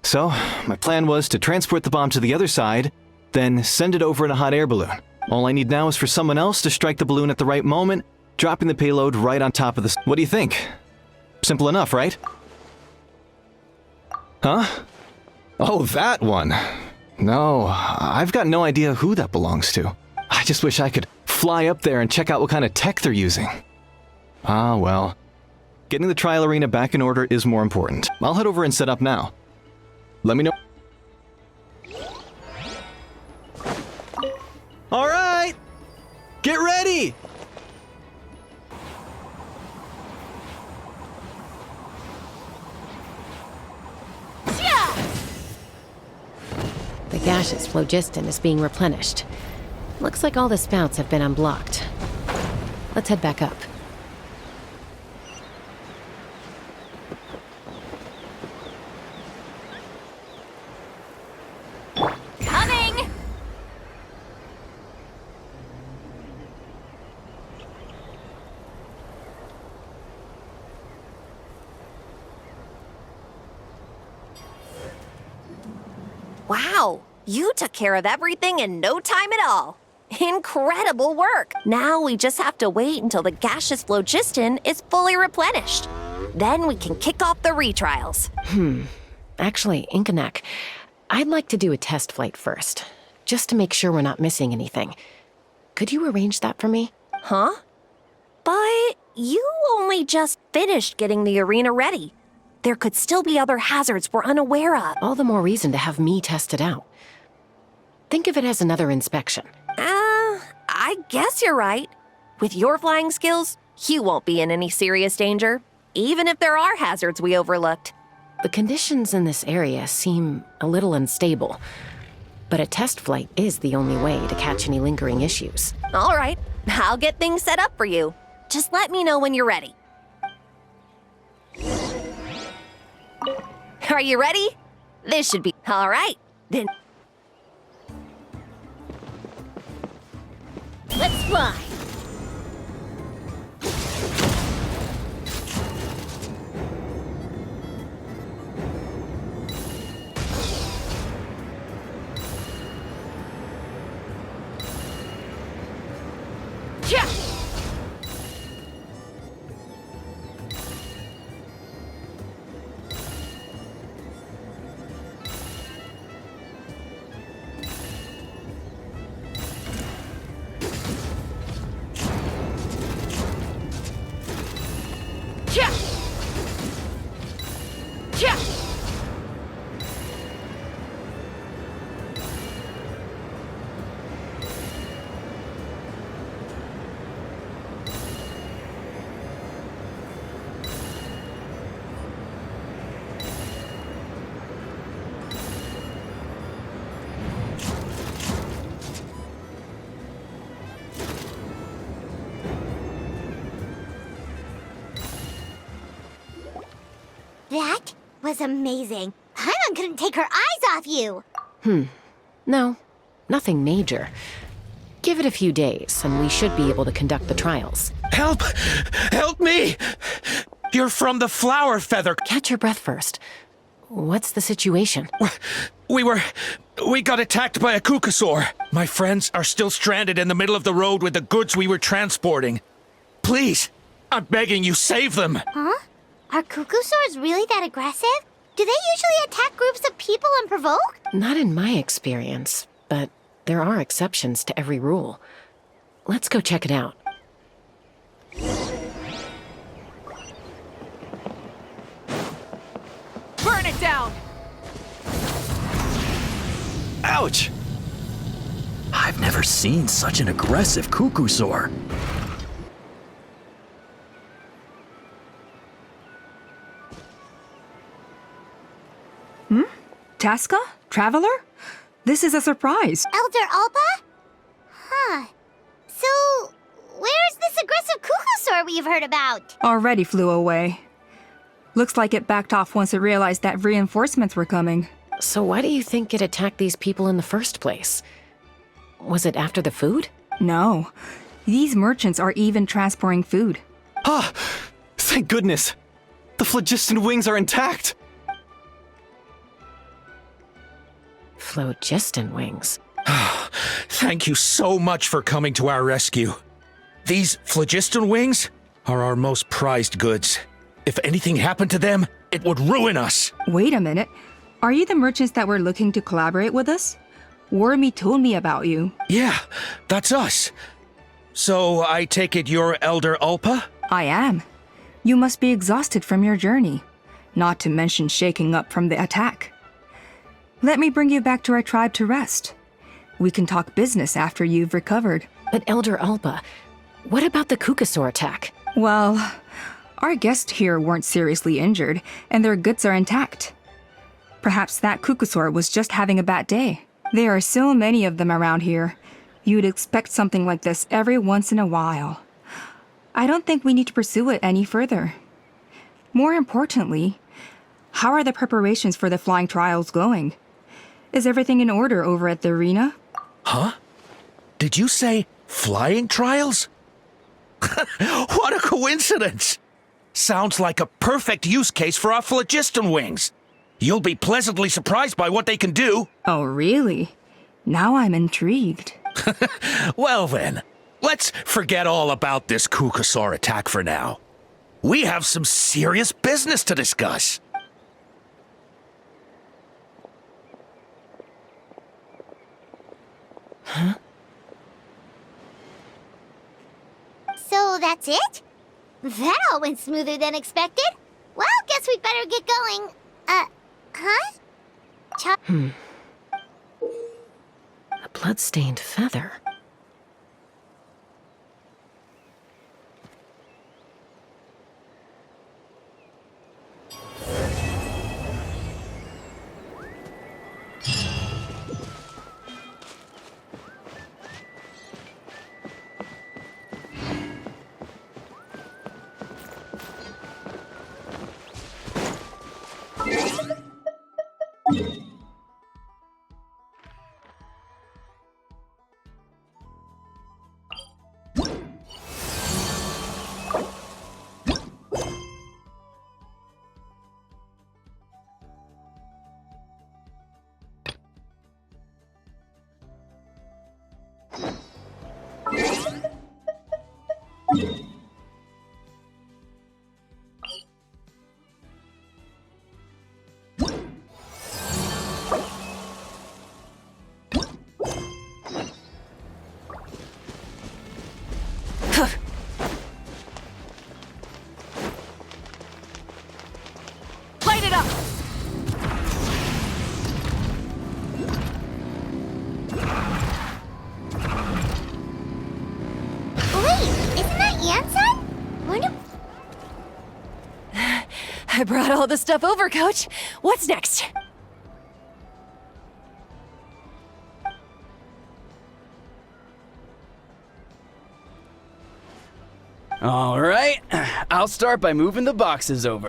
So, my plan was to transport the bomb to the other side, then send it over in a hot air balloon. All I need now is for someone else to strike the balloon at the right moment, dropping the payload right on top of the... What do you think? Simple enough, right? Huh? Oh, that one. No, I've got no idea who that belongs to. I just wish I could fly up there and check out what kind of tech they're using. Ah, well. Getting the trial arena back in order is more important. I'll head over and set up now. Let me know. All right! Get ready! The gaseous phlogiston is being replenished. Looks like all the spouts have been unblocked. Let's head back up. Coming! Wow, you took care of everything in no time at all. Incredible work! Now we just have to wait until the gaseous phlogiston is fully replenished. Then we can kick off the retrials. Actually, Inkanak, I'd like to do a test flight first, just to make sure we're not missing anything. Could you arrange that for me? Huh? But you only just finished getting the arena ready. There could still be other hazards we're unaware of. All the more reason to have me test it out. Think of it as another inspection. I guess you're right. With your flying skills, you won't be in any serious danger, even if there are hazards we overlooked. The conditions in this area seem a little unstable, but a test flight is the only way to catch any lingering issues. All right, I'll get things set up for you. Just let me know when you're ready. Are you ready? This should be all right. Then let's fly! That was amazing. Paimon couldn't take her eyes off you. No, nothing major. Give it a few days, and we should be able to conduct the trials. Help! Help me! You're from the Flower Feather. Catch your breath first. What's the situation? We got attacked by a Kukasaur. My friends are still stranded in the middle of the road with the goods we were transporting. Please, I'm begging you, save them. Huh? Are Kukusaurs really that aggressive? Do they usually attack groups of people unprovoked? Not in my experience, but there are exceptions to every rule. Let's go check it out. Burn it down! Ouch! I've never seen such an aggressive Kukusaur. Tasca? Traveler? This is a surprise. Elder Alpa? Huh. So, where's this aggressive Kukusaur we've heard about? Already flew away. Looks like it backed off once it realized that reinforcements were coming. So why do you think it attacked these people in the first place? Was it after the food? No. These merchants are even transporting food. Ah! Thank goodness! The phlogiston wings are intact! Phlogiston wings. Thank you so much for coming to our rescue. These phlogiston wings are our most prized goods. If anything happened to them, it would ruin us. Wait a minute. Are you the merchants that were looking to collaborate with us? Wormy told me about you. Yeah, that's us. So I take it you're Elder Ulpa? I am. You must be exhausted from your journey, not to mention shaking up from the attack. Let me bring you back to our tribe to rest. We can talk business after you've recovered. But Elder Ulpa, what about the Kukusaur attack? Well, our guests here weren't seriously injured, and their goods are intact. Perhaps that Kukusaur was just having a bad day. There are so many of them around here. You'd expect something like this every once in a while. I don't think we need to pursue it any further. More importantly, how are the preparations for the flying trials going? Is everything in order over at the arena? Huh? Did you say flying trials? What a coincidence! Sounds like a perfect use case for our phlogiston wings. You'll be pleasantly surprised by what they can do. Oh, really? Now I'm intrigued. Well then, let's forget all about this Kukusaur attack for now. We have some serious business to discuss. Huh? So that's it? That all went smoother than expected. Well, guess we'd better get going. Huh? A blood-stained feather. Light it up! Wait, isn't that Yansan? Wonder... I brought all the stuff over, Coach. What's next? All right, I'll start by moving the boxes over.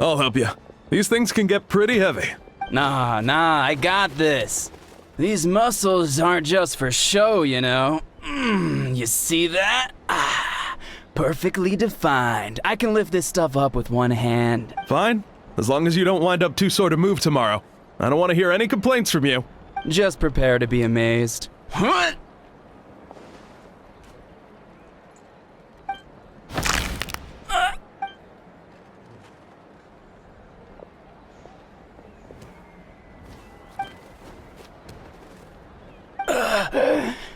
I'll help you. These things can get pretty heavy. Nah, I got this. These muscles aren't just for show, you know. You see that? Perfectly defined. I can lift this stuff up with one hand. Fine, as long as you don't wind up too sore to move tomorrow. I don't want to hear any complaints from you. Just prepare to be amazed. What?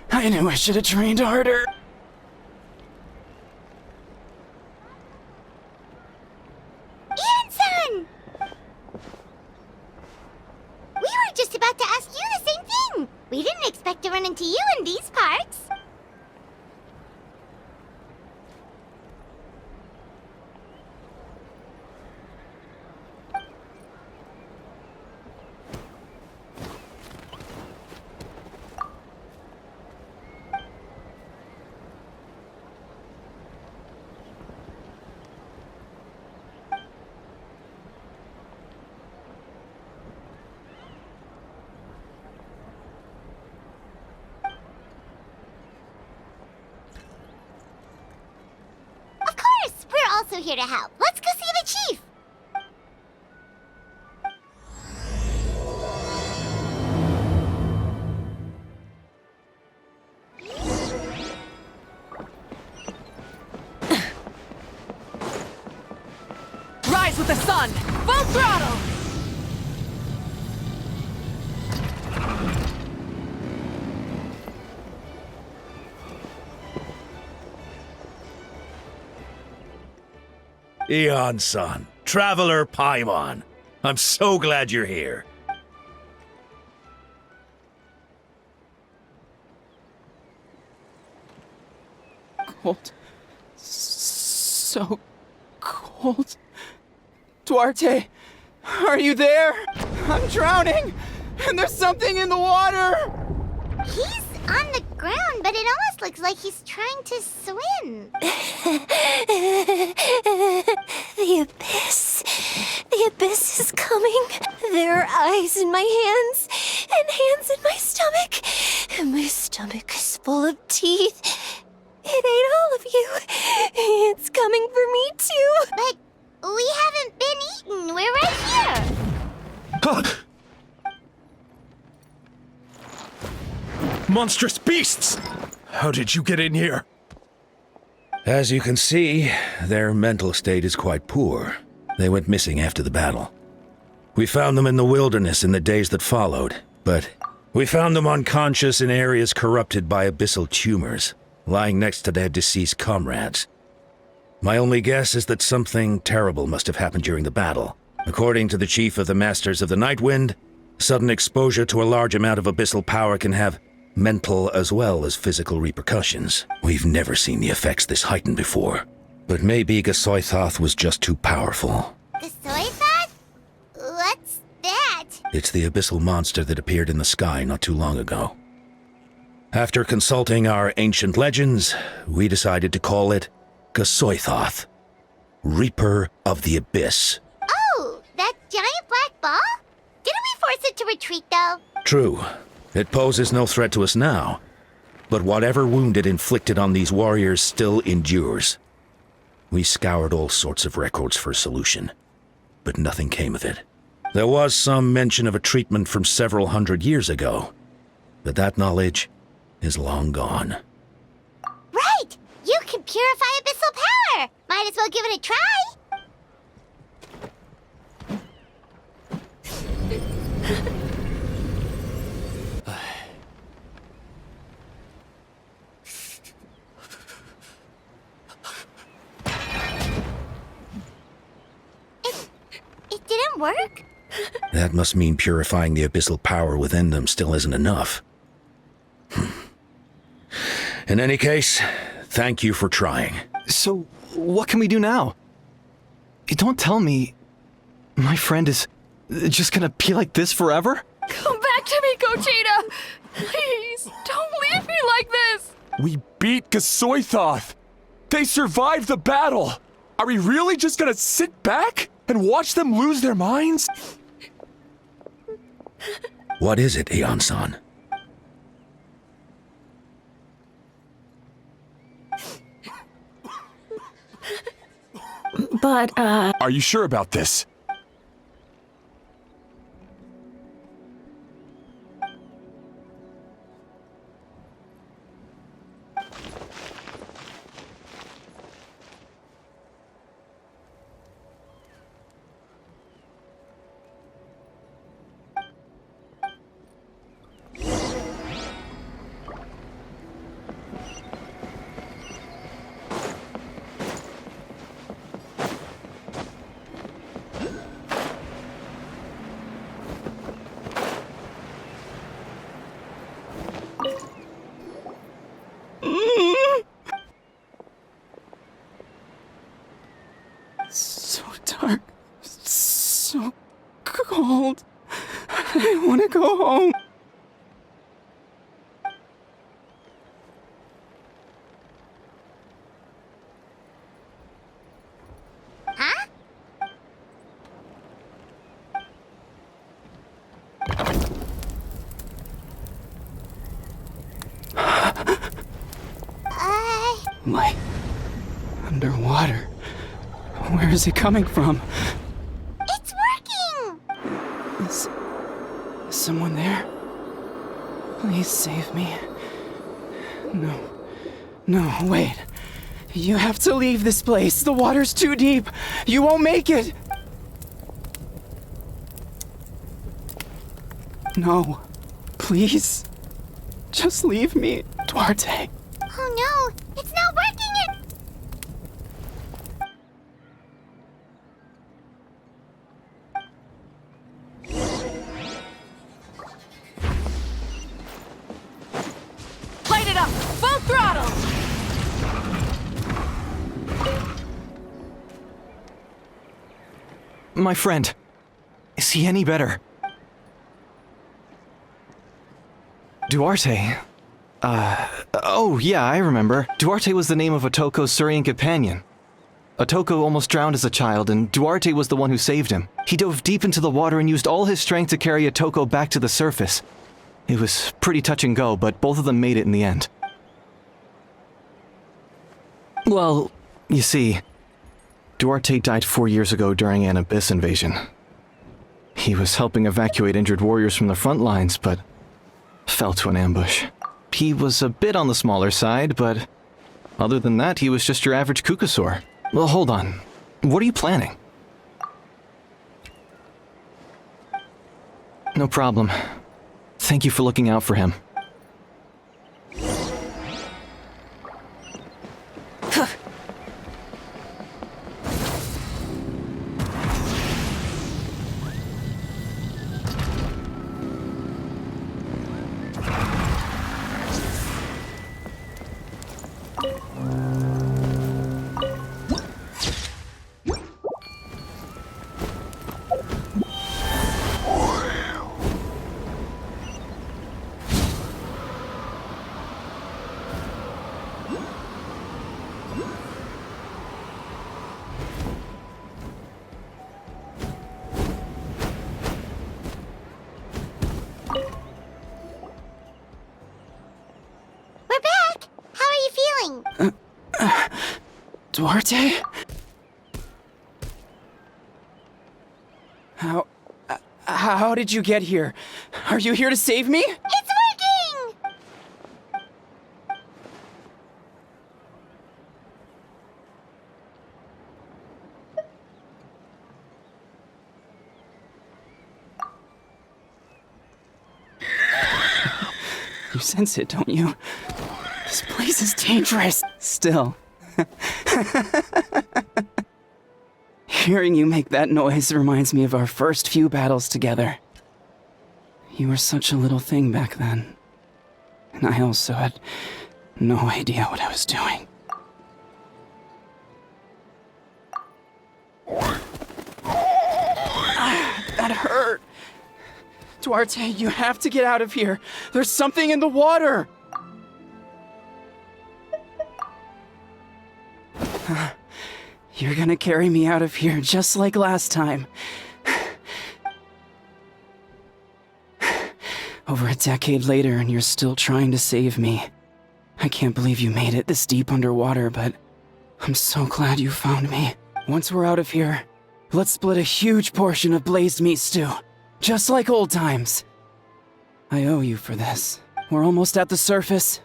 I knew I should have trained harder. Ian-san! We were just about to ask you the same thing. We didn't expect to run into you in these parts. Also here to help. Let's go see the chief. Rise with the sun! Full throttle! Eon-san, Traveler Paimon. I'm so glad you're here. Cold. So cold. Duarte, are you there? I'm drowning, and there's something in the water. He's on the ground, but it almost looks like he's trying to swim. The abyss. The abyss is coming. There are eyes in my hands, and hands in my stomach. And my stomach is full of teeth. It ate all of you. It's coming for me, too. But we haven't been eaten. We're right here. Monstrous beasts! How did you get in here? As you can see, their mental state is quite poor. They went missing after the battle. We found them in the wilderness in the days that followed, but we found them unconscious in areas corrupted by abyssal tumors, lying next to their deceased comrades. My only guess is that something terrible must have happened during the battle. According to the chief of the Masters of the Nightwind, sudden exposure to a large amount of abyssal power can have mental as well as physical repercussions. We've never seen the effects this heightened before. But maybe Gasoithoth was just too powerful. Gasoithoth? What's that? It's the abyssal monster that appeared in the sky not too long ago. After consulting our ancient legends, we decided to call it Gasoithoth, Reaper of the Abyss. Oh, that giant black ball? Didn't we force it to retreat, though? True. It poses no threat to us now, but whatever wound it inflicted on these warriors still endures. We scoured all sorts of records for a solution, but nothing came of it. There was some mention of a treatment from several hundred years ago, but that knowledge is long gone. Right! You can purify abyssal power! Might as well give it a try! It didn't work? That must mean purifying the abyssal power within them still isn't enough. In any case, thank you for trying. So, what can we do now? Don't tell me my friend is just gonna be like this forever? Come back to me, Gogeta! Please, don't leave me like this! We beat Gasoithoth! They survived the battle! Are we really just gonna sit back and watch them lose their minds? What is it, Aeon-san? But, Are you sure about this? So dark, so cold. I want to go home. Huh? Light. Underwater. Where is it coming from? It's working! Is someone there? Please save me. No. No, wait. You have to leave this place. The water's too deep. You won't make it. No. Please. Just leave me, Duarte. Oh no, it's not working! Light it up! Full throttle! My friend. Is he any better? Duarte? Oh yeah, I remember. Duarte was the name of Otoko's Surian companion. Otoko almost drowned as a child, and Duarte was the one who saved him. He dove deep into the water and used all his strength to carry Otoko back to the surface. It was pretty touch and go, but both of them made it in the end. Well, you see, Duarte died 4 years ago during an abyss invasion. He was helping evacuate injured warriors from the front lines, but fell to an ambush. He was a bit on the smaller side, but other than that, he was just your average Kukasaur. Well, hold on. What are you planning? No problem. Thank you for looking out for him. We're back! How are you feeling? Duarte? How did you get here? Are you here to save me? It's working! You sense it, don't you? This place is dangerous. Still. Hearing you make that noise reminds me of our first few battles together. You were such a little thing back then. And I also had no idea what I was doing. That hurt. Duarte, you have to get out of here. There's something in the water. You're gonna carry me out of here just like last time. Over a decade later, and you're still trying to save me. I can't believe you made it this deep underwater, but I'm so glad you found me. Once we're out of here, let's split a huge portion of blazed meat stew, just like old times. I owe you for this. We're almost at the surface.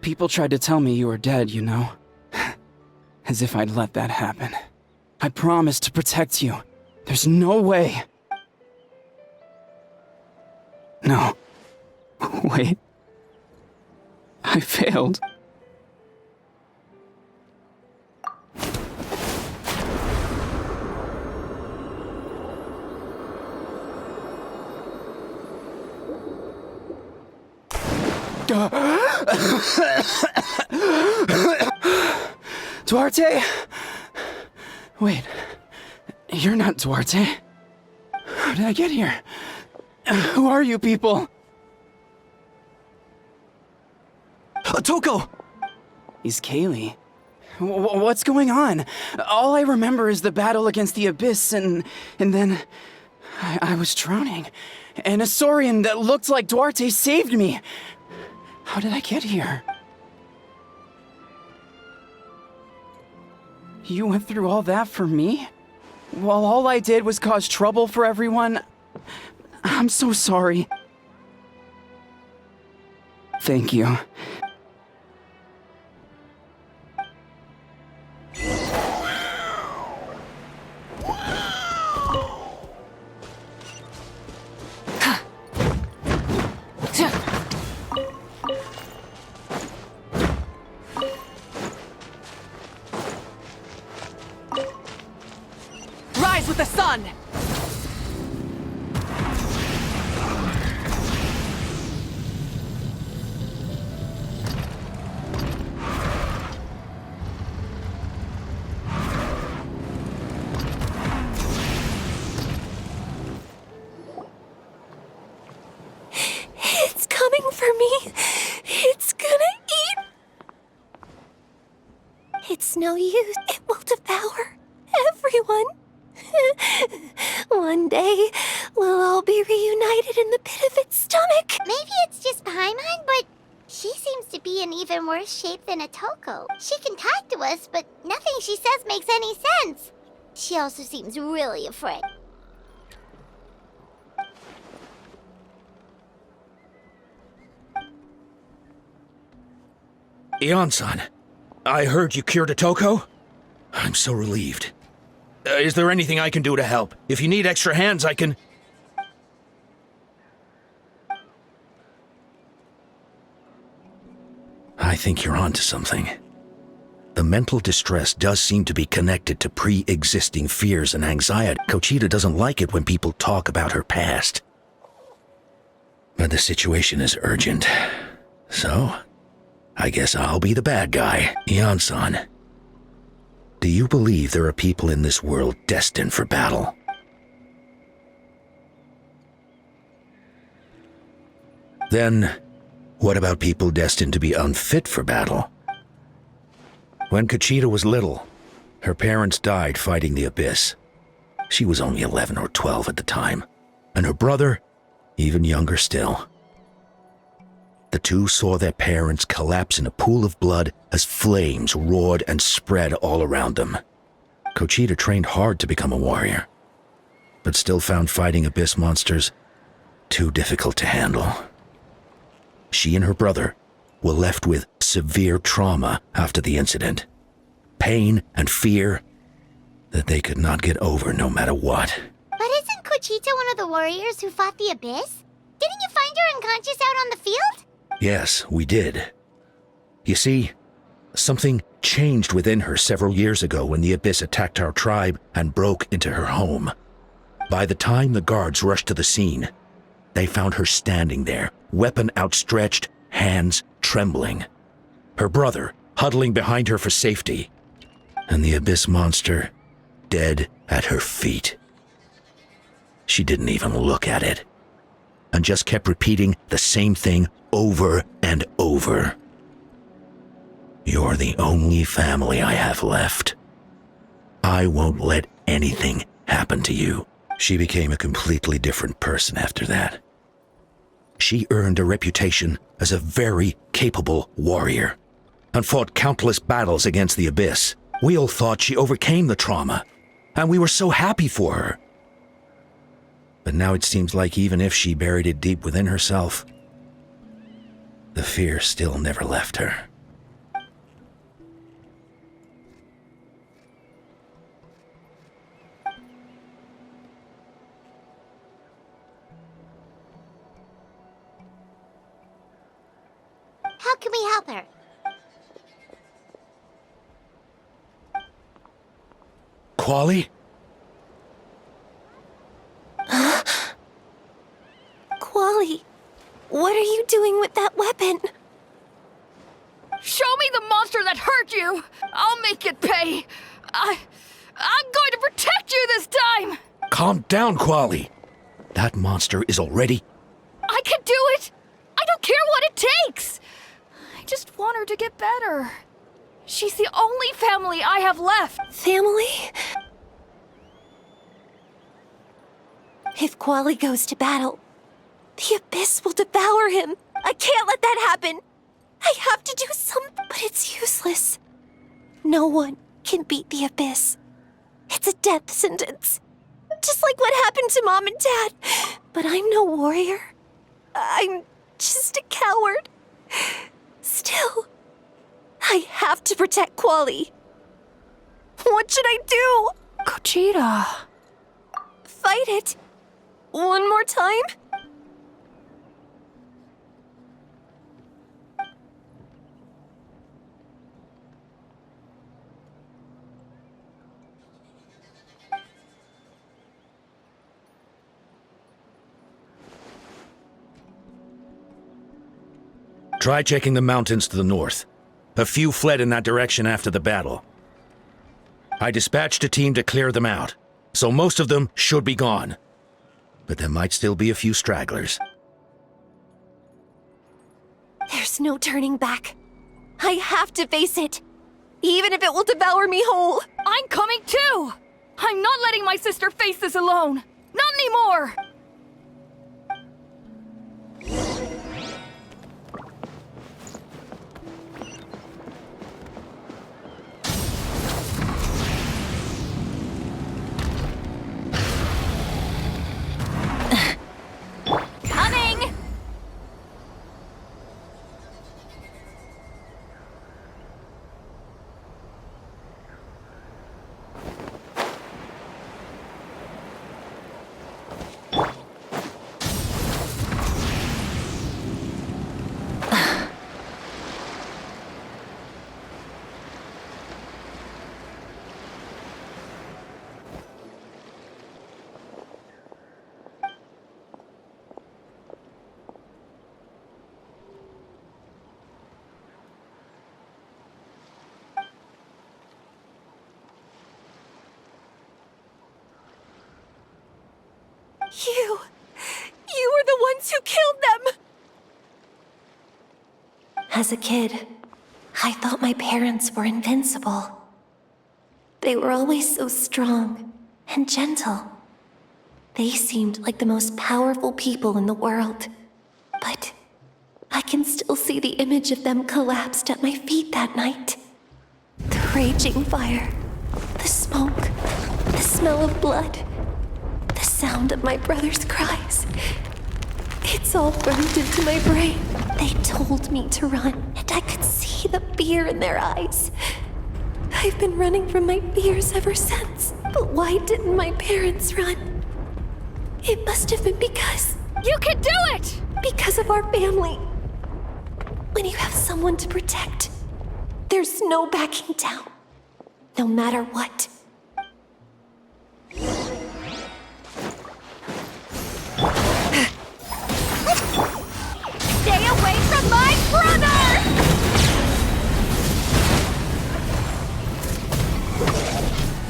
People tried to tell me you were dead, you know. As if I'd let that happen. I promised to protect you. There's no way. No. Wait. I failed. Duarte? Wait, you're not Duarte. How did I get here? Who are you people? Toko! He's Kaylee. What's going on? All I remember is the battle against the Abyss, and then I was drowning. And a Saurian that looked like Duarte saved me. How did I get here? You went through all that for me? While all I did was cause trouble for everyone? I'm so sorry. Thank you. Rise with the sun! It's coming for me. It's gonna eat. It's no use. It will devour everyone. One day, we'll all be reunited in the pit of its stomach. Maybe it's just Paimon, but she seems to be in even worse shape than a Toko. She can talk to us, but nothing she says makes any sense. She also seems really afraid. Ion-san, I heard you cured a Toko? I'm so relieved. Is there anything I can do to help? If you need extra hands, I can... I think you're onto something. The mental distress does seem to be connected to pre-existing fears and anxiety. Kochita doesn't like it when people talk about her past. But the situation is urgent. So, I guess I'll be the bad guy. Ion-san, do you believe there are people in this world destined for battle? Then, what about people destined to be unfit for battle? When Kochita was little, her parents died fighting the Abyss. She was only 11 or 12 at the time, and her brother, even younger still. The two saw their parents collapse in a pool of blood as flames roared and spread all around them. Kochita trained hard to become a warrior, but still found fighting Abyss monsters too difficult to handle. She and her brother were left with severe trauma after the incident. Pain and fear that they could not get over no matter what. But isn't Kochita one of the warriors who fought the Abyss? Didn't you find her unconscious out on the field? Yes, we did. You see, something changed within her several years ago when the Abyss attacked our tribe and broke into her home. By the time the guards rushed to the scene, they found her standing there, weapon outstretched, hands trembling. Her brother huddling behind her for safety, and the Abyss monster dead at her feet. She didn't even look at it, and just kept repeating the same thing over and over. You're the only family I have left. I won't let anything happen to you. She became a completely different person after that. She earned a reputation as a very capable warrior and fought countless battles against the Abyss. We all thought she overcame the trauma, and we were so happy for her. But now it seems like even if she buried it deep within herself, the fear still never left her. How can we help her? Quali? Quali, what are you doing with that weapon? Show me the monster that hurt you! I'll make it pay! I'm going to protect you this time! Calm down, Quali. That monster is already... I can do it! I don't care what it takes! I just want her to get better. She's the only family I have left. Family? If Quali goes to battle, the Abyss will devour him. I can't let that happen. I have to do something, but it's useless. No one can beat the Abyss. It's a death sentence. Just like what happened to Mom and Dad. But I'm no warrior. I'm just a coward. Still, I have to protect Quali. What should I do? Gogeta. Fight it. One more time? Try checking the mountains to the north. A few fled in that direction after the battle. I dispatched a team to clear them out, so most of them should be gone. But there might still be a few stragglers. There's no turning back. I have to face it, even if it will devour me whole. I'm coming too! I'm not letting my sister face this alone! Not anymore! Coming! You were the ones who killed them! As a kid, I thought my parents were invincible. They were always so strong and gentle. They seemed like the most powerful people in the world. But I can still see the image of them collapsed at my feet that night. The raging fire, the smoke, the smell of blood. The sound of my brother's cries. It's all burned into my brain. They told me to run, and I could see the fear in their eyes. I've been running from my fears ever since. But why didn't my parents run? It must have been because... You can do it! Because of our family. When you have someone to protect, there's no backing down. No matter what. Stay away from my brother!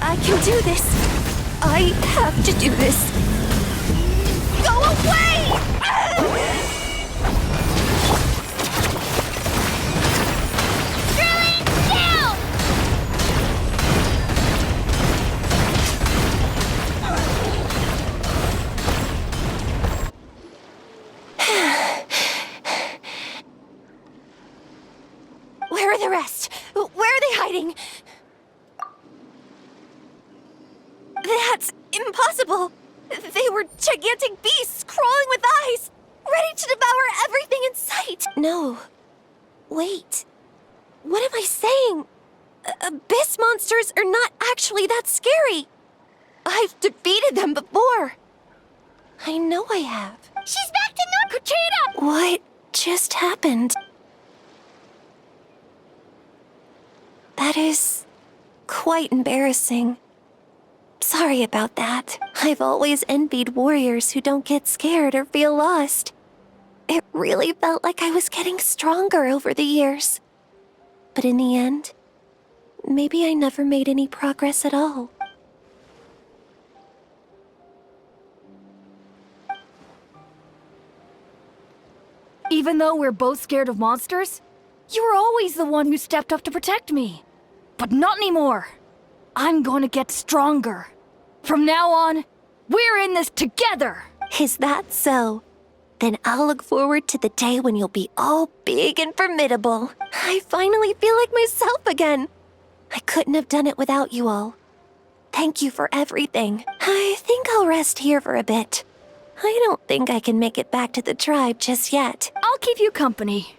I can do this. I have to do this. Go away! Going down! fighting. That's impossible. They were gigantic beasts crawling with eyes, ready to devour everything in sight. No. Wait. What am I saying? Abyss monsters are not actually that scary. I've defeated them before. I know I have. She's back to normal. Kuchita! What just happened? That is quite embarrassing. Sorry about that. I've always envied warriors who don't get scared or feel lost. It really felt like I was getting stronger over the years. But in the end, maybe I never made any progress at all. Even though we're both scared of monsters, you were always the one who stepped up to protect me. But not anymore. I'm going to get stronger. From now on, we're in this together. Is that so? Then I'll look forward to the day when you'll be all big and formidable. I finally feel like myself again. I couldn't have done it without you all. Thank you for everything. I think I'll rest here for a bit. I don't think I can make it back to the tribe just yet. I'll keep you company.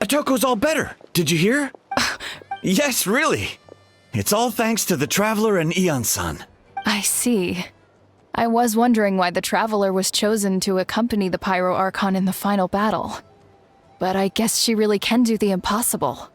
Atoko's all better. Did you hear? Yes, really. It's all thanks to the Traveler and Eon-san. I see. I was wondering why the Traveler was chosen to accompany the Pyro Archon in the final battle. But I guess she really can do the impossible.